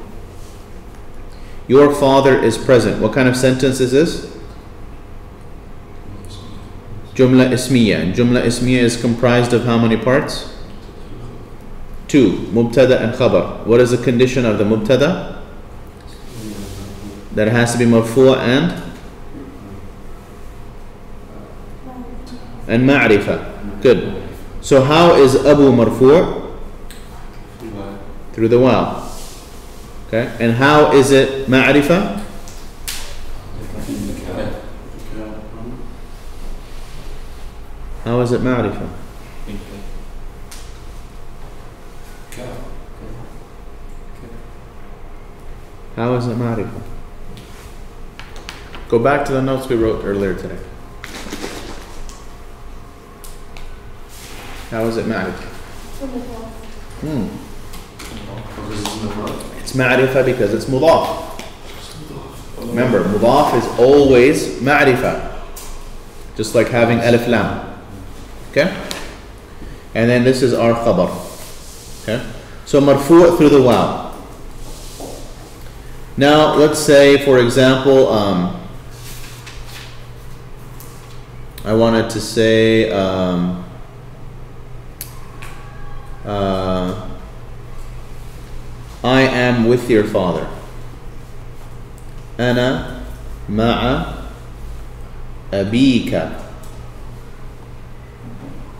Speaker 9: Your father is present. What kind of sentence is this? Jumla Ismiya. And Jumla Ismiya is comprised of how many parts? 2. Mubtada and Khabar. What is the condition of the Mubtada? That it has to be marfu' and ma'rifa. Good. So how is Abu marfu'? Through the waw. Okay. And how is it ma'rifa? How is it ma'rifa? How is it ma'rifa? Go back to the notes we wrote earlier today. How is it ma'rifa? It's ma'rifa because it's mudaf. Remember, mudaf is always ma'rifa. Just like having alif lam. Okay? And then this is our khabar. Okay? So marfu' through the waw. Now let's say, for example, I wanted to say I am with your father. Ana ma'a abika.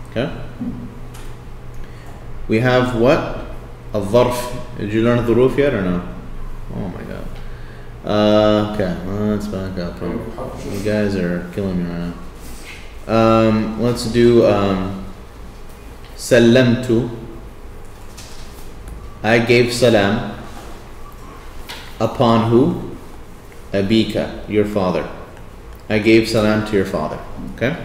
Speaker 9: Okay? We have what? A dharf. Did you learn dhuruf yet or no? Oh my god. Okay, let's back up. You guys are killing me right now. Let's do Sallamtu. I gave salam upon who? Abika, your father. I gave salam to your father. Okay?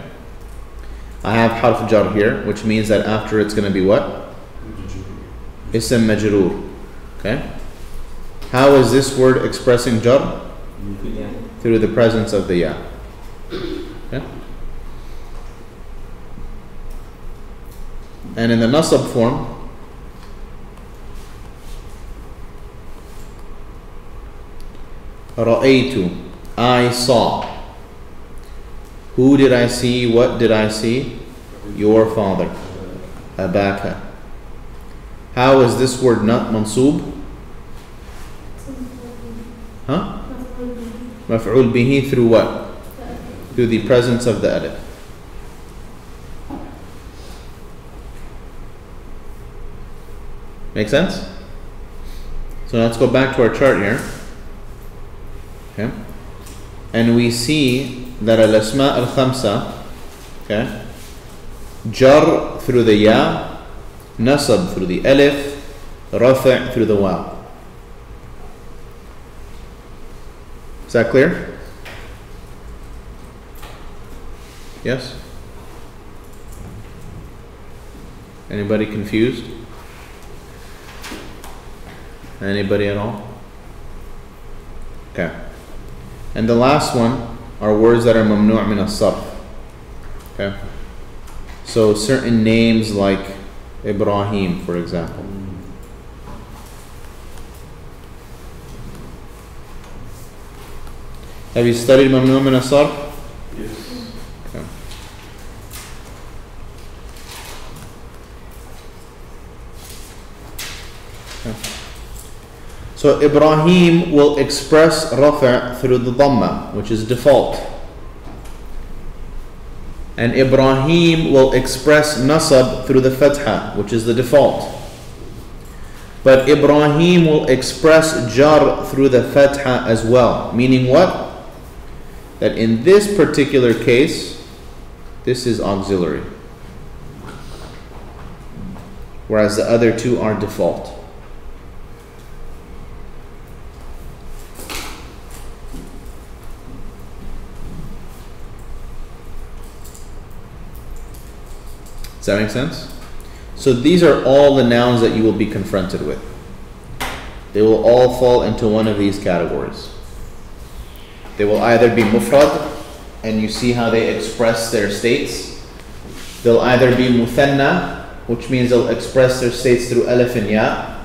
Speaker 9: I have harf jar here, which means that after it's going to be what? Ism majroor. Okay? How is this word expressing jar? Through the presence of the ya. Okay? And in the nasab form, ra'aytu, I saw. Who did I see? What did I see? Your father. Abaka. How is this word not mansoob? Huh? Maf'ul bihi through what? Through the presence of the alif. Make sense? So let's go back to our chart here. Okay. And we see that al-asma al-khamsa, okay, jar through the ya, nasab through the alif, rafi' through the waw. Is that clear? Yes? Anybody confused? Anybody at all? Okay. And the last one are words that are mamnu' min as-sarf. Okay. So certain names like Ibrahim, for example. Have you studied mamnu' min as-sarf?
Speaker 6: Yes.
Speaker 9: Okay. Okay. So Ibrahim will express rafa' through the dhamma, which is default. And Ibrahim will express nasab through the fatha, which is the default. But Ibrahim will express jar through the fatha as well. Meaning what? That in this particular case, this is auxiliary. Whereas the other two are default. Does that make sense? So these are all the nouns that you will be confronted with. They will all fall into one of these categories. They will either be mufrad, and you see how they express their states. They'll either be muthanna, which means they'll express their states through alif and ya.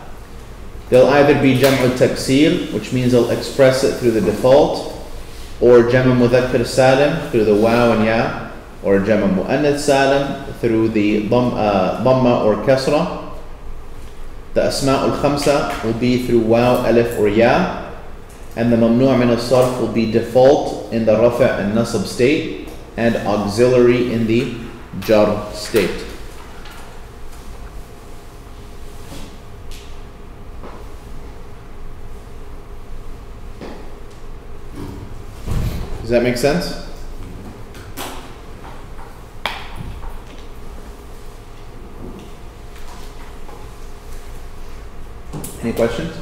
Speaker 9: They'll either be jam'u taksir, which means they'll express it through the default, or jam'u mudhakkar salim through the waw and ya, or jam'u mu'annath salim through the dhamma or kasra. The asma'ul khamsa will be through waw, alif, or ya, and the mamnu' min as-sarf will be default in the rafa' and nasab state, and auxiliary in the jar state. Does that make sense? Any questions?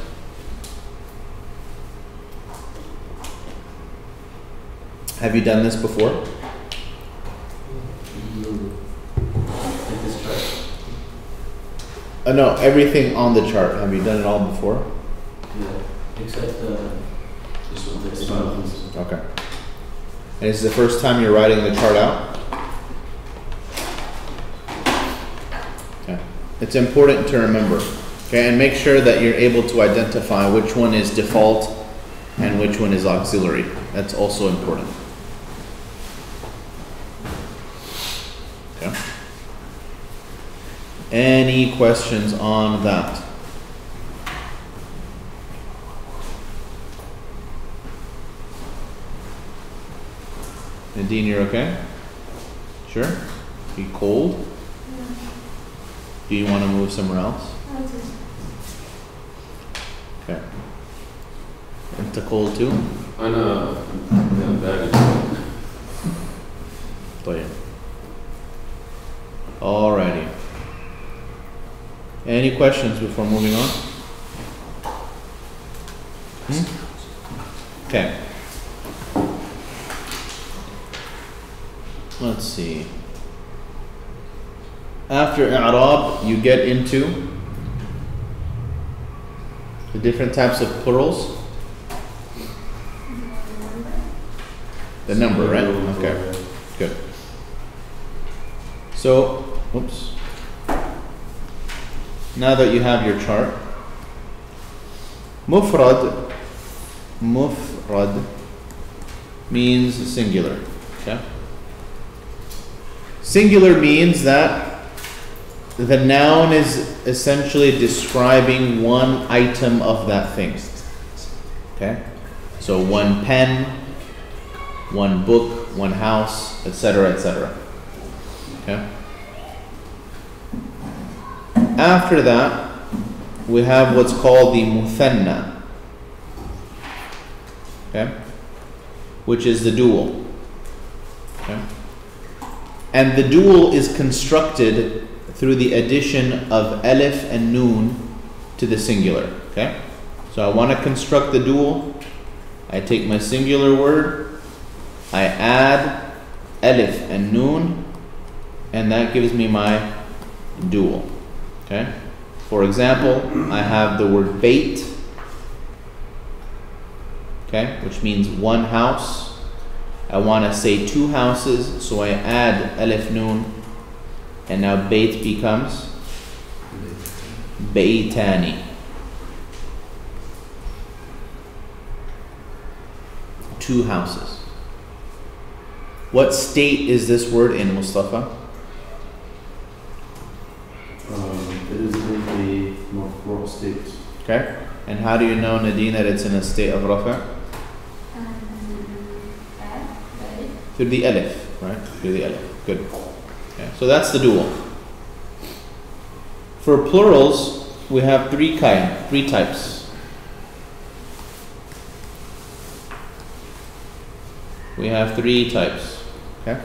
Speaker 9: Have you done this before?
Speaker 4: Like this chart.
Speaker 9: No, everything on the chart. Have you done it all before?
Speaker 4: Yeah. Except
Speaker 3: This one,
Speaker 4: the
Speaker 3: it's not.
Speaker 4: Ismail.
Speaker 9: Okay. And is this the first time you're writing the chart out? Okay. It's important to remember. Okay, and make sure that you're able to identify which one is default and which one is auxiliary. That's also important. Okay. Any questions on that? Nadine, you're okay? Sure? You cold? Do you want to move somewhere else? Okay. Into cold too?
Speaker 3: أنا بارد.
Speaker 9: طيب. Alrighty. Any questions before moving on? Okay. Let's see. After i'rab, you get into the different types of plurals. The number, right? Okay, good. So, oops. Now that you have your chart, mufrad means singular. Okay. Singular means that the noun is essentially describing one item of that thing. Okay? So one pen, one book, one house, etc., etc. Okay? After that, we have what's called the muthanna. Okay? Which is the dual. Okay? And the dual is constructed through the addition of alif and noon to the singular. Okay? So I want to construct the dual. I take my singular word, I add alif and noon, and that gives me my dual. Okay? For example, I have the word bait, okay, which means one house. I want to say two houses, so I add alif noon, and now bait becomes baytani. Two houses. What state is this word in, Mustafa?
Speaker 5: It is in the marfu' state.
Speaker 9: Okay. And how do you know, Nadine, that it's in a state of rafa'? Through the alif, right? Through the alif. Good. Okay. So that's the dual. For plurals, we have three types. We have three types. Okay?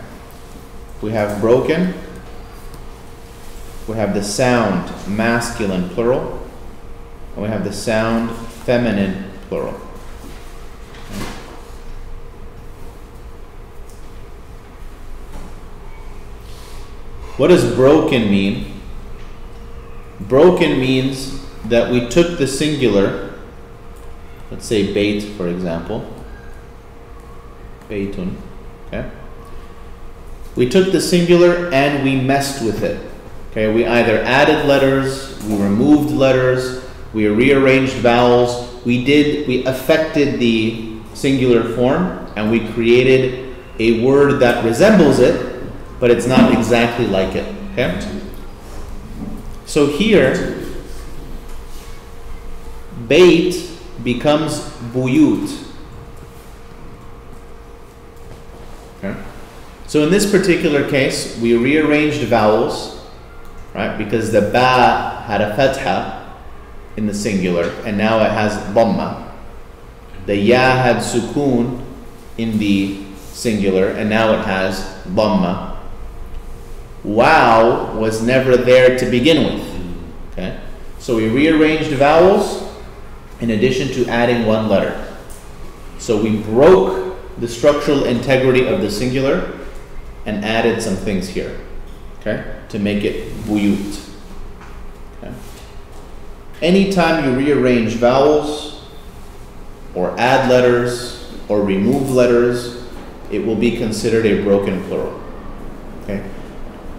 Speaker 9: We have broken. We have the sound masculine plural. And we have the sound feminine plural. Okay. What does broken mean? Broken means that we took the singular, let's say bait for example, Baytun. Okay. We took the singular and we messed with it. Okay, we either added letters, we removed letters, we rearranged vowels, we affected the singular form and we created a word that resembles it, but it's not exactly like it. Okay? So here, Bayt becomes Buyut. Okay? So in this particular case, we rearranged vowels, right? Because the ba had a fatha in the singular, and now it has dhamma. The ya had sukoon in the singular, and now it has dhamma. Wow was never there to begin with. Okay? So we rearranged vowels in addition to adding one letter. So we broke the structural integrity of the singular and added some things here, okay, to make it buyut. Okay. Anytime you rearrange vowels or add letters or remove letters, it will be considered a broken plural. Okay.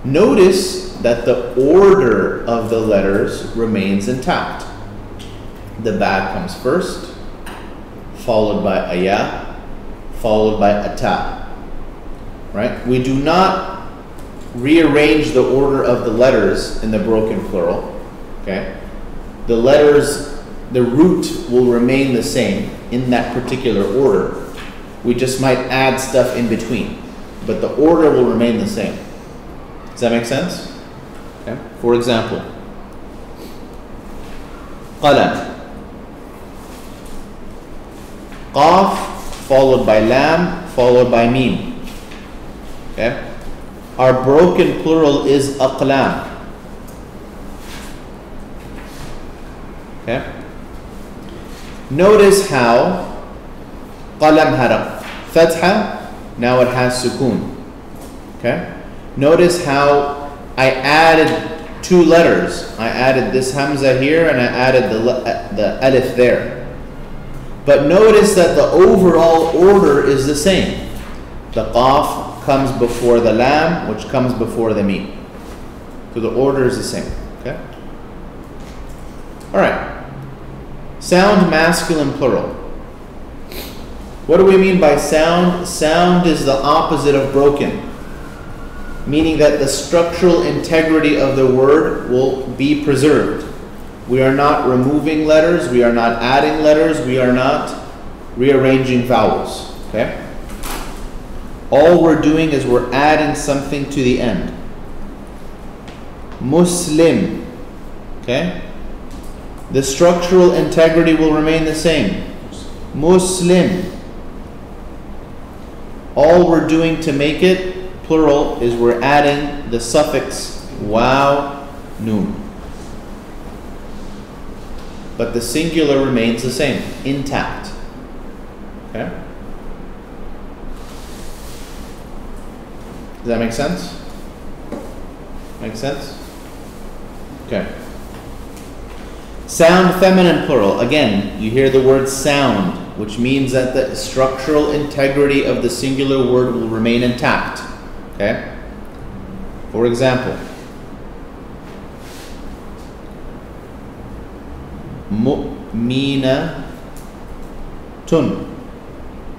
Speaker 9: Notice that the order of the letters remains intact. The ba comes first, followed by a ya, followed by a ta. Right? We do not rearrange the order of the letters in the broken plural. Okay? The letters, the root will remain the same in that particular order. We just might add stuff in between, but the order will remain the same. Does that make sense? Okay. For example, qalam. Qaf followed by lam followed by mim. Okay. Our broken plural is aqlam. Okay. Notice how qalam had a fatha, now it has sukoon. Okay. Notice how I added two letters. I added this hamza here and I added the alif there. But notice that the overall order is the same. The qaf comes before the lam, which comes before the mim. So the order is the same. Okay? Alright. Sound masculine plural. What do we mean by sound? Sound is the opposite of broken, meaning that the structural integrity of the word will be preserved. We are not removing letters, we are not adding letters, we are not rearranging vowels. Okay? All we're doing is we're adding something to the end. Muslim. Okay? The structural integrity will remain the same. Muslim. All we're doing to make it plural is we're adding the suffix waw, noon. But the singular remains the same, intact. Okay? Does that make sense? Make sense? Okay. Sound feminine plural. Again, you hear the word sound, which means that the structural integrity of the singular word will remain intact. Okay? For example, mu'minatun.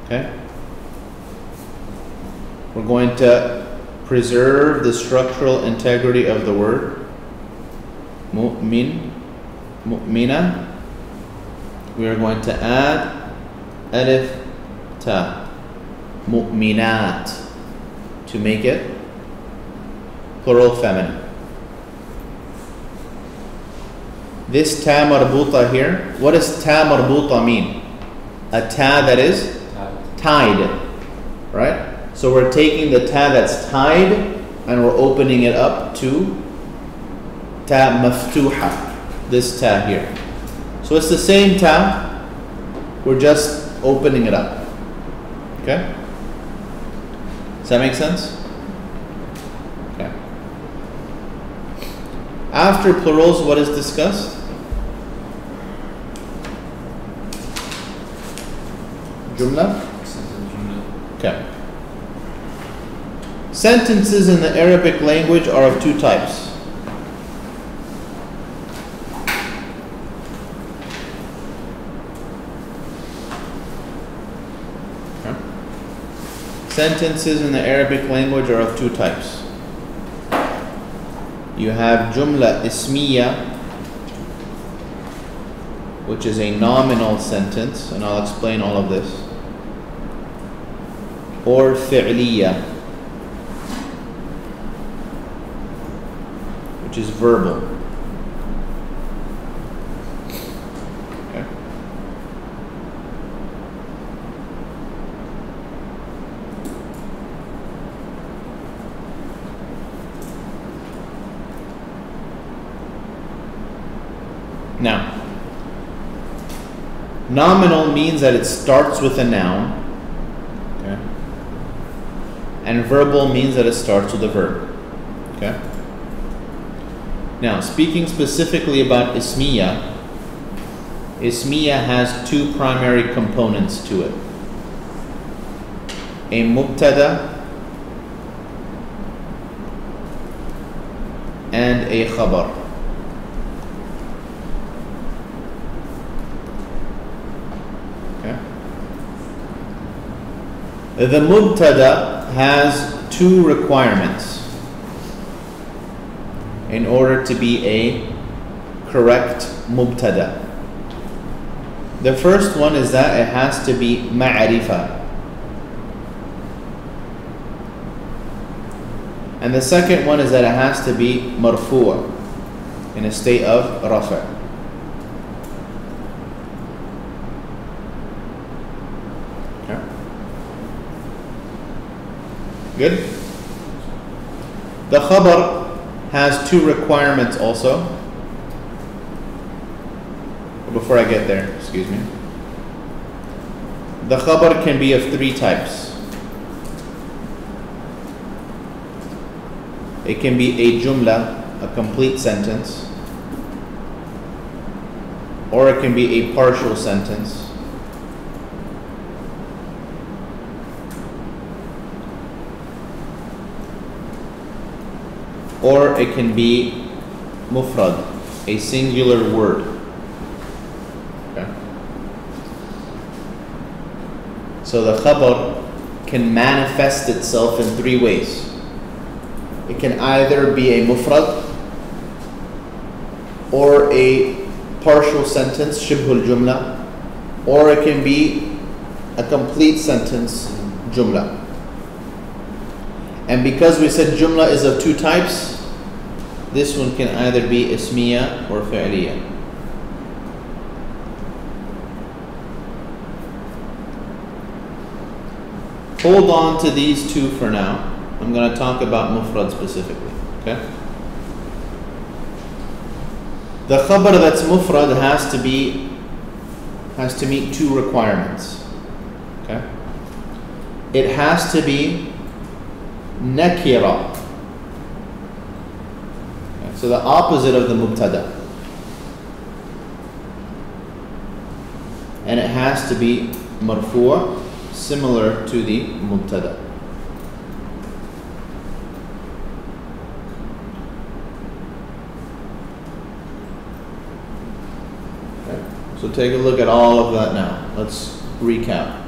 Speaker 9: Okay? We're going to preserve the structural integrity of the word. Mu'min, mu'mina. We are going to add alif ta, mu'minat, to make it plural feminine. This ta marbuta here, what does ta marbuta mean? A ta that is tied, right? So we're taking the ta that's tied and we're opening it up to ta maftuha, this ta here. So it's the same ta, we're just opening it up. Okay? Does that make sense? Okay. After plurals, what is discussed? Jumla? Okay. Sentences in the Arabic language are of two types. Sentences in the Arabic language are of two types. You have jumla ismiya, which is a nominal sentence, and I'll explain all of this, or fi'liya, which is verbal. Okay. Now, nominal means that it starts with a noun, okay? And verbal means that it starts with a verb, okay? Now, speaking specifically about ismiya, ismiya has two primary components to it. A mubtada and a khabar. The mubtada has two requirements in order to be a correct mubtada. The first one is that it has to be ma'arifa. And the second one is that it has to be marfu'a, in a state of rafa'. Good? The khabar has two requirements also. Before I get there, excuse me. The khabar can be of three types. It can be a jumla, a complete sentence, or it can be a partial sentence, or it can be mufrad, a singular word. Okay. So the khabar can manifest itself in three ways. It can either be a mufrad, or a partial sentence, shibhul jumla, or it can be a complete sentence, jumla. And because we said jumla is of two types, this one can either be ismiya or fi'liya. Hold on to these two for now. I'm going to talk about mufrad specifically. Okay? The khabar that's mufrad has to meet two requirements. Okay? It has to be nakira. Okay, so the opposite of the mubtada. And it has to be marfu', similar to the mubtada. Okay, so take a look at all of that now. Let's recap.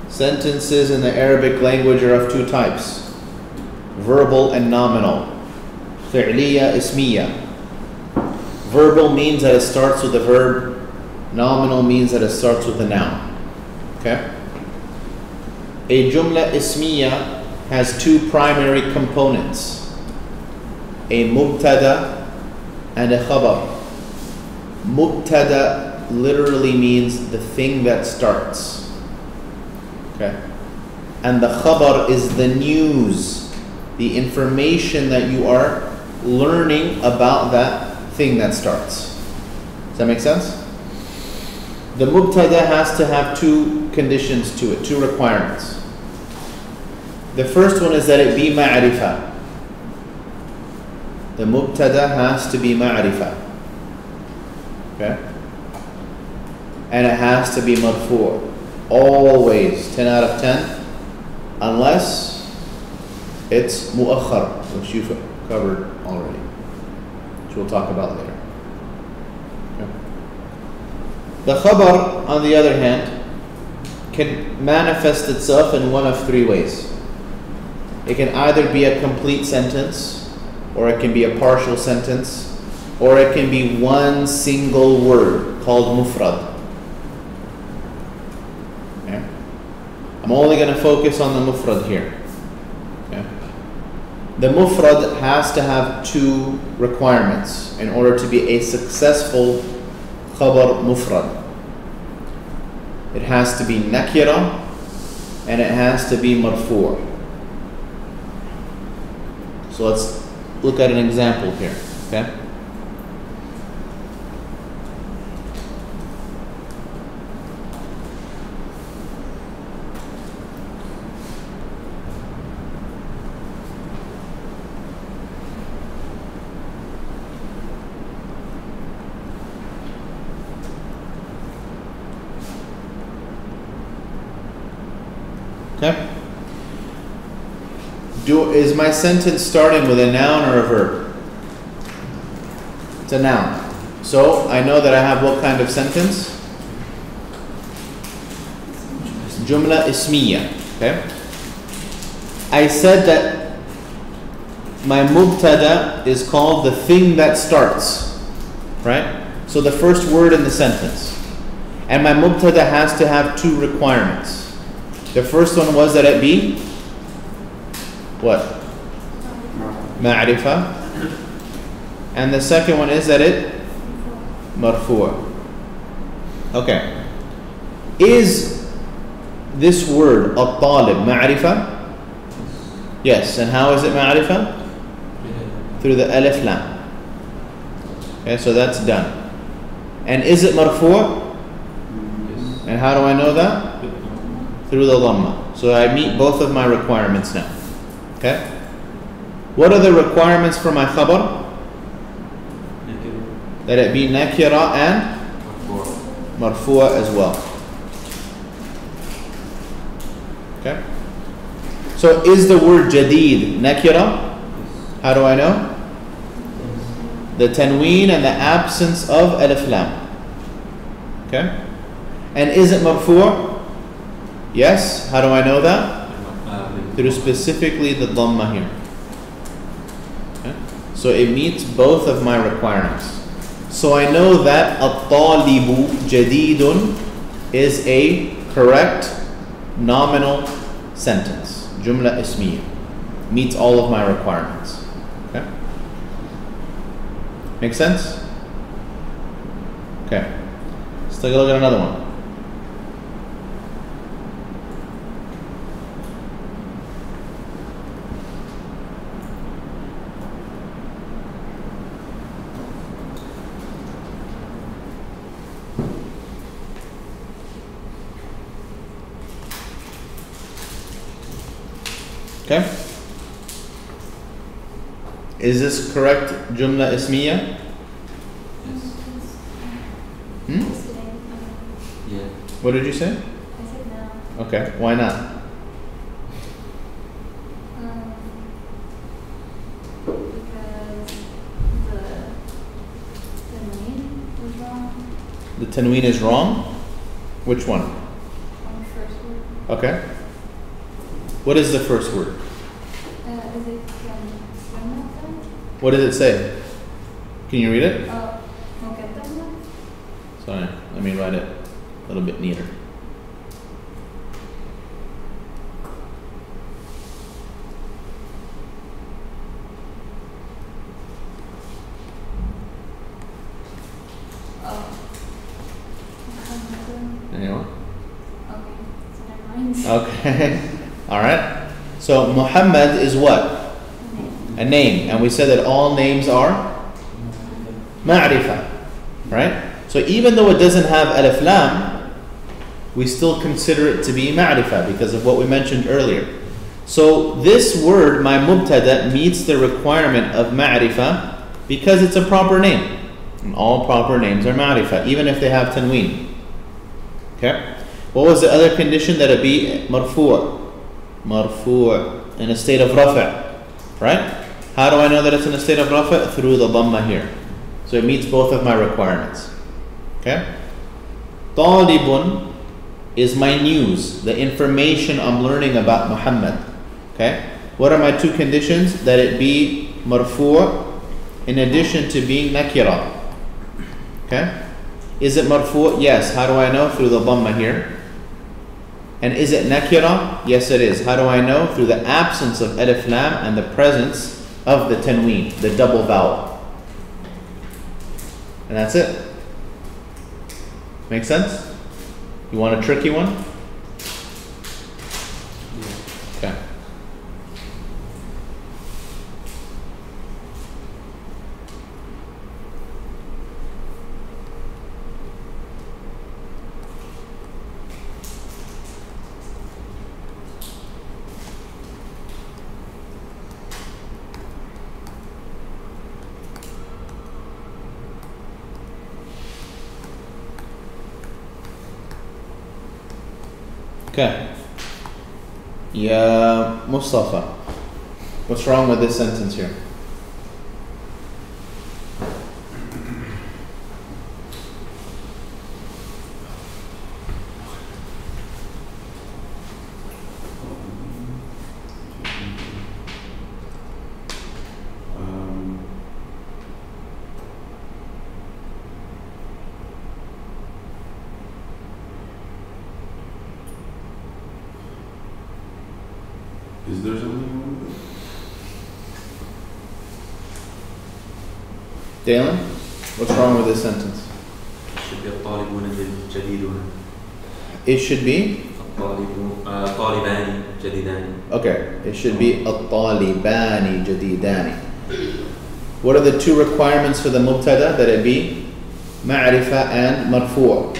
Speaker 9: Sentences in the Arabic language are of two types, verbal and nominal. Fi'liya, ismiya. Verbal means that it starts with a verb. Nominal means that it starts with a noun. Okay? A jumla ismiya has two primary components, a mubtada and a khabar. Mubtada literally means the thing that starts. Okay. And the khabar is the news, the information that you are learning about that thing that starts. Does that make sense? The mubtada has to have two conditions to it, two requirements. The first one is that it be ma'arifa. The mubtada has to be ma'arifa. Okay? and it has to be marfu'. Always 10 out of 10, unless it's mu'akhar, which you've covered already, which we'll talk about later. Okay. The khabar, on the other hand, can manifest itself in one of three ways. It can either be a complete sentence, or it can be a partial sentence, or it can be one single word called mufrad. Okay. I'm only going to focus on the mufrad here. Okay. The mufrad has to have two requirements in order to be a successful khabar mufrad. It has to be nakira and it has to be marfu'. So let's look at an example here. Okay. Okay. Is my sentence starting with a noun or a verb? It's a noun. So I know that I have what kind of sentence? Jumla ismiya. Okay. I said that my mubtada is called the thing that starts. Right? So the first word in the sentence. And my mubtada has to have two requirements. The first one was that it be what? Ma'rifa. And the second one is that it marfu'. Okay. Is this word at-talib ma'rifa? Yes. And how is it ma'rifa? Through the alif lam. Okay, so that's done. And is it marfu'? And how do I know that? Through the dhamma. So I meet both of my requirements now. Okay? What are the requirements for my khabar? That it be nakira and marfu'a as well. Okay? So is the word jadid nakira? How do I know? The tanween and the absence of alif lam. Okay? And is it marfu'? Yes. How do I know that? Through specifically the dhamma here. Okay? So it meets both of my requirements. So I know that at-talibu jadidun is a correct nominal sentence. Jumla ismiya. Meets all of my requirements. Okay? Make sense? Okay. Let's take a look at another one. Okay? Is this correct jumla ismiya? Hmm?
Speaker 4: Yeah.
Speaker 9: What did you say?
Speaker 8: I said no.
Speaker 9: Okay, why not?
Speaker 8: Because the name was wrong
Speaker 9: The tanween is wrong? Which one?
Speaker 8: on the first word.
Speaker 9: Okay. What is the first word?
Speaker 8: Is it Ramatan?
Speaker 9: What does it say? Can you read it?
Speaker 8: Muqaddama?
Speaker 9: Sorry, let me write it a little bit neater. Anyone?
Speaker 8: Okay, so never mind.
Speaker 9: Okay. All right. So Muhammad is what? A name. And we said that all names are ma'rifa. Right? So even though it doesn't have alif lam, we still consider it to be ma'rifa because of what we mentioned earlier. So this word, my mubtada, meets the requirement of ma'rifa because it's a proper name. And all proper names are ma'rifa, even if they have tanween. Okay. What was the other condition? That it be marfu'. Marfu' in a state of rafa'. Right? How do I know that it's in a state of rafa'? Through the dhamma here. So it meets both of my requirements. Okay? Talibun is my news, the information I'm learning about Muhammad. Okay? What are my two conditions? That it be marfu' in addition to being nakira. Okay? Is it marfu'? Yes. How do I know? Through the dhamma here. And is it nakira? Yes, it is. How do I know? Through the absence of alif lam and the presence of the tanween, the double vowel. And that's it. Make sense? You want a tricky one? Okay. Okay. Ya Mustafa, what's wrong with this sentence here?
Speaker 3: Is there something wrong with it?
Speaker 9: Dalen, what's wrong with this sentence?
Speaker 5: should be الطالبون جديدون.
Speaker 9: It should be?
Speaker 5: طالبان جديدان.
Speaker 9: Okay, it should be الطالبان جديدان. What are the two requirements for the mubtada? That it be ma'rifa and marfu'.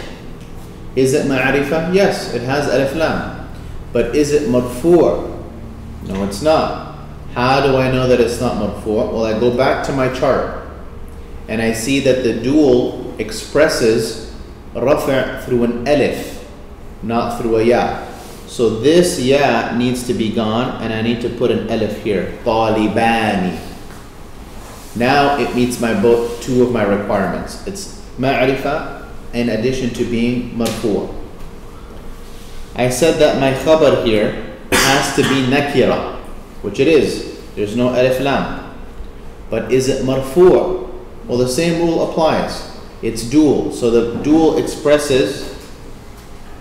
Speaker 9: Is it ma'rifa? Yes, it has alif lam. But is it marfu'? No, it's not. How do I know that it's not marfu'? Well, I go back to my chart and I see that the dual expresses rafa' through an alif, not through a ya. So this ya needs to be gone and I need to put an alif here. Talibani. Now it meets two of my requirements. It's ma'rifa in addition to being marfu'. I said that my khabar here has to be nakira, which it is. There's no alif lam. But is it marfu'? Well, the same rule applies. It's dual. So the dual expresses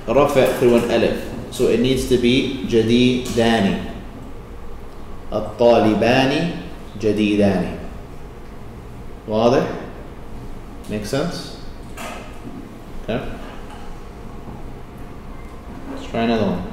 Speaker 9: rafa' through an alif. So it needs to be jadidani. At-talibani jadidani. واضح? Make sense? Okay. Let's try another one.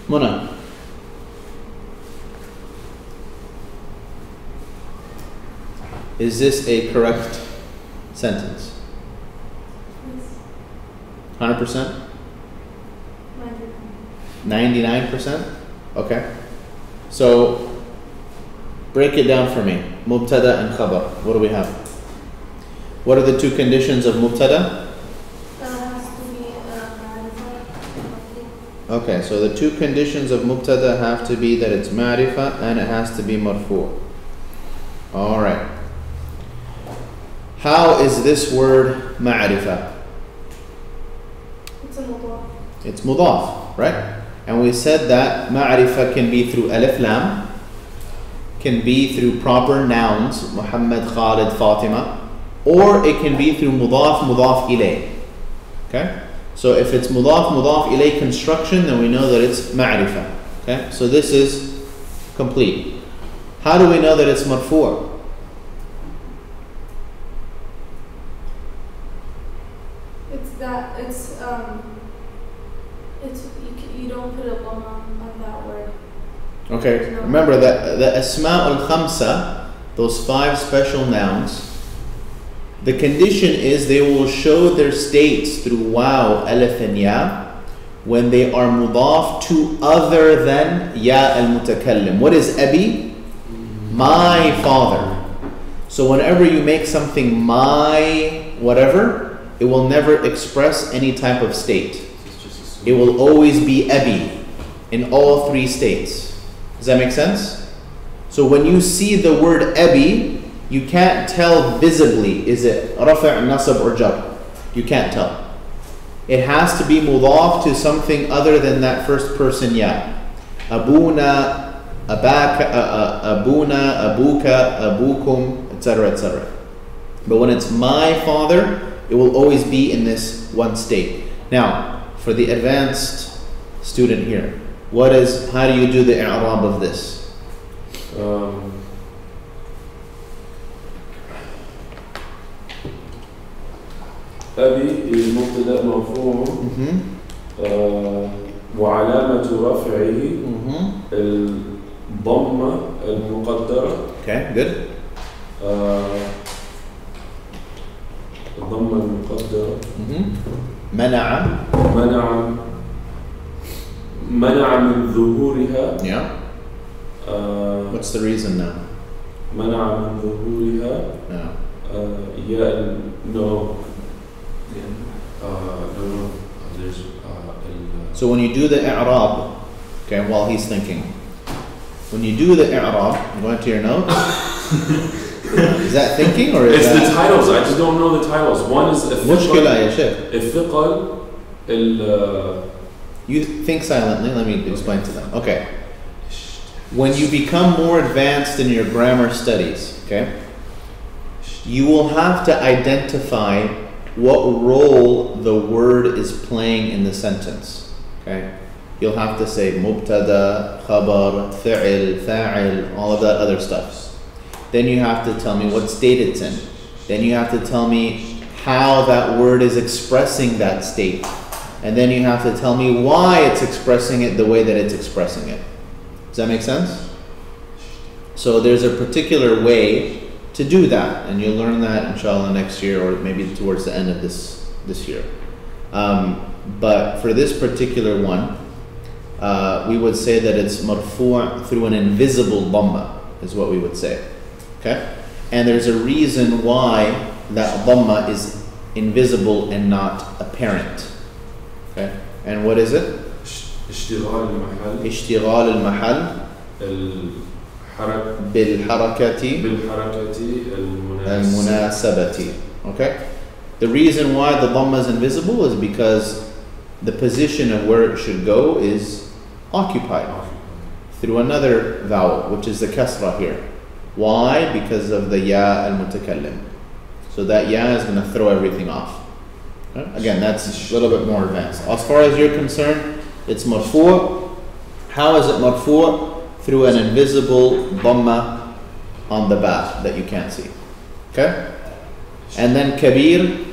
Speaker 9: Muna. Is this a correct sentence? 100%? 99%? Okay. So, break it down for me. Mubtada and khabar. What do we have? What are the two conditions of mubtada? Okay, so the two conditions of mubtada have to be that it's ma'rifa and it has to be marfu'. Alright. How is this word ma'rifa?
Speaker 2: It's a mudaf.
Speaker 9: It's mudaf, right? And we said that ma'rifa can be through alif lam, can be through proper nouns, Muhammad, Khalid, Fatima, or it can be through mudaf ilay. Okay? So if it's mudaf ilay construction, then we know that it's ma'rifa. Okay? So this is complete. How do we know that it's marfu'?
Speaker 2: You don't put a bomb on that word.
Speaker 9: Okay, remember that the asma al-khamsa, those 5 special nouns, the condition is they will show their states through waw, alif and ya, when they are mudaf to other than ya al-mutakallim. What is abi? My father. So whenever you make something my whatever, it will never express any type of state. It will always be abi in all three states. Does that make sense? So when you see the word abi, you can't tell visibly, is it rafa', nasab, or jar? You can't tell. It has to be mudaf to something other than that first person ya. Abuna, abaka, abuna, abuka, abukum, etc., etc. But when it's my father, it will always be in this one state. Now, for the advanced student here, how do you do the i'rab of this?
Speaker 3: أبي is مبتدأ مرفوع وعلامة رفعه الضمة المقدرة.
Speaker 9: Okay, good.
Speaker 3: الضمة المقدرة. منع من ظهورها.
Speaker 9: Yeah. What's the reason now?
Speaker 3: منع من ظهورها.
Speaker 9: Yeah.
Speaker 3: No. There's
Speaker 9: So when you do the i'rab, okay, while he's thinking, when you do the i'rab, you go into your notes. Is that thinking or is
Speaker 3: it's
Speaker 9: that?
Speaker 3: the titles? I just don't know the titles. One is
Speaker 9: مشكلة يا شيخ.
Speaker 3: الثقل.
Speaker 9: You think silently. Let me explain to them. Okay. When you become more advanced in your grammar studies, okay, you will have to identify what role the word is playing in the sentence. Okay, you'll have to say mubtada, khabar, fi'il, fa'il, all of that other stuff. Then you have to tell me what state it's in. Then you have to tell me how that word is expressing that state. And then you have to tell me why it's expressing it the way that it's expressing it. Does that make sense? So there's a particular way to do that, and you'll learn that inshallah next year, or maybe towards the end of this year. But for this particular one, we would say that it's marfu' through an invisible dhamma, is what we would say. Okay? And there's a reason why that dhamma is invisible and not apparent. Okay? And what is it? اشتغال المحل بالحركة المناسبة. Okay? The reason why the dhamma is invisible is because the position of where it should go is occupied through another vowel, which is the kasra here. Why? Because of the ya al-mutakallim. So that ya is going to throw everything off. Okay? Again, that's a little bit more advanced. As far as you're concerned, it's marfu'. How is it marfu'? Through an invisible dhamma on the ba that you can't see. Okay? And then kabir,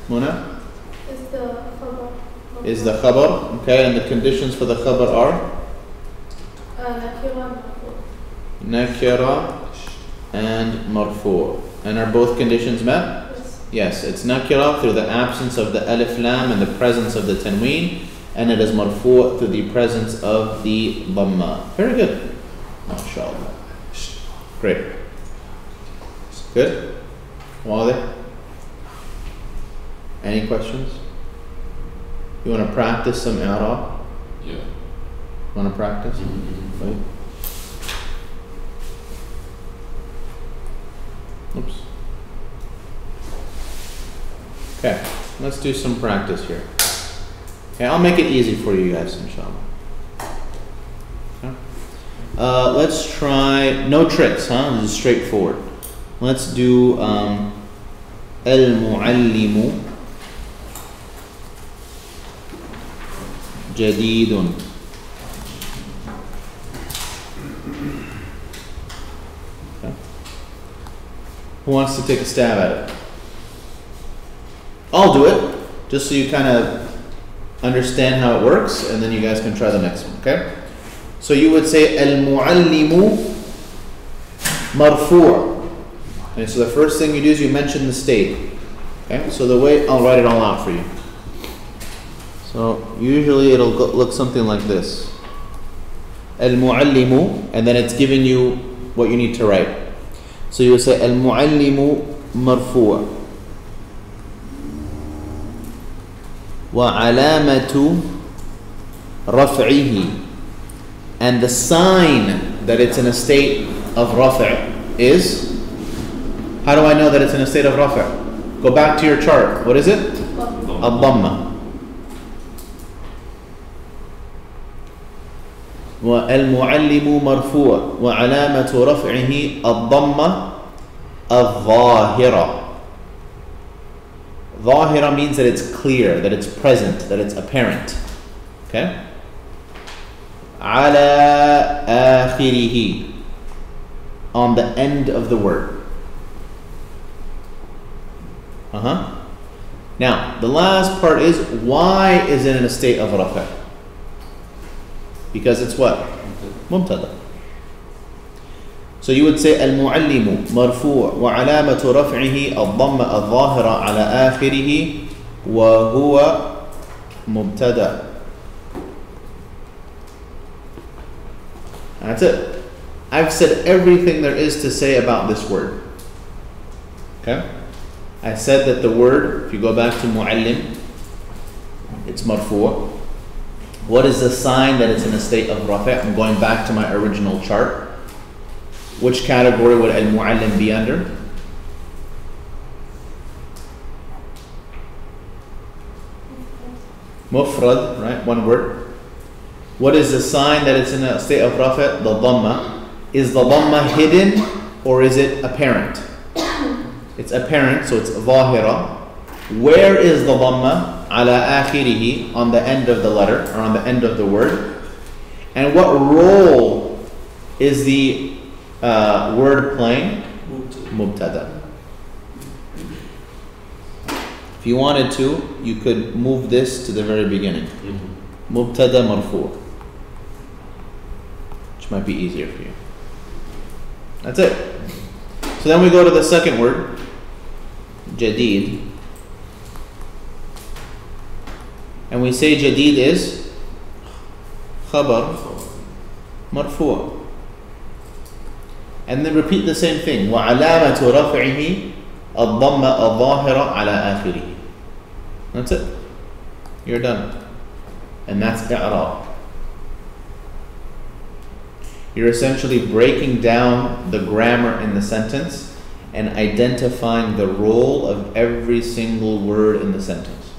Speaker 9: Muna? Is the khabar. Okay, and the conditions for the khabar are? Nakira and marfu'. And are both conditions met? Yes, it's nakira through the absence of the alif lam and the presence of the tanween. And it is marfu' through the presence of the dhamma. Very good. MashaAllah. Great. Good? Wadih? Any questions? You want to practice some i'rab?
Speaker 3: Yeah.
Speaker 9: Want to practice? Right. Oops. Okay, let's do some practice here. Okay, I'll make it easy for you guys, inshallah. Okay. Let's try, no tricks, huh? This is straightforward. Let's do al-muallimu jadidun. Okay. Who wants to take a stab at it? I'll do it, just so you kind of understand how it works, and then you guys can try the next one, okay? So you would say al-muallimu marfu'. Okay, so the first thing you do is you mention the state. Okay, so the way, I'll write it all out for you. So usually it'll look something like this. Al-muallimu, and then it's giving you what you need to write. So you will say al-muallimu marfu' wa alamatu raf'ihi, and the sign that it's in a state of raf' is, how do I know that it's in a state of raf'? Go back to your chart. What is it? Al-dhamma. والمعلم مرفوع وعلامة رفعه الضمة الظاهرة. ظاهرة means that it's clear, that it's present, that it's apparent. Okay? على آخره, on the end of the word. Now, the last part is, why is it in a state of rafa'? Because it's what? Mubtada. So you would say al-muallimu marfu' wa alamatu raf'ihi ad-dhamma adh-dhahira ala akhirih wa huwa mubtada. That's it. I've said everything there is to say about this word. Okay? I said that the word, if you go back to muallim, it's marfu'. What is the sign that it's in a state of rafa'? I'm going back to my original chart. Which category would al-muallim be under? Mufrad, right? One word. What is the sign that it's in a state of rafa'? The dhamma. Is the dhamma hidden or is it apparent? It's apparent, so it's zahira. Where is the dhamma? Ala akhirihi, on the end of the letter, or on the end of the word. And what role is the word playing? Mubtada. If you wanted to, you could move this to the very beginning. Mubtada marfu', which might be easier for you. That's it. So then we go to the second word, jadid. And we say jadid is khabar marfu'. And then repeat the same thing. وَعَلَامَةُ رَفْعِهِ الضَّمَّ الظَّاهِرَ عَلَى آخِرِهِ. That's it. You're done. And that's i'rab. You're essentially breaking down the grammar in the sentence and identifying the role of every single word in the sentence.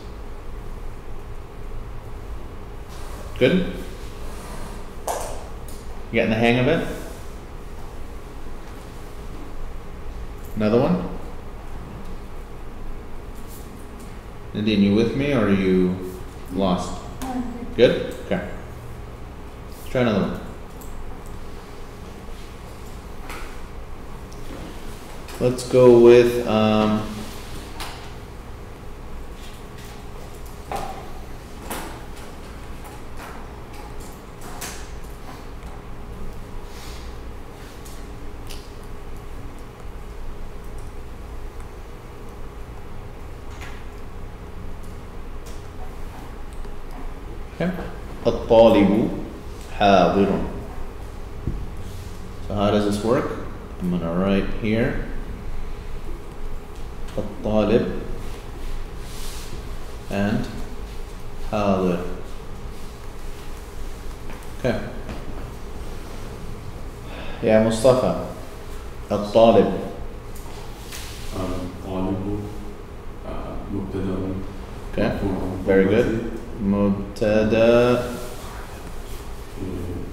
Speaker 9: Good? You getting the hang of it? Another one? Nadine, you with me or are you lost? Good? Okay. Let's try another one. Let's go with الطالب حاضر. So how does this work? I'm going to write here الطالب and حاضر. Okay. يا مصطفى الطالب.
Speaker 3: طالب مبتدأ.
Speaker 9: Okay. Very good. مبتدا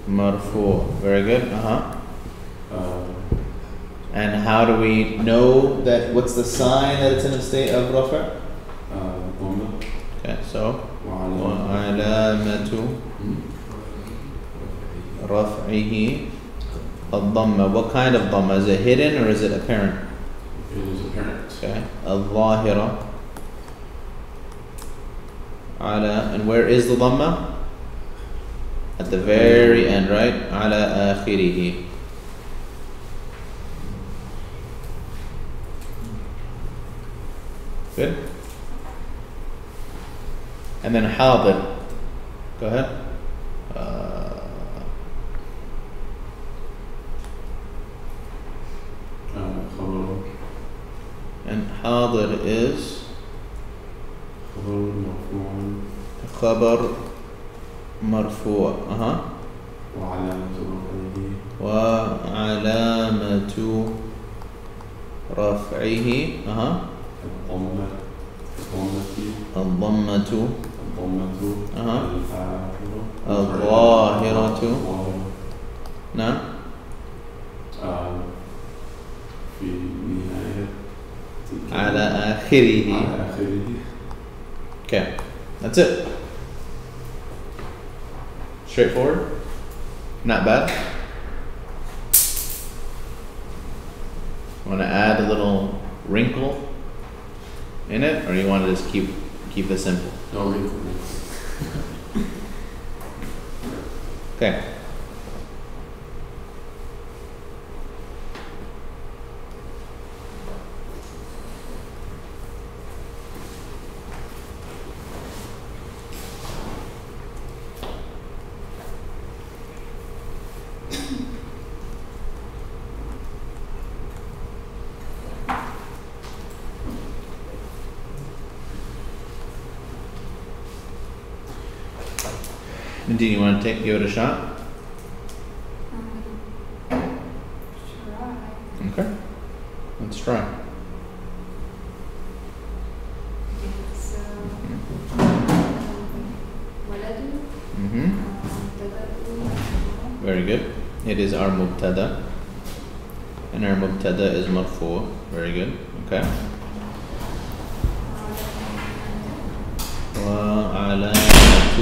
Speaker 9: مرفوع. Very good. And how do we know that? What's the sign that it's in a state of rafa'? Okay, so وعلامة رفعه الضمة. What kind of dhamma? Is it hidden or is it apparent?
Speaker 3: It is apparent.
Speaker 9: Okay. الظاهرة على, and where is the dhamma? At the very end, right? على آخره. Good. And then حاضر. Go ahead.
Speaker 3: خبر
Speaker 9: And حاضر is
Speaker 3: خبر مرفوع
Speaker 9: خبر مرفوع.
Speaker 3: وعلامة رفعه
Speaker 9: وعلامة رفعه
Speaker 3: الضمة
Speaker 9: الضمة
Speaker 3: الظاهرة
Speaker 9: نعم
Speaker 3: في نهاية
Speaker 9: على آخره.
Speaker 3: على آخره.
Speaker 9: Okay, that's it. Straightforward? Not bad? Want to add a little wrinkle in it, or you want to just keep this simple?
Speaker 3: No wrinkle.
Speaker 9: Okay. Do you want to give it a shot?
Speaker 8: Try.
Speaker 9: Okay. Let's try.
Speaker 8: So, ولد مبتدأ.
Speaker 9: Very good. It is our mubtada. And our mubtada is marfu. Very good. Okay. وعلامة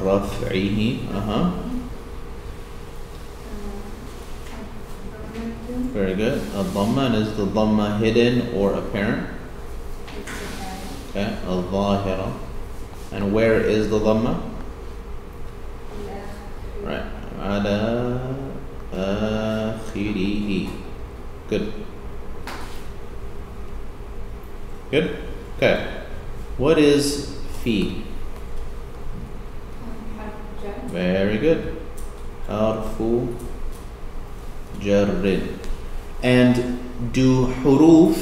Speaker 9: رفعه Very good. الضمة, and is the dhamma hidden or apparent? Okay. الظاهرة. And where is the dhamma? Right. على آخره. Good. Good? Okay. What is fi? Very good. Harfu jarrin. And do huruf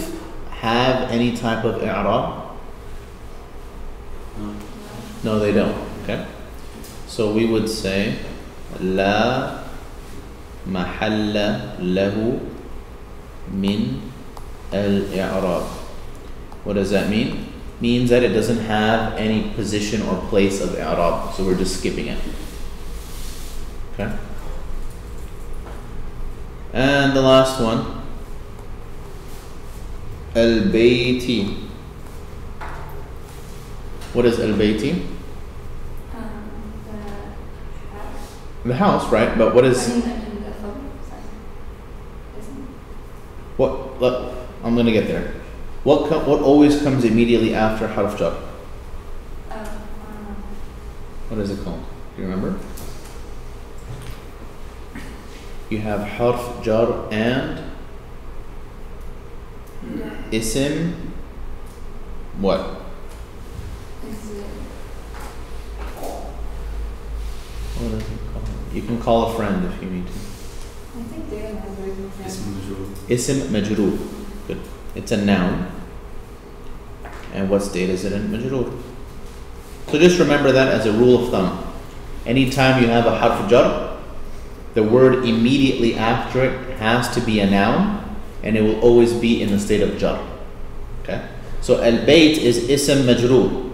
Speaker 9: have any type of i'rab? No, they don't. Okay. So we would say La mahalla lahu min al-i'rab. What does that mean? Means that it doesn't have any position or place of i'rab. So we're just skipping it. Okay. And the last one. Al-bayti. What is al-bayti? The house, right? But what is what? Look, I'm gonna get there. What always comes immediately after harf jar? What is it called? Do you remember? You have harf jar and isim. What? What is it called? You can call a friend if you need to.
Speaker 8: I think they have
Speaker 9: Ism majroor. Good. It's a noun. And what state is it in? Majroor. So just remember that as a rule of thumb. Anytime you have a harf jar, the word immediately after it has to be a noun, and it will always be in the state of jar. Okay? So al-bayt is ism majroor.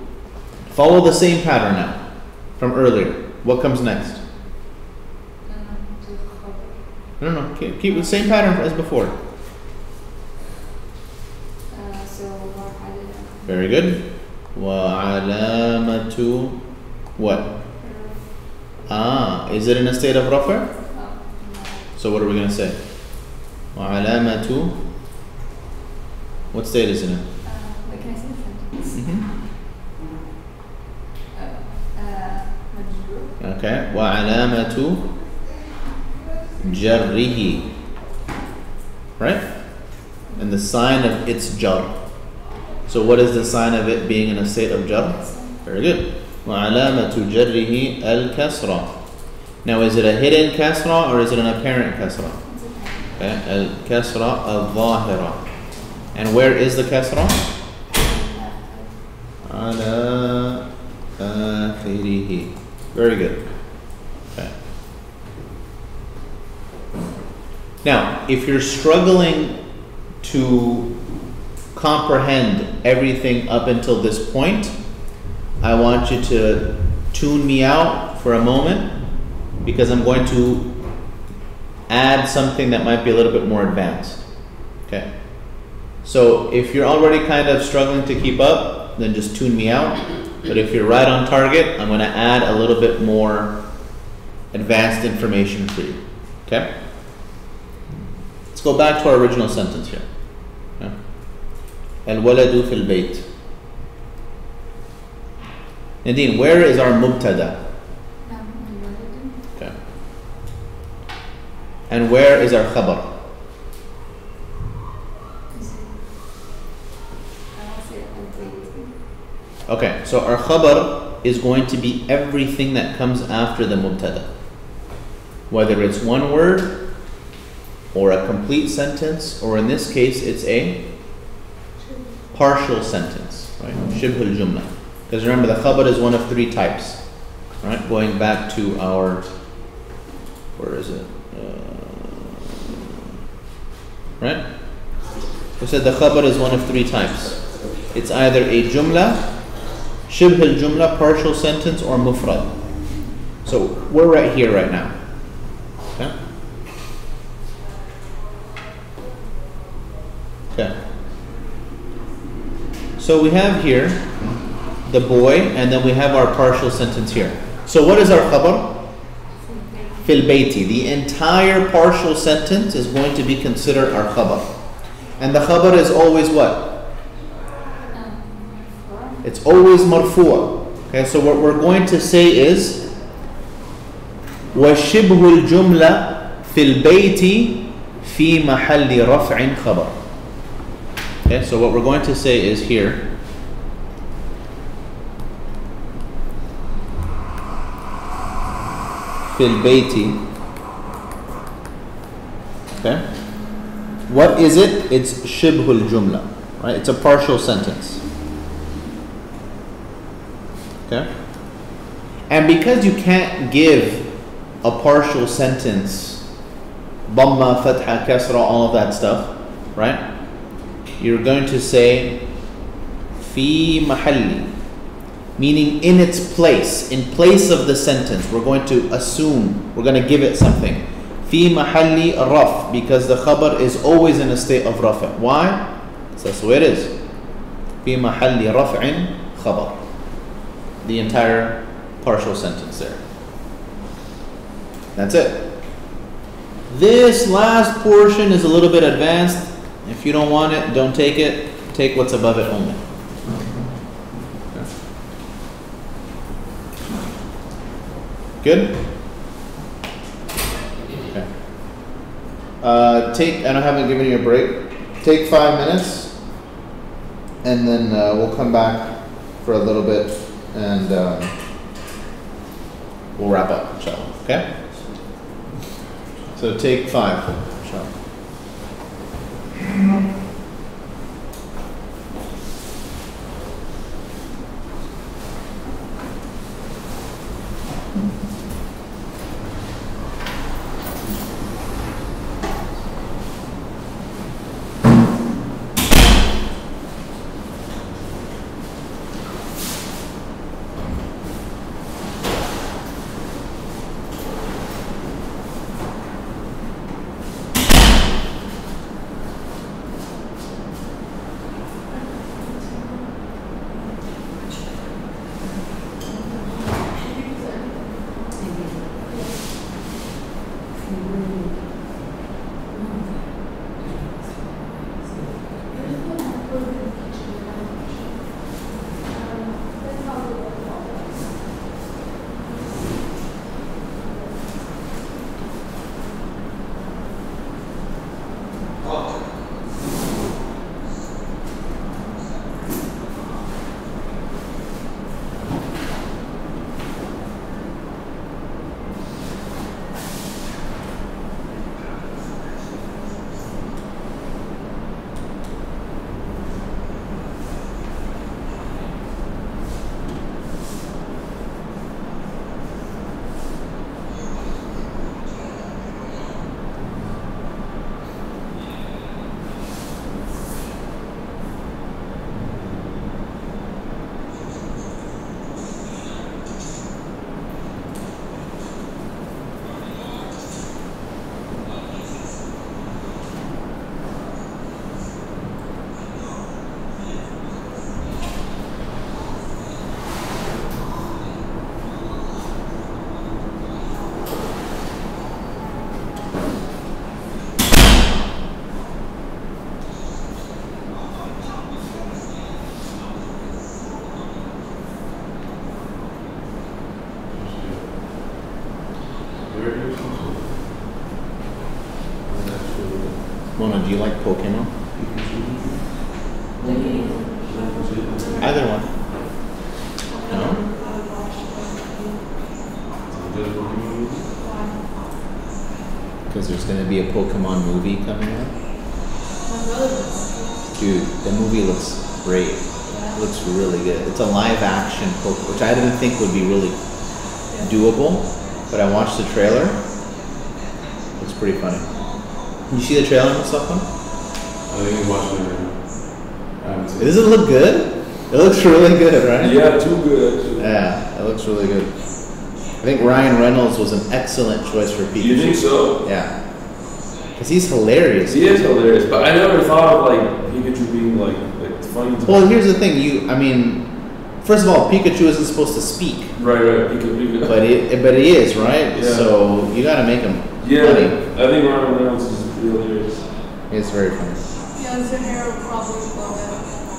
Speaker 9: Follow the same pattern now from earlier. What comes next? No. Keep the same pattern as before. Very good. وعلامة what? Is it in a state of rafa? So what are we going to say? وعلامة. What state is it in?
Speaker 8: Wait, can I say the sentence?
Speaker 9: Okay. وعلامة جره. Right? And the sign of its jar. So what is the sign of it being in a state of jar? Very good. وَعَلَامَةُ جَرِّهِ الْكَسْرَةِ. Now is it a hidden kasra or is it an apparent kasra? Okay. Al-kasra al-zahira. And where is the kasra? Ala akhirihi. Very good. Okay. Now, if you're struggling to comprehend everything up until this point, I want you to tune me out for a moment, because I'm going to add something that might be a little bit more advanced. Okay. So if you're already kind of struggling to keep up, then just tune me out. But if you're right on target, I'm going to add a little bit more advanced information for you. Okay? Let's go back to our original sentence here. Al-waladu fil bayt. Nadine, where is our mubtada? Okay. And where is our khabar? Okay, so our khabar is going to be everything that comes after the mubtada. Whether it's one word, or a complete sentence, or in this case it's a partial sentence, right? Shibhul jumla. Because remember, the khabar is one of three types, right? Going back to our, where is it? Right? We said the khabar is one of three types. It's either a jumla, shibh al-jumla, partial sentence, or mufrad. So we're right here right now. Okay? Okay. So we have here the boy, and then we have our partial sentence here. So what is our khabar? Fil bayti. The entire partial sentence is going to be considered our khabar. And the khabar is always what? It's always marfu'a. Okay, so what we're going to say is وَشِبْهُ الْجُمْلَةِ فِي الْبَيْتِ فِي مَحَلِّ رَفْعٍ خَبَرٍ. Okay, so what we're going to say is here فِي الْبَيْتِ. Okay, what is it? It's شِبْهُ الْجُمْلَةِ, right? It's a partial sentence. Okay? And because you can't give a partial sentence, dhamma, fatha, kasra, all of that stuff, right? You're going to say fi mahalli, meaning in its place, in place of the sentence. We're going to assume, we're going to give it something. Fi mahalli raf, because the khabar is always in a state of rafa. Why? So that's the way it is. Fi mahalli raf'in khabar. The entire partial sentence there. That's it. This last portion is a little bit advanced. If you don't want it, don't take it. Take what's above it only. Good? Okay. And I haven't given you a break. Take 5 minutes, and then we'll come back for a little bit, and we'll wrap up, inshallah. Okay? So take 5, inshallah. Mona, do you like Pokemon? Either one. No? Because there's going to be a Pokemon movie coming out. Dude, the movie looks great. It looks really good. It's a live action Pokemon, which I didn't think would be really doable, but I watched the trailer. It's pretty funny. You see the trailer and stuff?
Speaker 3: I think I'm watching it right now. I haven't seen it.
Speaker 9: Does it look good? It looks really good, right?
Speaker 3: Yeah, too good actually.
Speaker 9: Yeah, it looks really good. I think Ryan Reynolds was an excellent choice for Pikachu.
Speaker 3: You think so?
Speaker 9: Yeah. Because he's hilarious.
Speaker 3: He is hilarious, but I never thought of like Pikachu being like funny.
Speaker 9: Well, here's the thing. First of all, Pikachu isn't supposed to speak.
Speaker 3: Right, Pikachu.
Speaker 9: But he is, right?
Speaker 3: Yeah.
Speaker 9: So you gotta make him
Speaker 3: Yeah,
Speaker 9: funny.
Speaker 3: I think Ryan Reynolds is pretty hilarious.
Speaker 9: It's very funny.
Speaker 2: Yeah, Zahara would probably love it.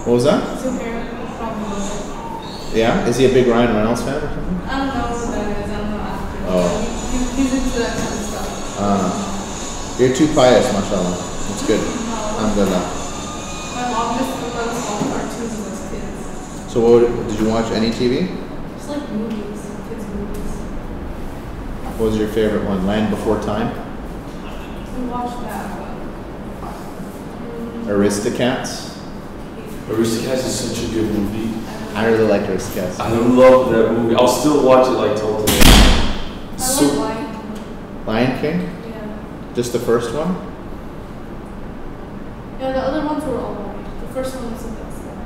Speaker 9: What was that?
Speaker 2: Zahara would probably love
Speaker 9: Yeah? Is he a big Ryan Reynolds fan or something?
Speaker 2: it. I don't know what that is. I don't know actor.
Speaker 9: Oh.
Speaker 2: He's into that kind of stuff.
Speaker 9: You're too pious, mashallah. That's good. Alhamdulillah.
Speaker 2: My mom just let us watch cartoons as kids.
Speaker 9: So did you watch any TV?
Speaker 2: Just like movies, kids' movies.
Speaker 9: What was your favorite one? Land Before Time?
Speaker 2: We watched that.
Speaker 9: Aristocats?
Speaker 3: Aristocats is such a good movie.
Speaker 9: I really liked Aristocats.
Speaker 3: I love that movie. I'll still watch it like till today.
Speaker 2: I
Speaker 3: So
Speaker 2: like Lion King.
Speaker 9: Lion King?
Speaker 2: Yeah.
Speaker 9: Just the first one?
Speaker 2: Yeah, the other ones were all right. The first one was the best one.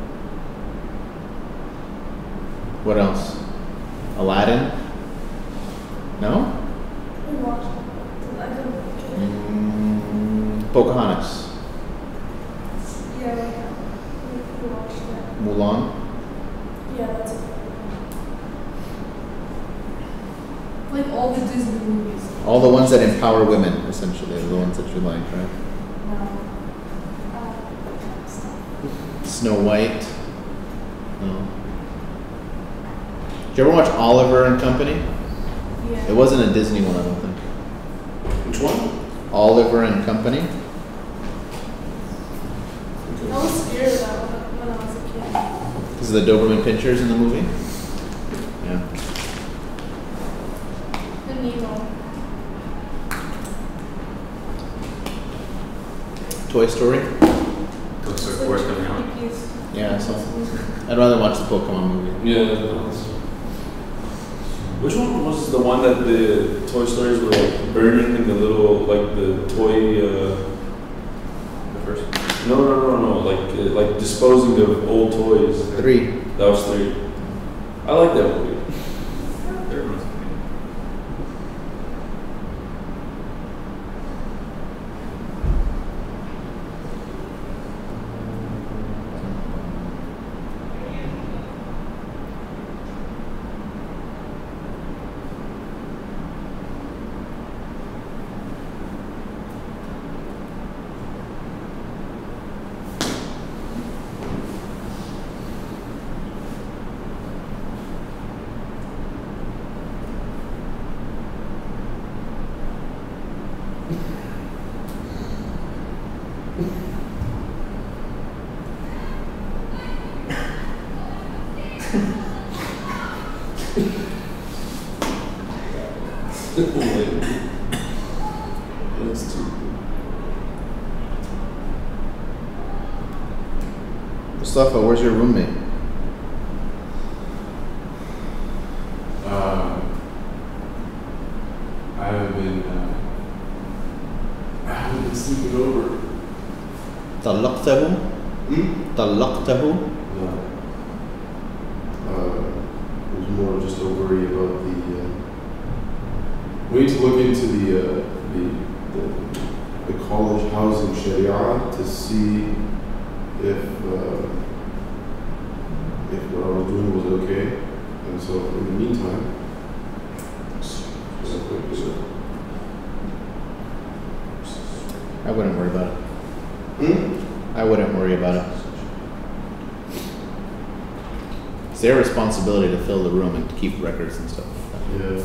Speaker 9: What else? Aladdin? No?
Speaker 2: We watched it. I didn't like it.
Speaker 9: Pocahontas?
Speaker 2: Yeah, we watched that.
Speaker 9: Mulan?
Speaker 2: Yeah, that's it. Like all the Disney movies.
Speaker 9: All the ones that empower women, essentially, are the ones that you like, right?
Speaker 2: No.
Speaker 9: Snow White? No. Did you ever watch Oliver and Company?
Speaker 2: Yeah.
Speaker 9: It wasn't a Disney one, I don't think.
Speaker 3: which one?
Speaker 9: Oliver and Company?
Speaker 2: I was scared of that when I was a kid.
Speaker 9: Because of the Doberman Pinschers in the movie? Yeah.
Speaker 2: And Nemo.
Speaker 9: Toy Story?
Speaker 5: Looks like four's coming out.
Speaker 9: Yeah, so I'd rather watch the Pokemon movie.
Speaker 3: Yeah. Which one was the one that the Toy Stories were like burning in the little like the toy?
Speaker 5: The first one.
Speaker 3: No. Like disposing of old toys.
Speaker 9: 3.
Speaker 3: That was 3. I like that movie.
Speaker 5: Third one's coming out.
Speaker 3: That's too
Speaker 9: Mustafa, where's your roommate?
Speaker 6: I haven't been sleeping over.
Speaker 9: طلقته? طلقته?
Speaker 6: No. It was more just a worry about the. We need to look into the college housing sharia to see if what I was doing was okay, and so in the meantime,
Speaker 9: I wouldn't worry about it. I wouldn't worry about it. It's their responsibility to fill the room and keep records and stuff.
Speaker 6: Yeah.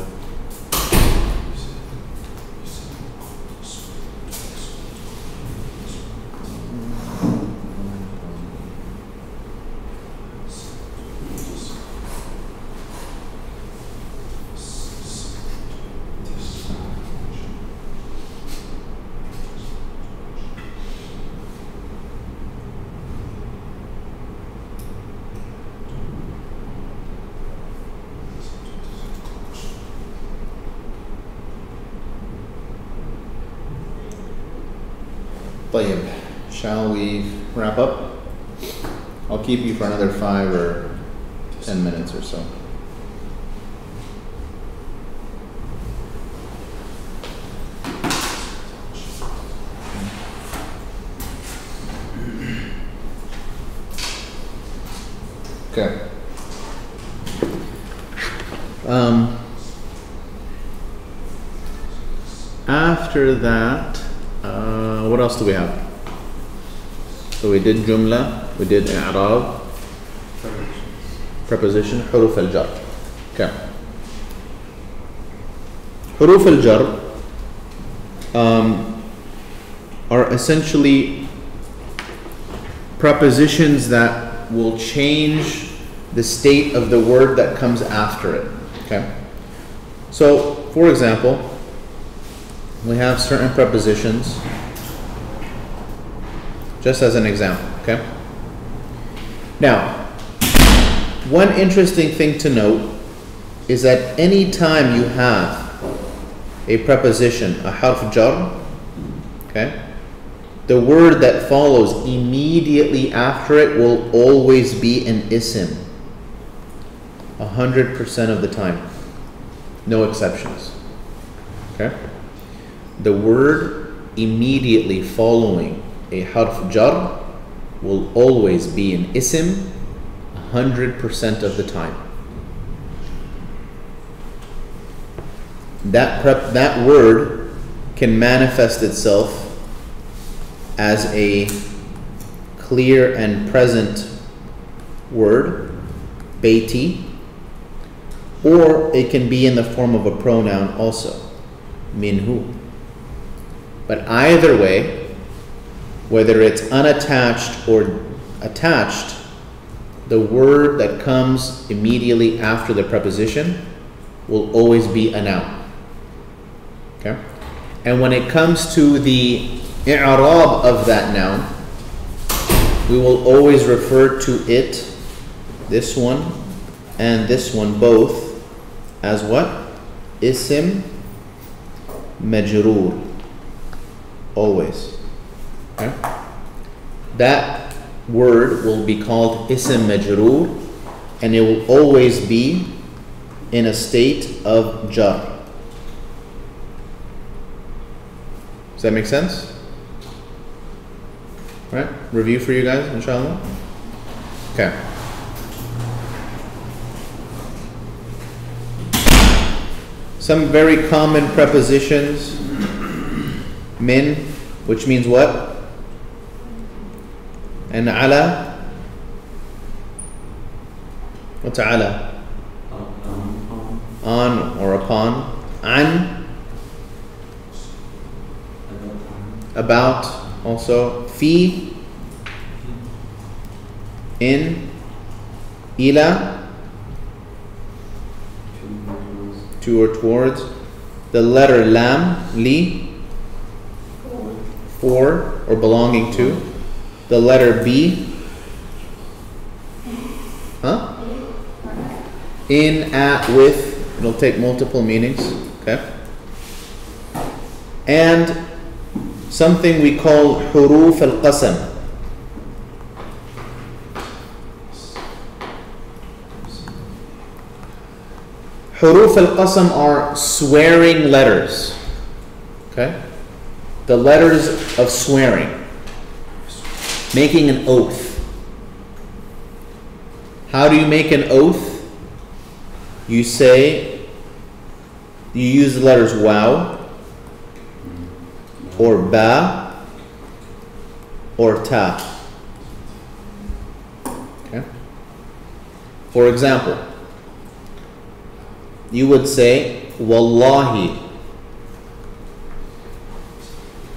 Speaker 9: طيب, shall we wrap up? I'll keep you for another 5 or 10 minutes or so. Okay. After that, what else do we have? So we did jumla, we did i'rab, preposition, huruf al-jar. Okay. Huruf al-jar are essentially prepositions that will change the state of the word that comes after it. Okay. So, for example, we have certain prepositions, just as an example, okay? Now, one interesting thing to note is that any time you have a preposition, a harf jar, okay, the word that follows immediately after it will always be an ism, 100% of the time, no exceptions, okay? The word immediately following a harf jar will always be an ism 100% of the time. That word can manifest itself as a clear and present word, bayti, or it can be in the form of a pronoun also, minhu. But either way, whether it's unattached or attached, the word that comes immediately after the preposition will always be a noun. Okay? And when it comes to the i'rab of that noun, we will always refer to it, this one and this one both, as what? Ism majroor. Always. Okay? That word will be called ism majroor, and it will always be in a state of jar. Does that make sense? Right? Review for you guys, inshallah. Okay. Some very common prepositions. Min, which means what? And ala. What's ala? On or upon. An. About. Also. Fi. In. Ila. To or towards. The letter lam, li. For or belonging to. The letter B. Huh? In, at, with. It'll take multiple meanings. Okay. And something we call huruf al-qasam. Huruf al-qasam are swearing letters. Okay? The letters of swearing. Making an oath. How do you make an oath? You say, you use the letters waw, or ba, or ta. Okay? For example, you would say, wallahi.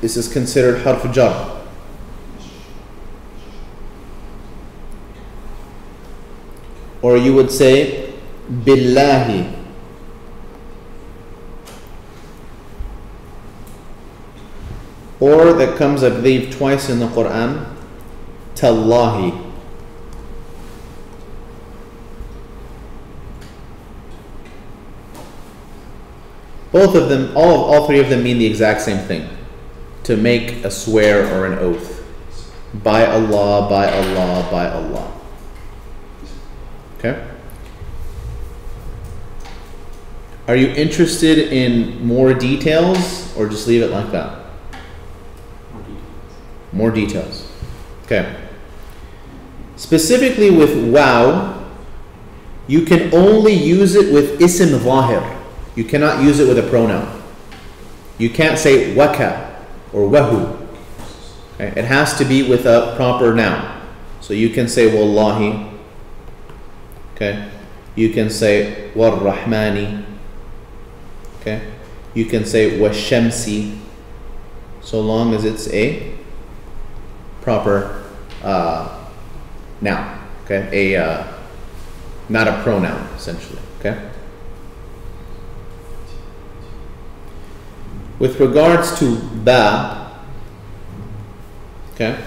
Speaker 9: This is considered harf jar. Or you would say, billahi. Or that comes, I believe, twice in the Quran, tallahi. Both of them, all three of them mean the exact same thing. to make a swear or an oath. By Allah, by Allah, by Allah. Okay? Are you interested in more details or just leave it like that? More details. Okay. Specifically with wow, you can only use it with ism zahir. You cannot use it with a pronoun. You can't say waka or wahu. Okay? It has to be with a proper noun. So you can say wallahi. Okay. You can say warrahmani. Okay. You can say washamsi, so long as it's a proper noun. Okay. Not a pronoun, essentially. Okay. With regards to ba, okay,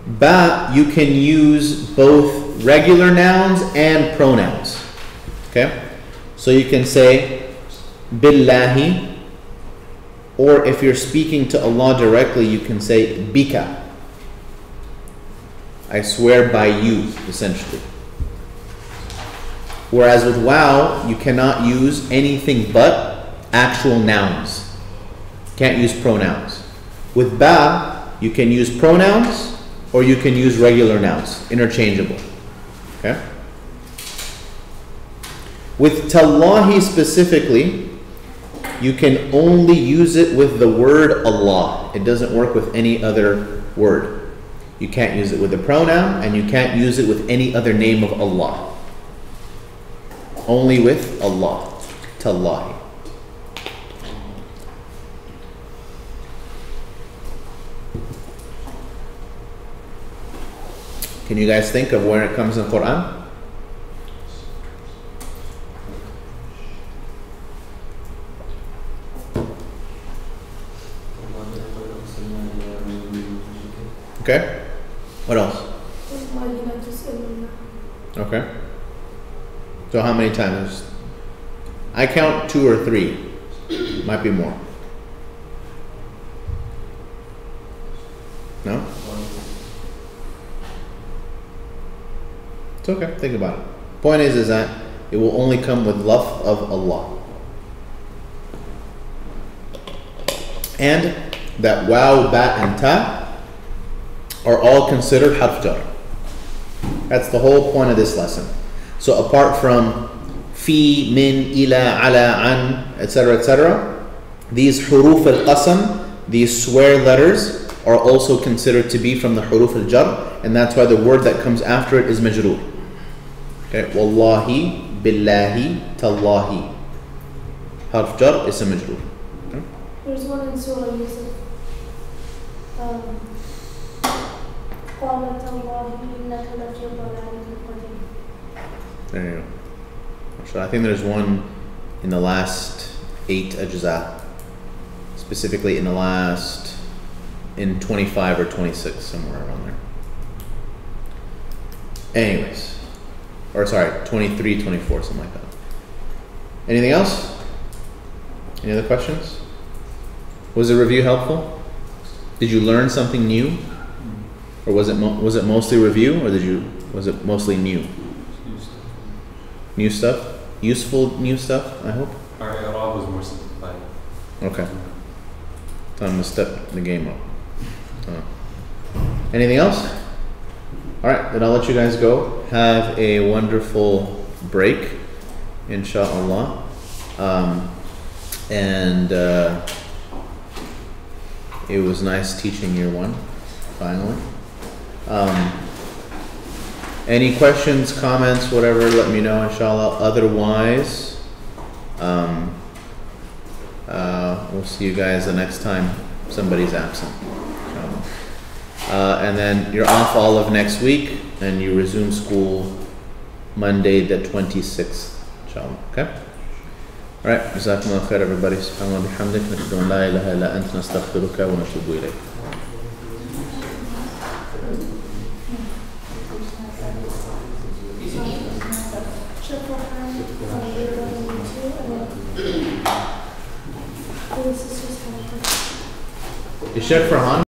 Speaker 9: ba you can use both regular nouns and pronouns. Okay, so you can say billahi, or if you're speaking to Allah directly, you can say bika. I swear by you, essentially. Whereas with wow, you cannot use anything but actual nouns. Can't use pronouns. With ba, you can use pronouns or you can use regular nouns, interchangeable. Okay? With tallahi specifically, you can only use it with the word Allah. It doesn't work with any other word. You can't use it with a pronoun and you can't use it with any other name of Allah. Only with Allah. Tallahi. Can you guys think of where it comes in the Quran? Okay. What else? Okay. So how many times? I count 2 or 3. Might be more. No? It's okay. Think about it. Point is that it will only come with lafz of Allah. And that waw, ba, and ta are all considered harf jar. That's the whole point of this lesson. So apart from fi, min, ila, ala, an, etc., these huruf al-qasam, these swear letters, are also considered to be from the huruf al-jar, and that's why the word that comes after it is majroor. Okay, wallahi, billahi, tallahi. Harf jar is a majroor. Okay?
Speaker 2: There's one in Surah Yusuf.
Speaker 9: There you go. So I think there's one in the last 8 ajza, specifically in 25 or 26, somewhere around there. Anyways, or sorry, 23, 24, something like that. Anything else? Any other questions? Was the review helpful? Did you learn something new? Or was it mostly review, or was it mostly new? New stuff? Useful new stuff, I hope?
Speaker 5: Our Arab was more simplified.
Speaker 9: Okay. Time to step the game up. Anything else? Alright, then I'll let you guys go. Have a wonderful break, inshallah. It was nice teaching year 1, finally. Any questions, comments, whatever, let me know, inshallah. Otherwise, we'll see you guys the next time somebody's absent. And then you're off all of next week, and you resume school Monday the 26th, inshallah. Okay? Alright, jazakumullah khair everybody. Subhanallah bihamdik, nashhadu an la ilaha illa anta nastaghfiruka wa natubu ilayk. Is Sheikh Farhan